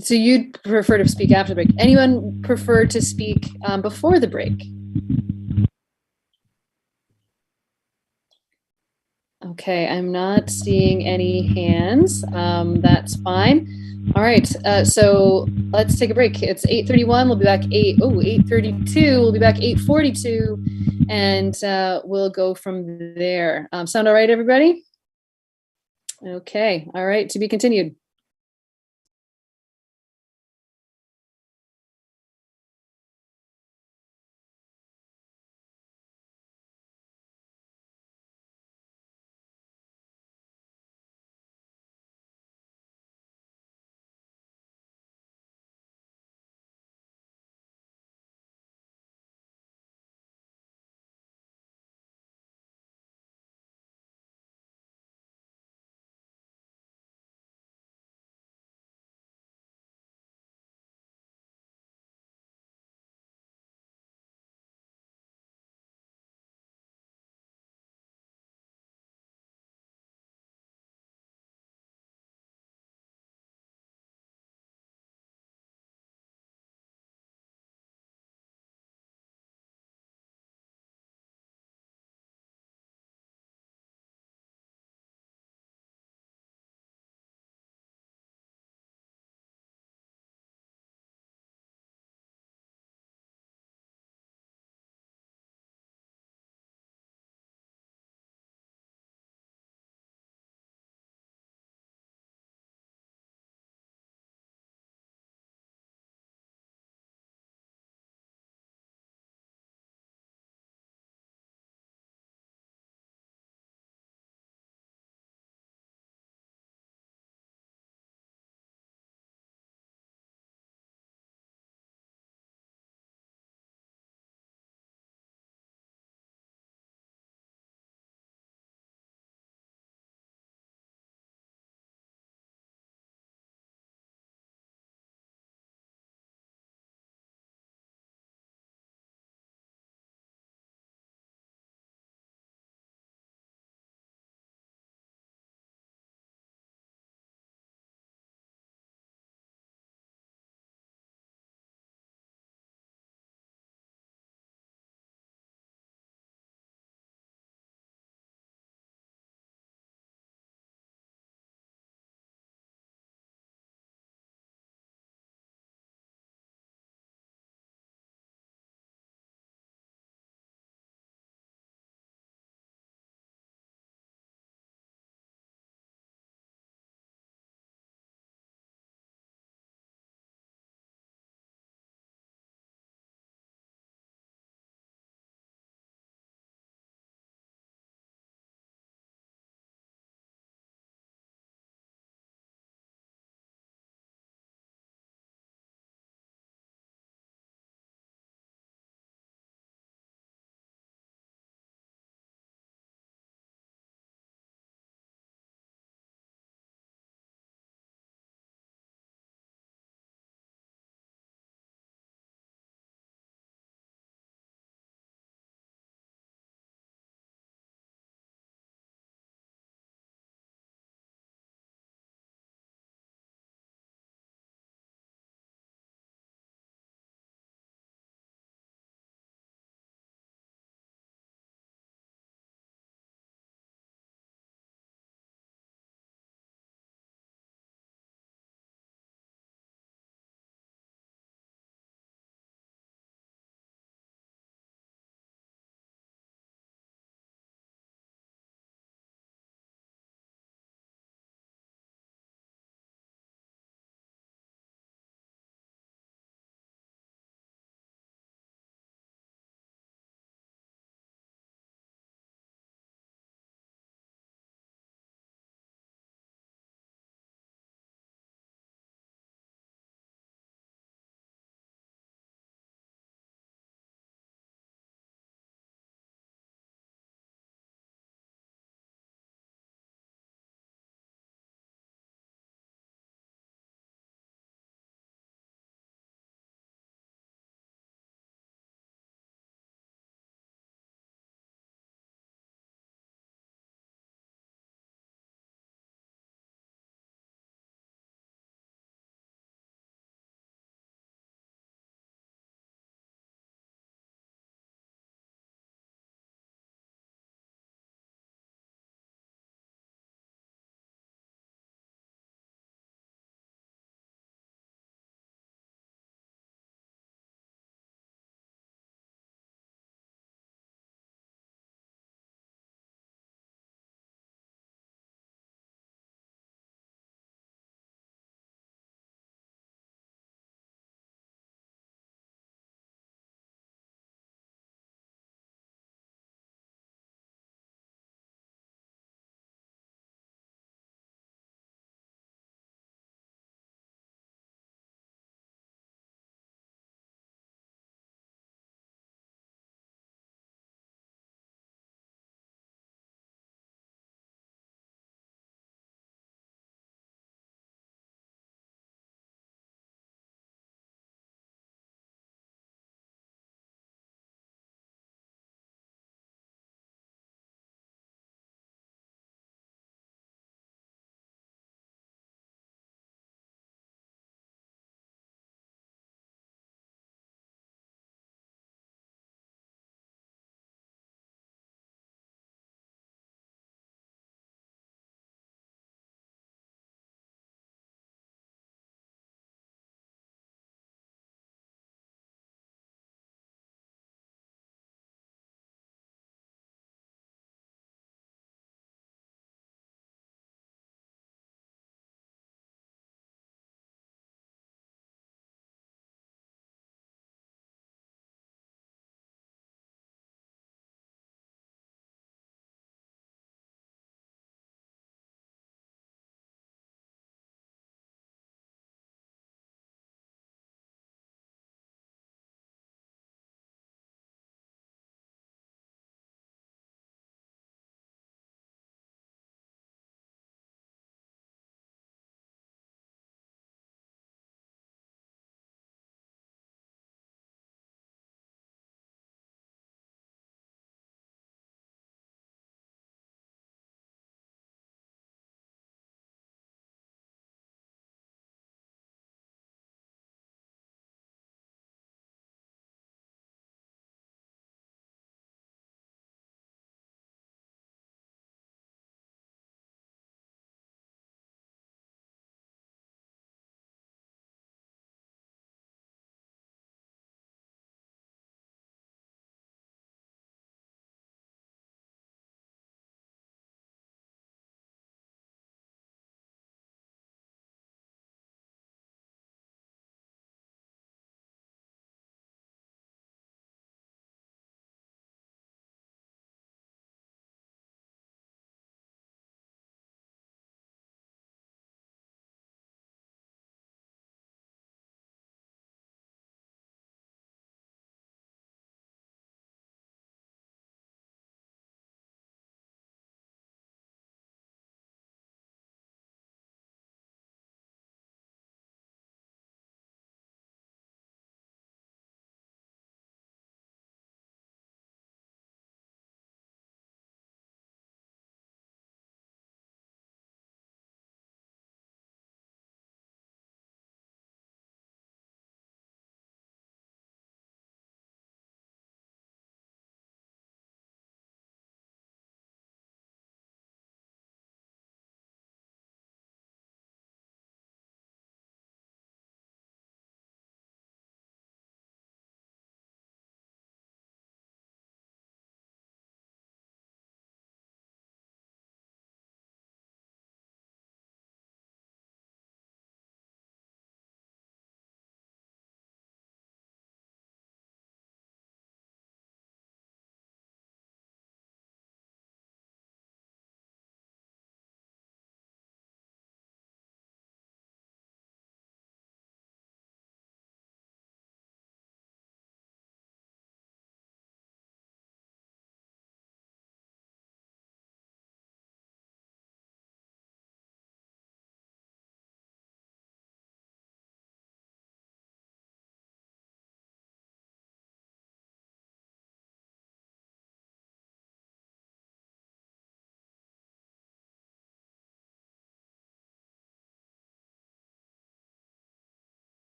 So you'd prefer to speak after the break. Anyone prefer to speak before the break? Okay, I'm not seeing any hands. That's fine. All right, so let's take a break. It's 8:31. We'll be back 8:32. We'll be back 8:42, and we'll go from there. Sound all right, everybody? Okay. All right. To be continued.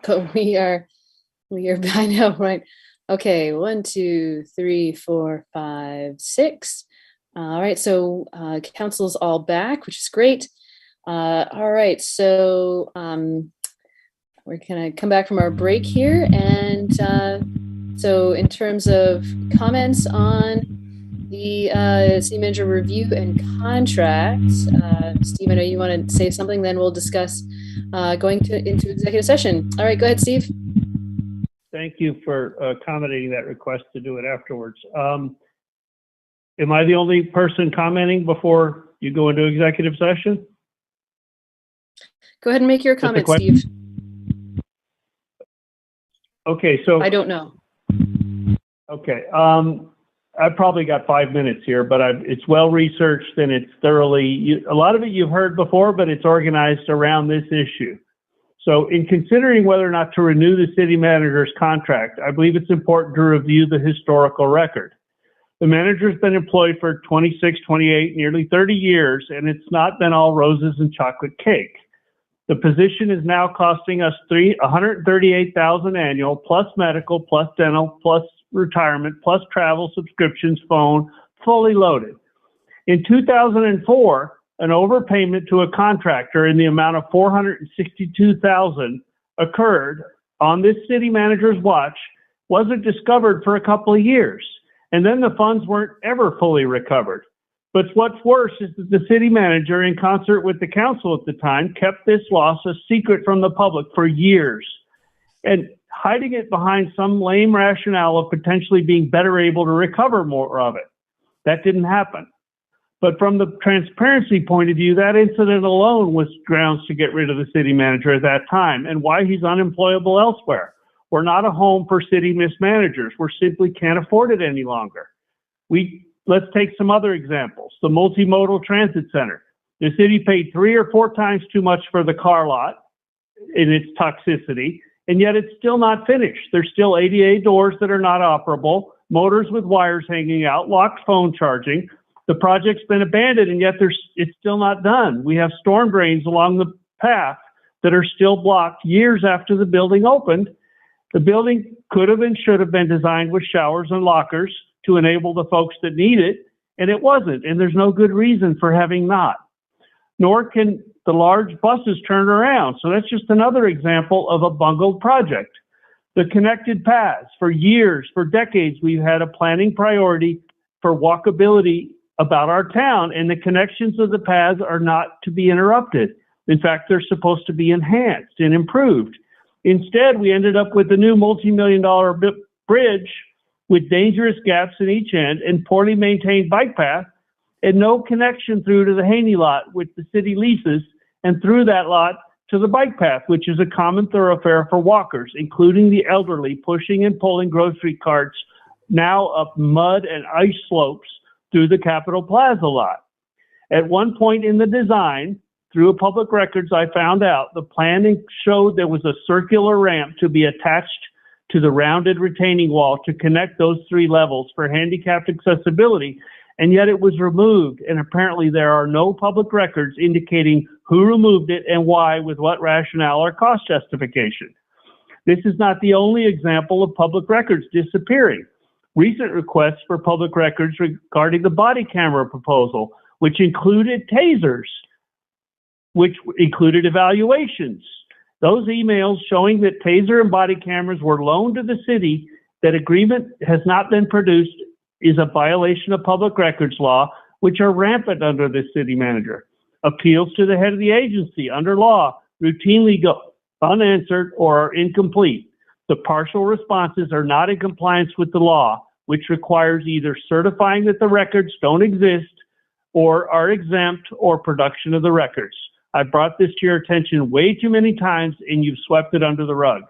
But we are, I know, right? Okay, 1, 2, 3, 4, 5, 6. All right, so council's all back, which is great. All right, so we're gonna come back from our break here, and so in terms of comments on the city manager review and contracts, Steve, I know you want to say something, then we'll discuss going into executive session. All right, go ahead, Steve. Thank you for accommodating that request to do it afterwards. Am I the only person commenting before you go into executive session? Go ahead and make your comment, Steve. Okay, so I don't know. Okay, I've probably got 5 minutes here, but it's well researched and it's thoroughly, a lot of it you've heard before, but it's organized around this issue. So in considering whether or not to renew the city manager's contract, I believe it's important to review the historical record. The manager's been employed for 26, 28, nearly 30 years, and it's not been all roses and chocolate cake. The position is now costing us $138,000 annual, plus medical, plus dental, plus retirement, plus travel, subscriptions, phone, fully loaded. In 2004, an overpayment to a contractor in the amount of $462,000 occurred on this city manager's watch, wasn't discovered for a couple of years, and then the funds weren't ever fully recovered. But what's worse is that the city manager, in concert with the council at the time, kept this loss a secret from the public for years, and hiding it behind some lame rationale of potentially being better able to recover more of it. That didn't happen. But from the transparency point of view, that incident alone was grounds to get rid of the city manager at that time, and why he's unemployable elsewhere. We're not a home for city mismanagers. We simply can't afford it any longer. Let's take some other examples. The multimodal transit center. The city paid 3 or 4 times too much for the car lot in its toxicity, and yet it's still not finished. There's still ADA doors that are not operable, motors with wires hanging out, locked phone charging. The project's been abandoned, and yet it's still not done. We have storm drains along the path that are still blocked years after the building opened. The building could have and should have been designed with showers and lockers to enable the folks that need it, and it wasn't, and there's no good reason for having not. Nor can the large buses turn around. So that's just another example of a bungled project. The connected paths. For years, for decades, we've had a planning priority for walkability about our town, and the connections of the paths are not to be interrupted. In fact, they're supposed to be enhanced and improved. Instead, we ended up with a new multi-million-dollar bridge with dangerous gaps in each end and poorly maintained bike path, and no connection through to the Haney lot, which the city leases, and through that lot to the bike path, which is a common thoroughfare for walkers, including the elderly, pushing and pulling grocery carts now up mud and ice slopes through the Capitol Plaza lot. At one point in the design, through public records, I found out the planning showed there was a circular ramp to be attached to the rounded retaining wall to connect those 3 levels for handicapped accessibility, and yet it was removed, and apparently there are no public records indicating who removed it and why, with what rationale or cost justification. This is not the only example of public records disappearing. Recent requests for public records regarding the body camera proposal, which included tasers, which included evaluations. Those emails showing that taser and body cameras were loaned to the city, that agreement has not been produced, is a violation of public records law, which are rampant under the city manager. Appeals to the head of the agency under law routinely go unanswered or are incomplete. The partial responses are not in compliance with the law, which requires either certifying that the records don't exist or are exempt, or production of the records. I brought this to your attention way too many times, and you've swept it under the rug.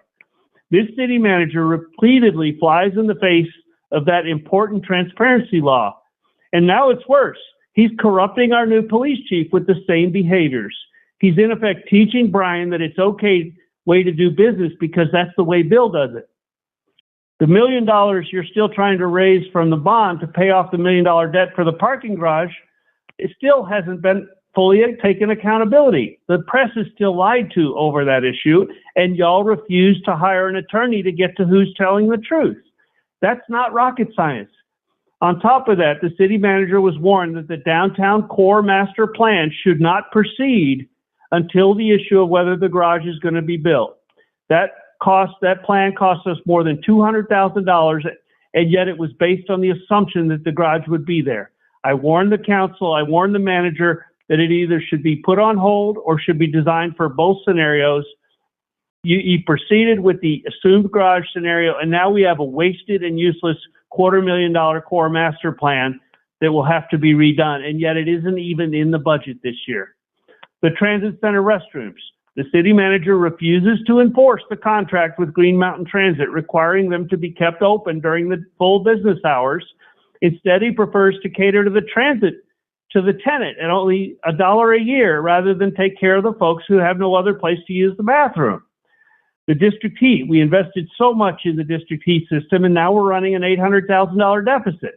This city manager repeatedly flies in the face of that important transparency law. And now it's worse. He's corrupting our new police chief with the same behaviors. He's in effect teaching Brian that it's okay way to do business because that's the way Bill does it. The $1 million you're still trying to raise from the bond to pay off the $1 million debt for the parking garage, it still hasn't been fully taken accountability. The press is still lied to over that issue, and y'all refuse to hire an attorney to get to who's telling the truth. That's not rocket science. On top of that, the city manager was warned that the downtown core master plan should not proceed until the issue of whether the garage is going to be built. That plan cost us more than $200,000, and yet it was based on the assumption that the garage would be there. I warned the council, I warned the manager that it either should be put on hold or should be designed for both scenarios. You proceeded with the assumed garage scenario, and now we have a wasted and useless $250,000 core master plan that will have to be redone, and yet it isn't even in the budget this year. The transit center restrooms. The city manager refuses to enforce the contract with Green Mountain Transit, requiring them to be kept open during the full business hours. Instead, he prefers to cater to the tenant at only $1 a year rather than take care of the folks who have no other place to use the bathroom. The district heat. We invested so much in the district heat system, and now we're running an $800,000 deficit.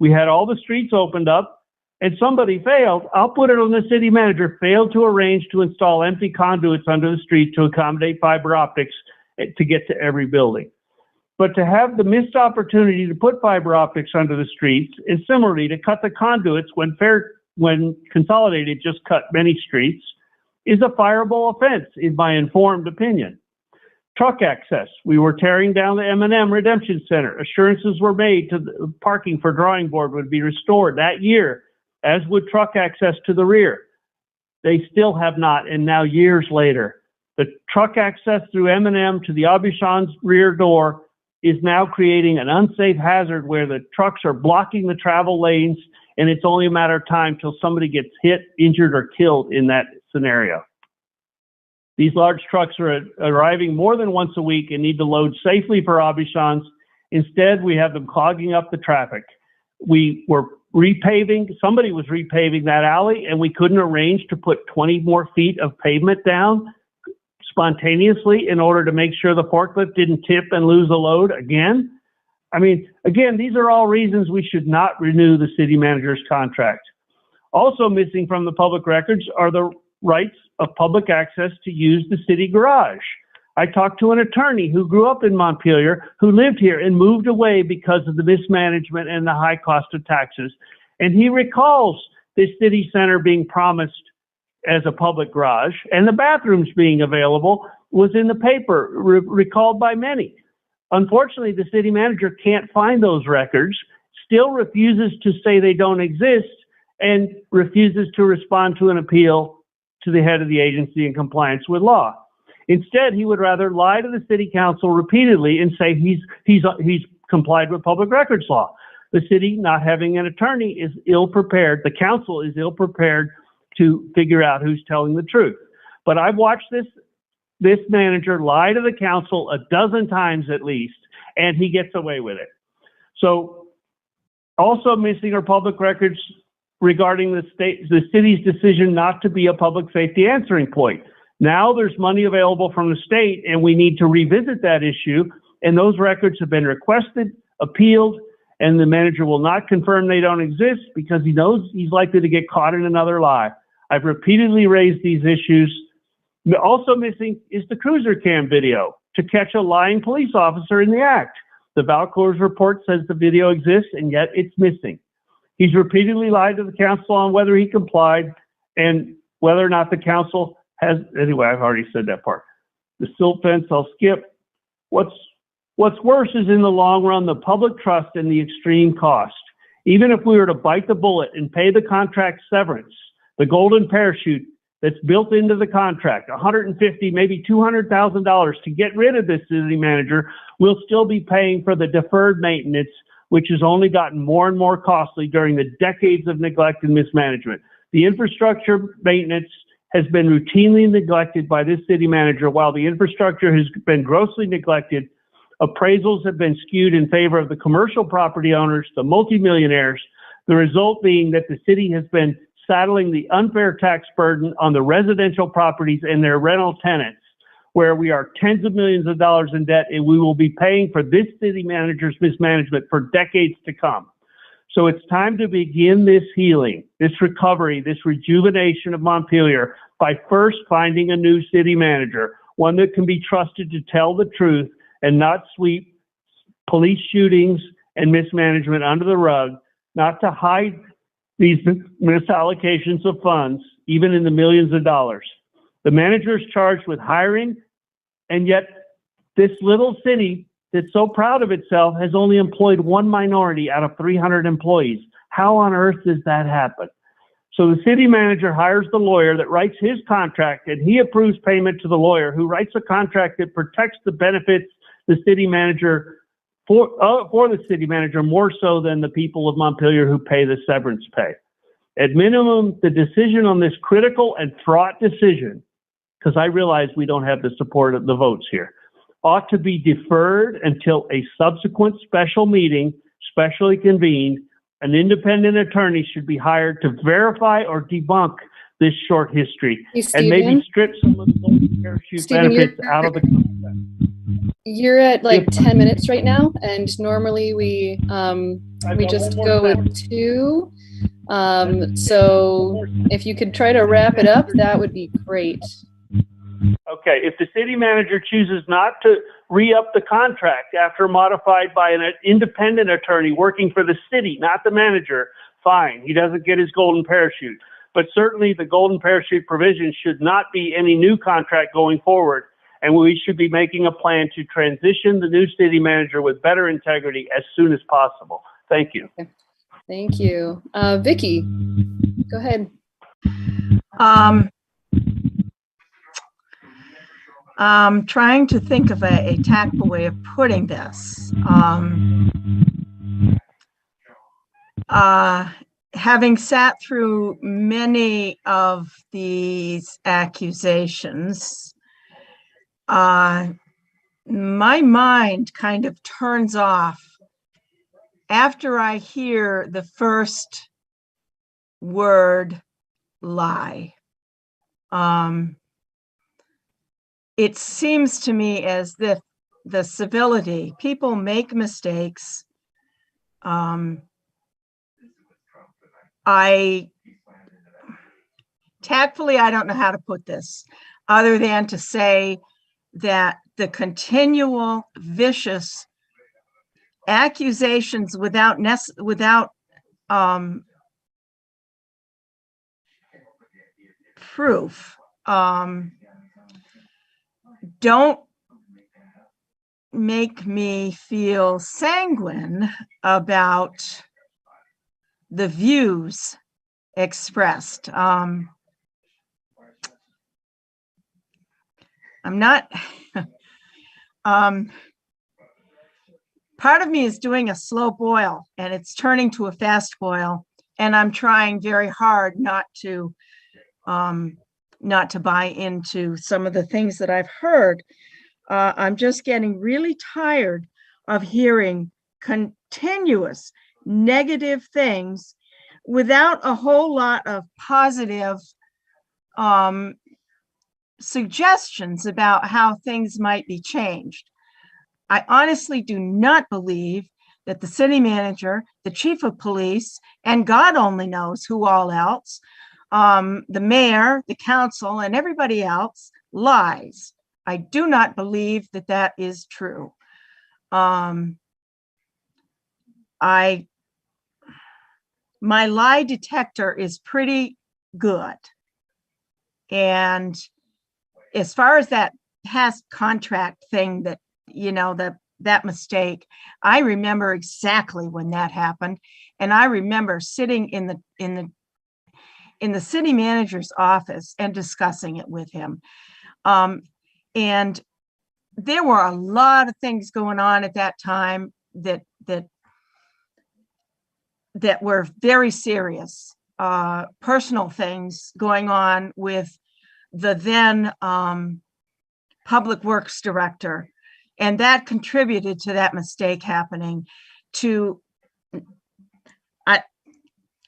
We had all the streets opened up, and somebody failed. I'll put it on the city manager, failed to arrange to install empty conduits under the street to accommodate fiber optics to get to every building. But to have the missed opportunity to put fiber optics under the streets, and similarly to cut the conduits when Consolidated just cut many streets, is a fireable offense, in my informed opinion. Truck access. We were tearing down the M&M Redemption Center. Assurances were made to the parking for Drawing Board would be restored that year, as would truck access to the rear. They still have not, and now years later, the truck access through M&M to the Aubuchon's rear door is now creating an unsafe hazard where the trucks are blocking the travel lanes, and it's only a matter of time till somebody gets hit, injured, or killed in that scenario. These large trucks are arriving more than once a week and need to load safely for Aubuchon's. Instead, we have them clogging up the traffic. We were repaving, somebody was repaving that alley, and we couldn't arrange to put 20 more feet of pavement down spontaneously in order to make sure the forklift didn't tip and lose a load again. I mean, again, these are all reasons we should not renew the city manager's contract. Also missing from the public records are the rights of public access to use the city garage. I talked to an attorney who grew up in Montpelier, who lived here and moved away because of the mismanagement and the high cost of taxes. And he recalls this city center being promised as a public garage, and the bathrooms being available was in the paper, recalled by many. Unfortunately, the city manager can't find those records, still refuses to say they don't exist, and refuses to respond to an appeal to the head of the agency in compliance with law. Instead, he would rather lie to the city council repeatedly and say he's complied with public records law. The city, not having an attorney, is ill prepared. The council is ill prepared to figure out who's telling the truth. But I've watched this manager lie to the council a dozen times at least, and he gets away with it. So also missing are public records regarding the city's decision not to be a public safety answering point. Now there's money available from the state, and we need to revisit that issue, and those records have been requested, appealed, and the manager will not confirm they don't exist because he knows he's likely to get caught in another lie. I've repeatedly raised these issues. Also missing is the cruiser cam video to catch a lying police officer in the act. The Valcour's report says the video exists, and yet it's missing. He's repeatedly lied to the council on whether he complied and whether or not the council has, anyway, I've already said that part. The silt fence, I'll skip. What's worse is in the long run, the public trust and the extreme cost. Even if we were to bite the bullet and pay the contract severance, the golden parachute that's built into the contract, $150,000, maybe $200,000 to get rid of this city manager, we'll still be paying for the deferred maintenance, which has only gotten more and more costly during the decades of neglect and mismanagement. The infrastructure maintenance has been routinely neglected by this city manager. While the infrastructure has been grossly neglected, appraisals have been skewed in favor of the commercial property owners, the multimillionaires, the result being that the city has been saddling the unfair tax burden on the residential properties and their rental tenants, where we are tens of millions of dollars in debt, and we will be paying for this city manager's mismanagement for decades to come. So it's time to begin this healing, this recovery, this rejuvenation of Montpelier by first finding a new city manager, one that can be trusted to tell the truth and not sweep police shootings and mismanagement under the rug, not to hide these misallocations of funds, even in the millions of dollars. The manager is charged with hiring, and yet this little city that's so proud of itself has only employed one minority out of 300 employees. How on earth does that happen? So the city manager hires the lawyer that writes his contract, and he approves payment to the lawyer who writes a contract that protects the benefits the city manager for the city manager more so than the people of Montpelier who pay the severance pay. At minimum, the decision on this critical and fraught decision, because I realize we don't have the support of the votes here, ought to be deferred until a subsequent special meeting, specially convened. An independent attorney should be hired to verify or debunk this short history and maybe strip some of the golden parachute benefits out of the contract. You're at like 10 minutes right now, and normally we just go with 2. So if you could try to wrap it up, that would be great. Okay, if the city manager chooses not to re-up the contract after modified by an independent attorney working for the city, not the manager, fine, he doesn't get his golden parachute. But certainly the golden parachute provision should not be any new contract going forward, and we should be making a plan to transition the new city manager with better integrity as soon as possible. Thank you. Thank you. Vicky, go ahead. I'm trying to think of a tactful way of putting this. Having sat through many of these accusations, my mind kind of turns off after I hear the first word, lie. It seems to me as if the civility, people make mistakes. Tactfully, I don't know how to put this other than to say that the continual vicious accusations without proof don't make me feel sanguine about the views expressed. I'm not, part of me is doing a slow boil and it's turning to a fast boil, and I'm trying very hard not to buy into some of the things that I've heard. I'm just getting really tired of hearing continuous negative things without a whole lot of positive suggestions about how things might be changed. I honestly do not believe that the city manager, the chief of police, and God only knows who all else, the mayor, the council, and everybody else lies. I do not believe that that is true. My lie detector is pretty good. And as far as that past contract thing that, that mistake, I remember exactly when that happened. And I remember sitting in the city manager's office and discussing it with him. And there were a lot of things going on at that time that were very serious, personal things going on with the then public works director. And that contributed to that mistake happening.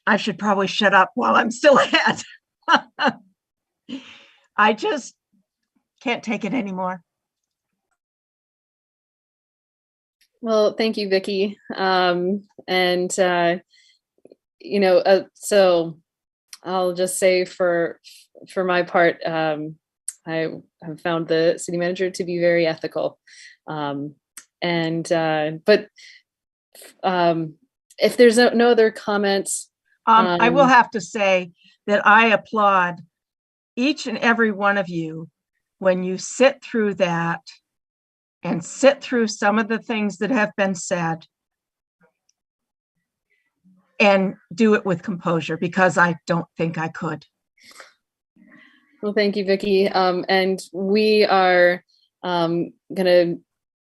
I should probably shut up while I'm still ahead. I just can't take it anymore. Well, thank you, Vicky. so I'll just say for my part, I have found the city manager to be very ethical. But if there's no other comments. I will have to say that I applaud each and every one of you when you sit through that and sit through some of the things that have been said and do it with composure, because I don't think I could. Well, thank you, Vicki. And we are going to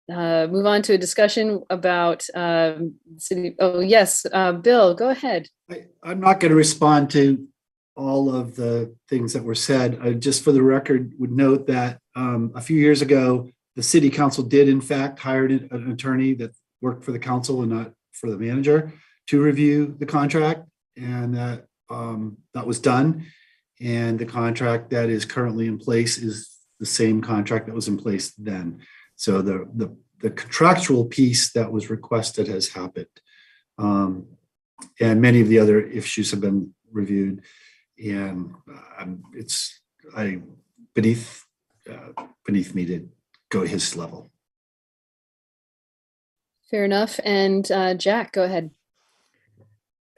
move on to a discussion about city. Oh, yes, Bill, go ahead. I'm not going to respond to all of the things that were said. I just, for the record, would note that a few years ago, the city council did in fact hire an attorney that worked for the council and not for the manager to review the contract, and that was done. And the contract that is currently in place is the same contract that was in place then. So the contractual piece that was requested has happened. And many of the other issues have been reviewed. And it's beneath me to go to his level. Fair enough. And Jack, go ahead.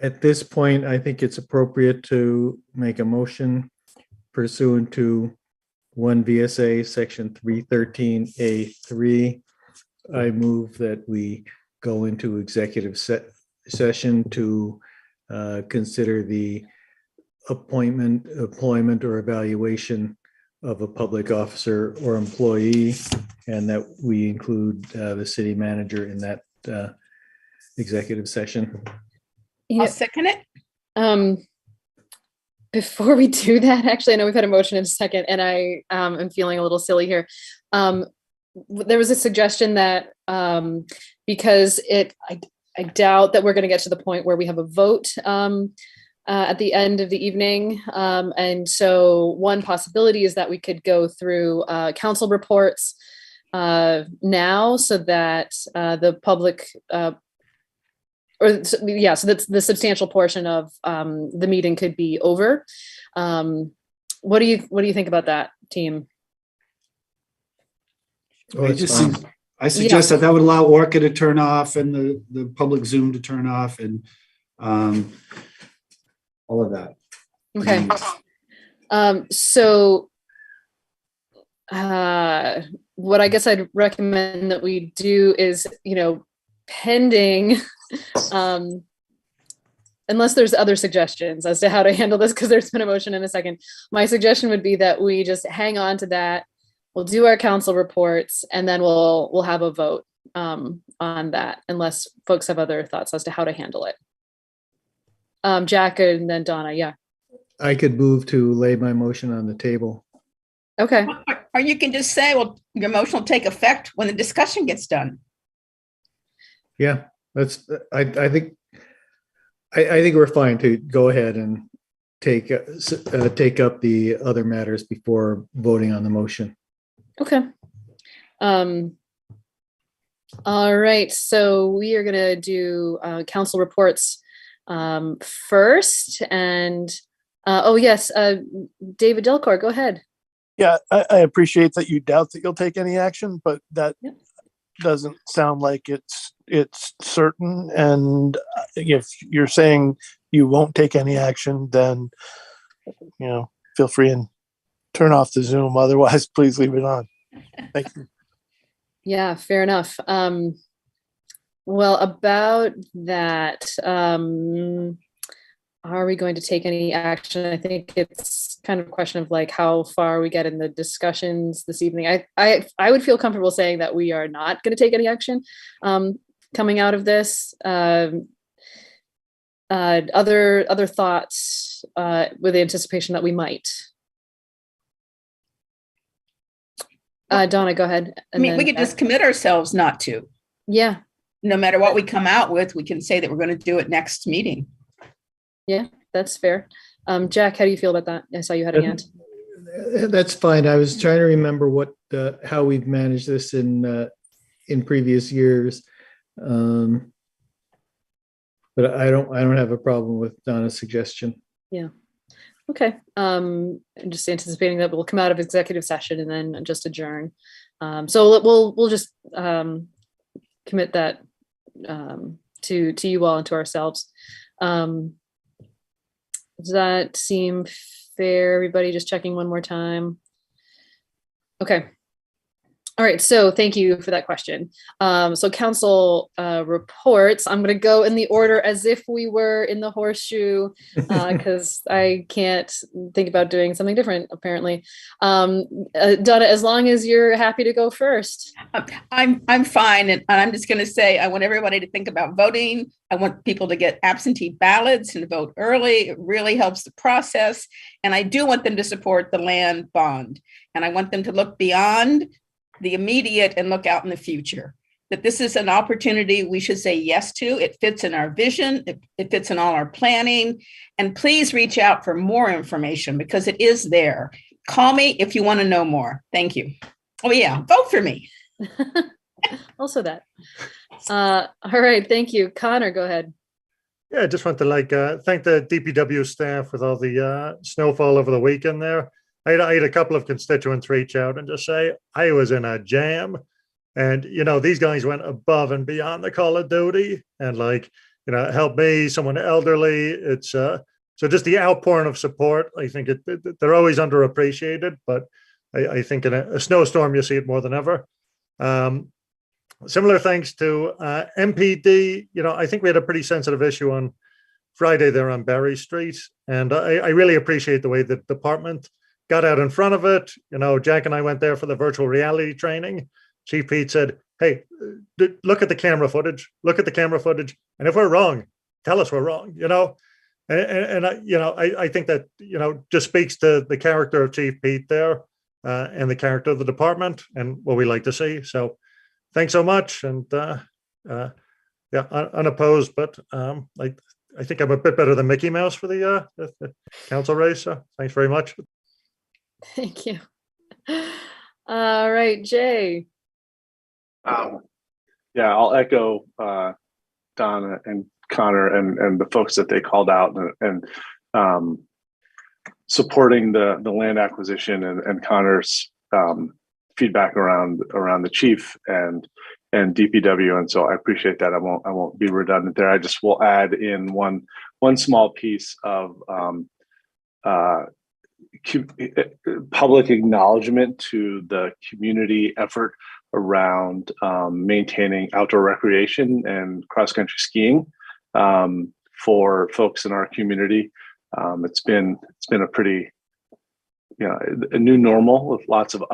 At this point, I think it's appropriate to make a motion pursuant to 1 VSA section 313A3. I move that we go into executive session to consider the appointment, employment, or evaluation of a public officer or employee, and that we include the city manager in that executive session. I'll second it. Before we do that, actually, I know we've had a motion in a second, and I am feeling a little silly here. There was a suggestion that because I doubt that we're going to get to the point where we have a vote at the end of the evening. And so one possibility is that we could go through council reports now, so that the public so that's the substantial portion of the meeting could be over. What do you think about that, team? I suggest that would allow Orca to turn off and the public Zoom to turn off and all of that. Okay. So what I guess I'd recommend that we do is, pending, unless there's other suggestions as to how to handle this, because there's been a motion in a second. My suggestion would be that we just hang on to that. We'll do our council reports, and then we'll have a vote on that, unless folks have other thoughts as to how to handle it. Jack and then Donna, yeah. I could move to lay my motion on the table. Okay. Or you can just say, well, your motion will take effect when the discussion gets done. Yeah, that's. I think we're fine to go ahead and take up the other matters before voting on the motion. Okay. All right. So we are going to do council reports first. And oh yes, David Delcourt, go ahead. Yeah, I appreciate that you doubt that you'll take any action, but that doesn't sound like it's certain. And if you're saying you won't take any action, then feel free and turn off the Zoom. Otherwise, please leave it on. Thank you. Yeah, fair enough. Well, about that, are we going to take any action? I think it's kind of a question of like how far we get in the discussions this evening. I would feel comfortable saying that we are not going to take any action coming out of this. Other thoughts with the anticipation that we might. Donna, go ahead. We could just commit ourselves not to. Yeah. No matter what we come out with, we can say that we're going to do it next meeting. Yeah, that's fair. Jack, how do you feel about that? I saw you had a hand. That's fine. I was trying to remember how we've managed this in previous years. but I don't have a problem with Donna's suggestion. Yeah. Okay. I'm just anticipating that we'll come out of executive session and then just adjourn. So we'll just commit that to you all and to ourselves. Does that seem fair? Everybody just checking one more time. Okay. All right, so thank you for that question. So council reports, I'm gonna go in the order as if we were in the horseshoe, because I can't think about doing something different, apparently. Donna, as long as you're happy to go first. I'm fine, and I'm just gonna say, I want everybody to think about voting. I want people to get absentee ballots and vote early. It really helps the process. And I do want them to support the land bond. And I want them to look beyond the immediate and look out in the future, that this is an opportunity we should say yes to. It fits in our vision. It fits in all our planning. And please reach out for more information because it is there. Call me if you want to know more. Thank you. Oh yeah, vote for me. Also that. All right, thank you. Connor, go ahead. Yeah, I just want to thank the DPW staff with all the snowfall over the weekend there. I had a couple of constituents reach out and just say, I was in a jam. And, these guys went above and beyond the call of duty and help me, someone elderly. It's so just the outpouring of support. I think they're always underappreciated, but I think in a snowstorm, you see it more than ever. Similar thanks to MPD. I think we had a pretty sensitive issue on Friday there on Berry Street. And I really appreciate the way the department got out in front of it. Jack and I went there for the virtual reality training. Chief Pete said, hey, look at the camera footage. Look at the camera footage. And if we're wrong, tell us we're wrong, And I think that, just speaks to the character of Chief Pete there and the character of the department and what we like to see. So thanks so much. And unopposed, but I think I'm a bit better than Mickey Mouse for the council race. So thanks very much. Thank you. All right, Jay. I'll echo Donna and Connor and the folks that they called out and supporting the land acquisition and Connor's feedback around the chief and DPW. And so I appreciate that. I won't be redundant there. I just will add in one small piece of public acknowledgement to the community effort around maintaining outdoor recreation and cross-country skiing for folks in our community. It's been a pretty a new normal with lots of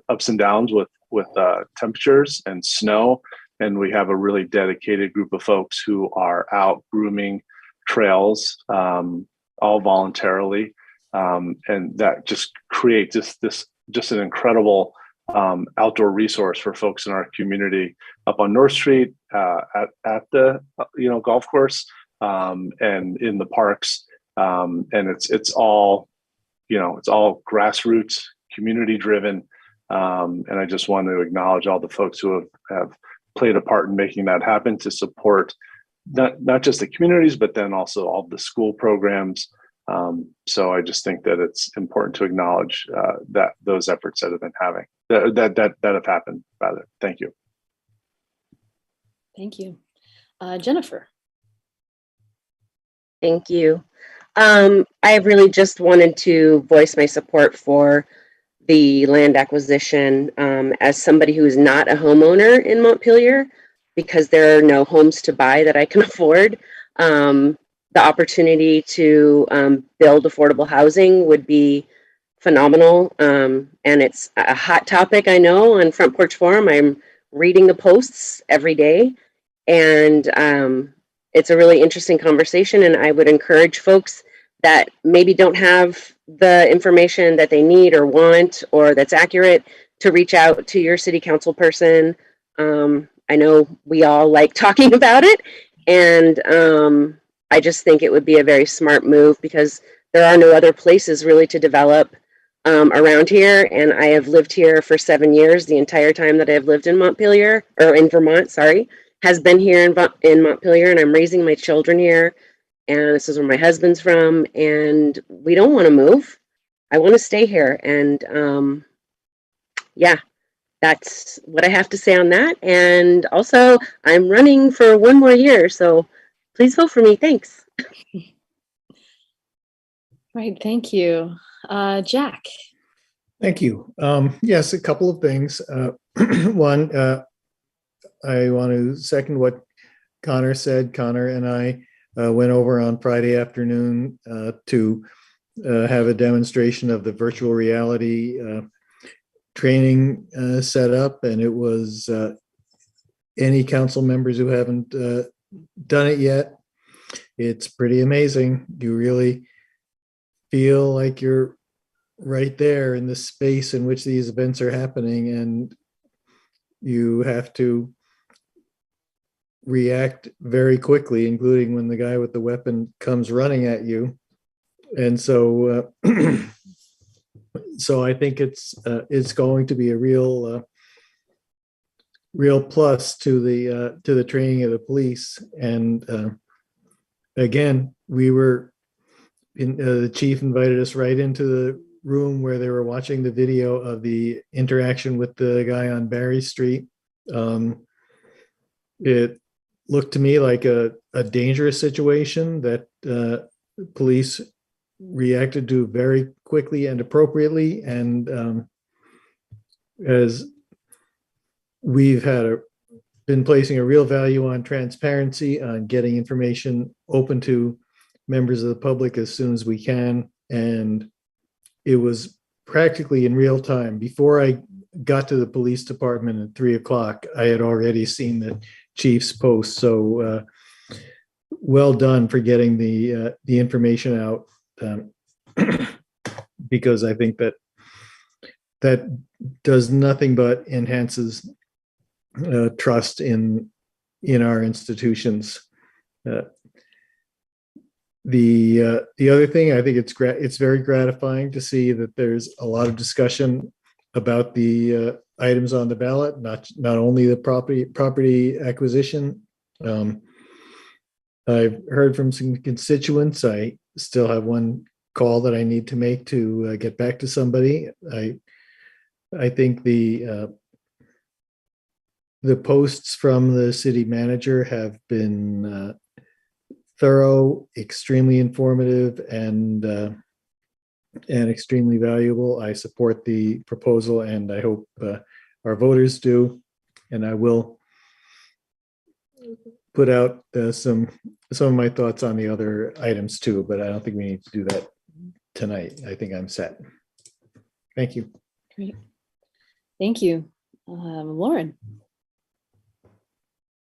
ups and downs with temperatures and snow, and we have a really dedicated group of folks who are out grooming trails all voluntarily. And that just creates just an incredible outdoor resource for folks in our community up on North Street, at the golf course, and in the parks. And it's all grassroots, community driven. And I just want to acknowledge all the folks who have played a part in making that happen to support not just the communities, but then also all the school programs. So I just think that it's important to acknowledge that those efforts that have been that have happened. Rather, thank you. Thank you, Jennifer. Thank you. I really just wanted to voice my support for the land acquisition as somebody who is not a homeowner in Montpelier, because there are no homes to buy that I can afford. The opportunity to build affordable housing would be phenomenal. And it's a hot topic, I know, on Front Porch Forum. I'm reading the posts every day. And it's a really interesting conversation. And I would encourage folks that maybe don't have the information that they need or want or that's accurate to reach out to your city council person. I know we all like talking about it. And I just think it would be a very smart move because there are no other places really to develop around here. And I have lived here for 7 years, the entire time that I have lived in Montpelier, or in Vermont, sorry. has been here in Montpelier, and I'm raising my children here. And this is where my husband's from, and we don't want to move. I want to stay here. And yeah, that's what I have to say on that. And also, I'm running for 1 more year, so please vote for me. Thanks. Right, thank you. Jack. Thank you. Yes, a couple of things. One, I want to second what Connor said. Connor and I went over on Friday afternoon to have a demonstration of the virtual reality training set up, and it was any council members who haven't done it yet, it's pretty amazing. You really feel like you're right there in the space in which these events are happening, and you have to react very quickly, including when the guy with the weapon comes running at you. And so so I think it's going to be a real plus to the training of the police. And again, the chief invited us right into the room where they were watching the video of the interaction with the guy on Barry Street. It looked to me like a dangerous situation that police reacted to very quickly and appropriately. And as we've been placing a real value on transparency, on getting information open to members of the public as soon as we can. And it was practically in real time. Before I got to the police department at 3:00, I had already seen the chief's post. So well done for getting the information out, because I think that does nothing but enhances trust in our institutions. The other thing, I think it's very gratifying to see that there's a lot of discussion about the items on the ballot, not only the property acquisition. I've heard from some constituents. I still have one call that I need to make to get back to somebody. I think the posts from the city manager have been thorough, extremely informative, and extremely valuable. I support the proposal, and I hope our voters do. And I will put out some of my thoughts on the other items too, but I don't think we need to do that tonight. I think I'm set. Thank you. Great. Thank you. Lauren.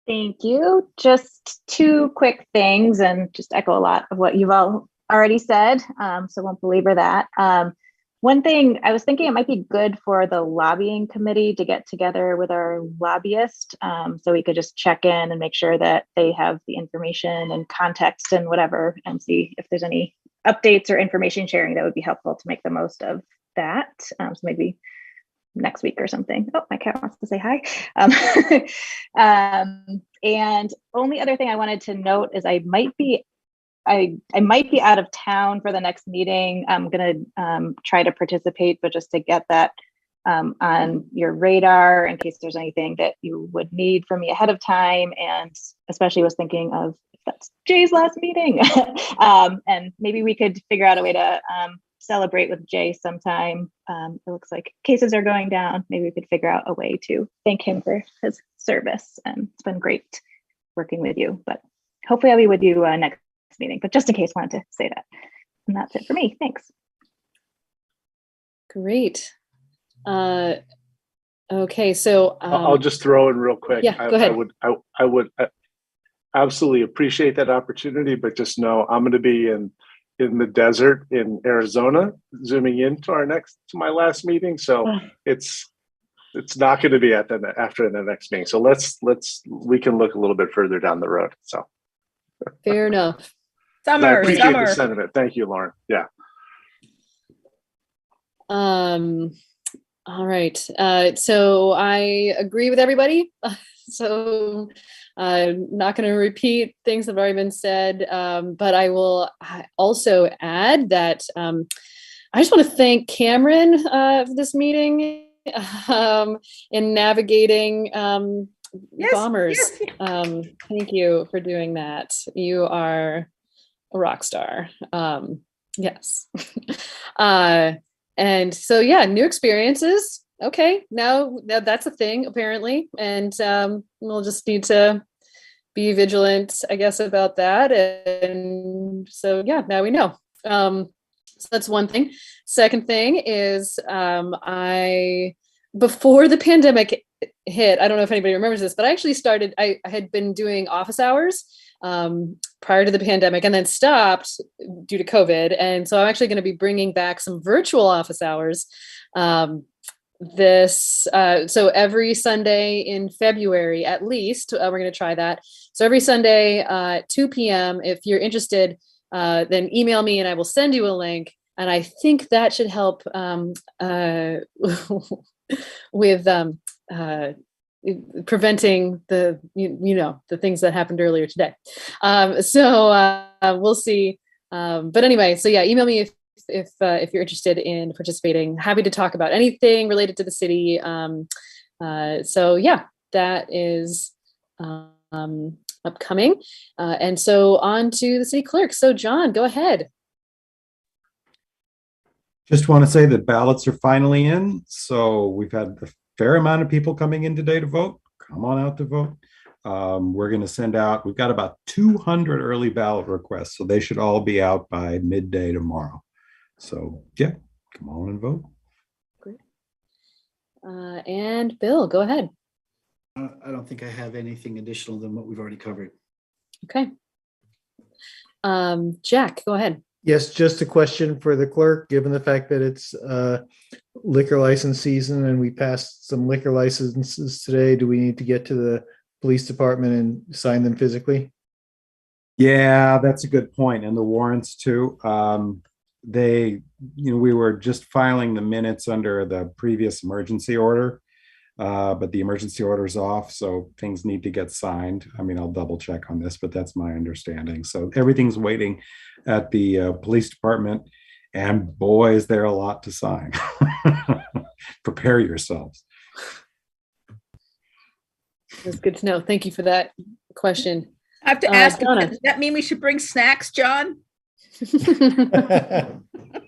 Thank you. Just two quick things, and just echo a lot of what you've all already said, so won't belabor that. One thing I was thinking, it might be good for the lobbying committee to get together with our lobbyist, so we could just check in and make sure that they have the information and context and whatever, and see if there's any updates or information sharing that would be helpful to make the most of that. So maybe next week or something. Oh, my cat wants to say hi. And only other thing I wanted to note is I might be out of town for the next meeting. I'm going to try to participate, but just to get that on your radar in case there's anything that you would need from me ahead of time. And especially was thinking of if that's Jay's last meeting. And maybe we could figure out a way to celebrate with Jay sometime. It looks like cases are going down. Maybe we could figure out a way to thank him for his service. And it's been great working with you, but hopefully I'll be with you next meeting, but just in case, wanted to say that. And that's it for me. Thanks. Great. Okay, so I'll just throw in real quick. Yeah, go ahead. I would absolutely appreciate that opportunity, but just know I'm going to be in the desert in Arizona, zooming in to my last meeting. So it's not going to be after the next meeting. So we can look a little bit further down the road. So fair enough. I appreciate the sentiment. Thank you, Lauren. Yeah. All right. So I agree with everybody. So not going to repeat things that have already been said, but I will also add that I just want to thank Cameron for this meeting in navigating bombers. Thank you for doing that. You are a rock star. Yes. And so, yeah, new experiences. Okay, now that's a thing apparently. And we'll just need to be vigilant, I guess, about that. And so, yeah, now we know. So that's one thing. Second thing is before the pandemic hit, I don't know if anybody remembers this, but I actually started, I had been doing office hours prior to the pandemic and then stopped due to COVID. And so I'm actually going to be bringing back some virtual office hours so every Sunday in February, at least, we're going to try that. So every Sunday, 2 p.m., if you're interested, then email me and I will send you a link. And I think that should help with preventing the the things that happened earlier today. We'll see. But anyway, so yeah, email me if you're interested in participating. Happy to talk about anything related to the city. So yeah, that is upcoming. And so on to the city clerk. So John, go ahead. Just want to say that ballots are finally in. So we've had a fair amount of people coming in today to vote. Come on out to vote. We're going to send out, we've got about 200 early ballot requests. So they should all be out by midday tomorrow. So yeah, come on and vote. Great. And Bill, go ahead. I don't think I have anything additional than what we've already covered. Okay. Jack, go ahead. Yes, just a question for the clerk, given the fact that it's liquor license season and we passed some liquor licenses today, do we need to get to the police department and sign them physically? Yeah, that's a good point. And the warrants too. We were just filing the minutes under the previous emergency order, but the emergency order is off, so things need to get signed. I mean, I'll double check on this, but that's my understanding. So everything's waiting at the police department, and boy, is there a lot to sign. Prepare yourselves. That's good to know. Thank you for that question. I have to ask, Donna. does that mean we should bring snacks, John?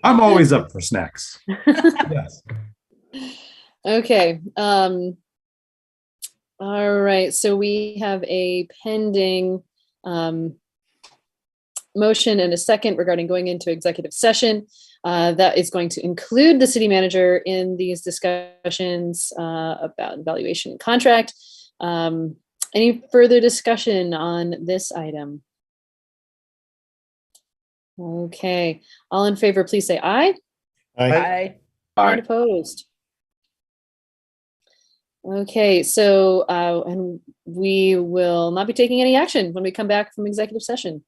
I'm always up for snacks. Yes. Okay. All right. So we have a pending motion and a second regarding going into executive session. That is going to include the city manager in these discussions about evaluation and contract. Any further discussion on this item? Okay. All in favor, please say aye. Aye. And opposed? Okay, so and we will not be taking any action when we come back from executive session.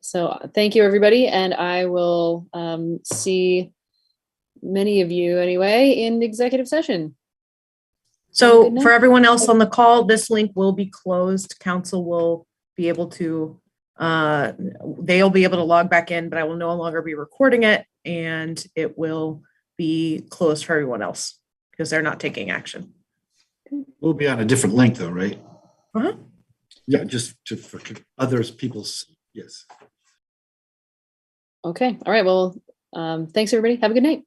So thank you, everybody, and I will see many of you anyway in executive session. So for everyone else on the call, this link will be closed. Council will be able to, they'll be able to log back in, but I will no longer be recording it, and it will be closed for everyone else because they're not taking action. We'll be on a different link though, right? Uh-huh. Yeah, just for others, people's, yes. Okay, all right, well, thanks everybody. Have a good night.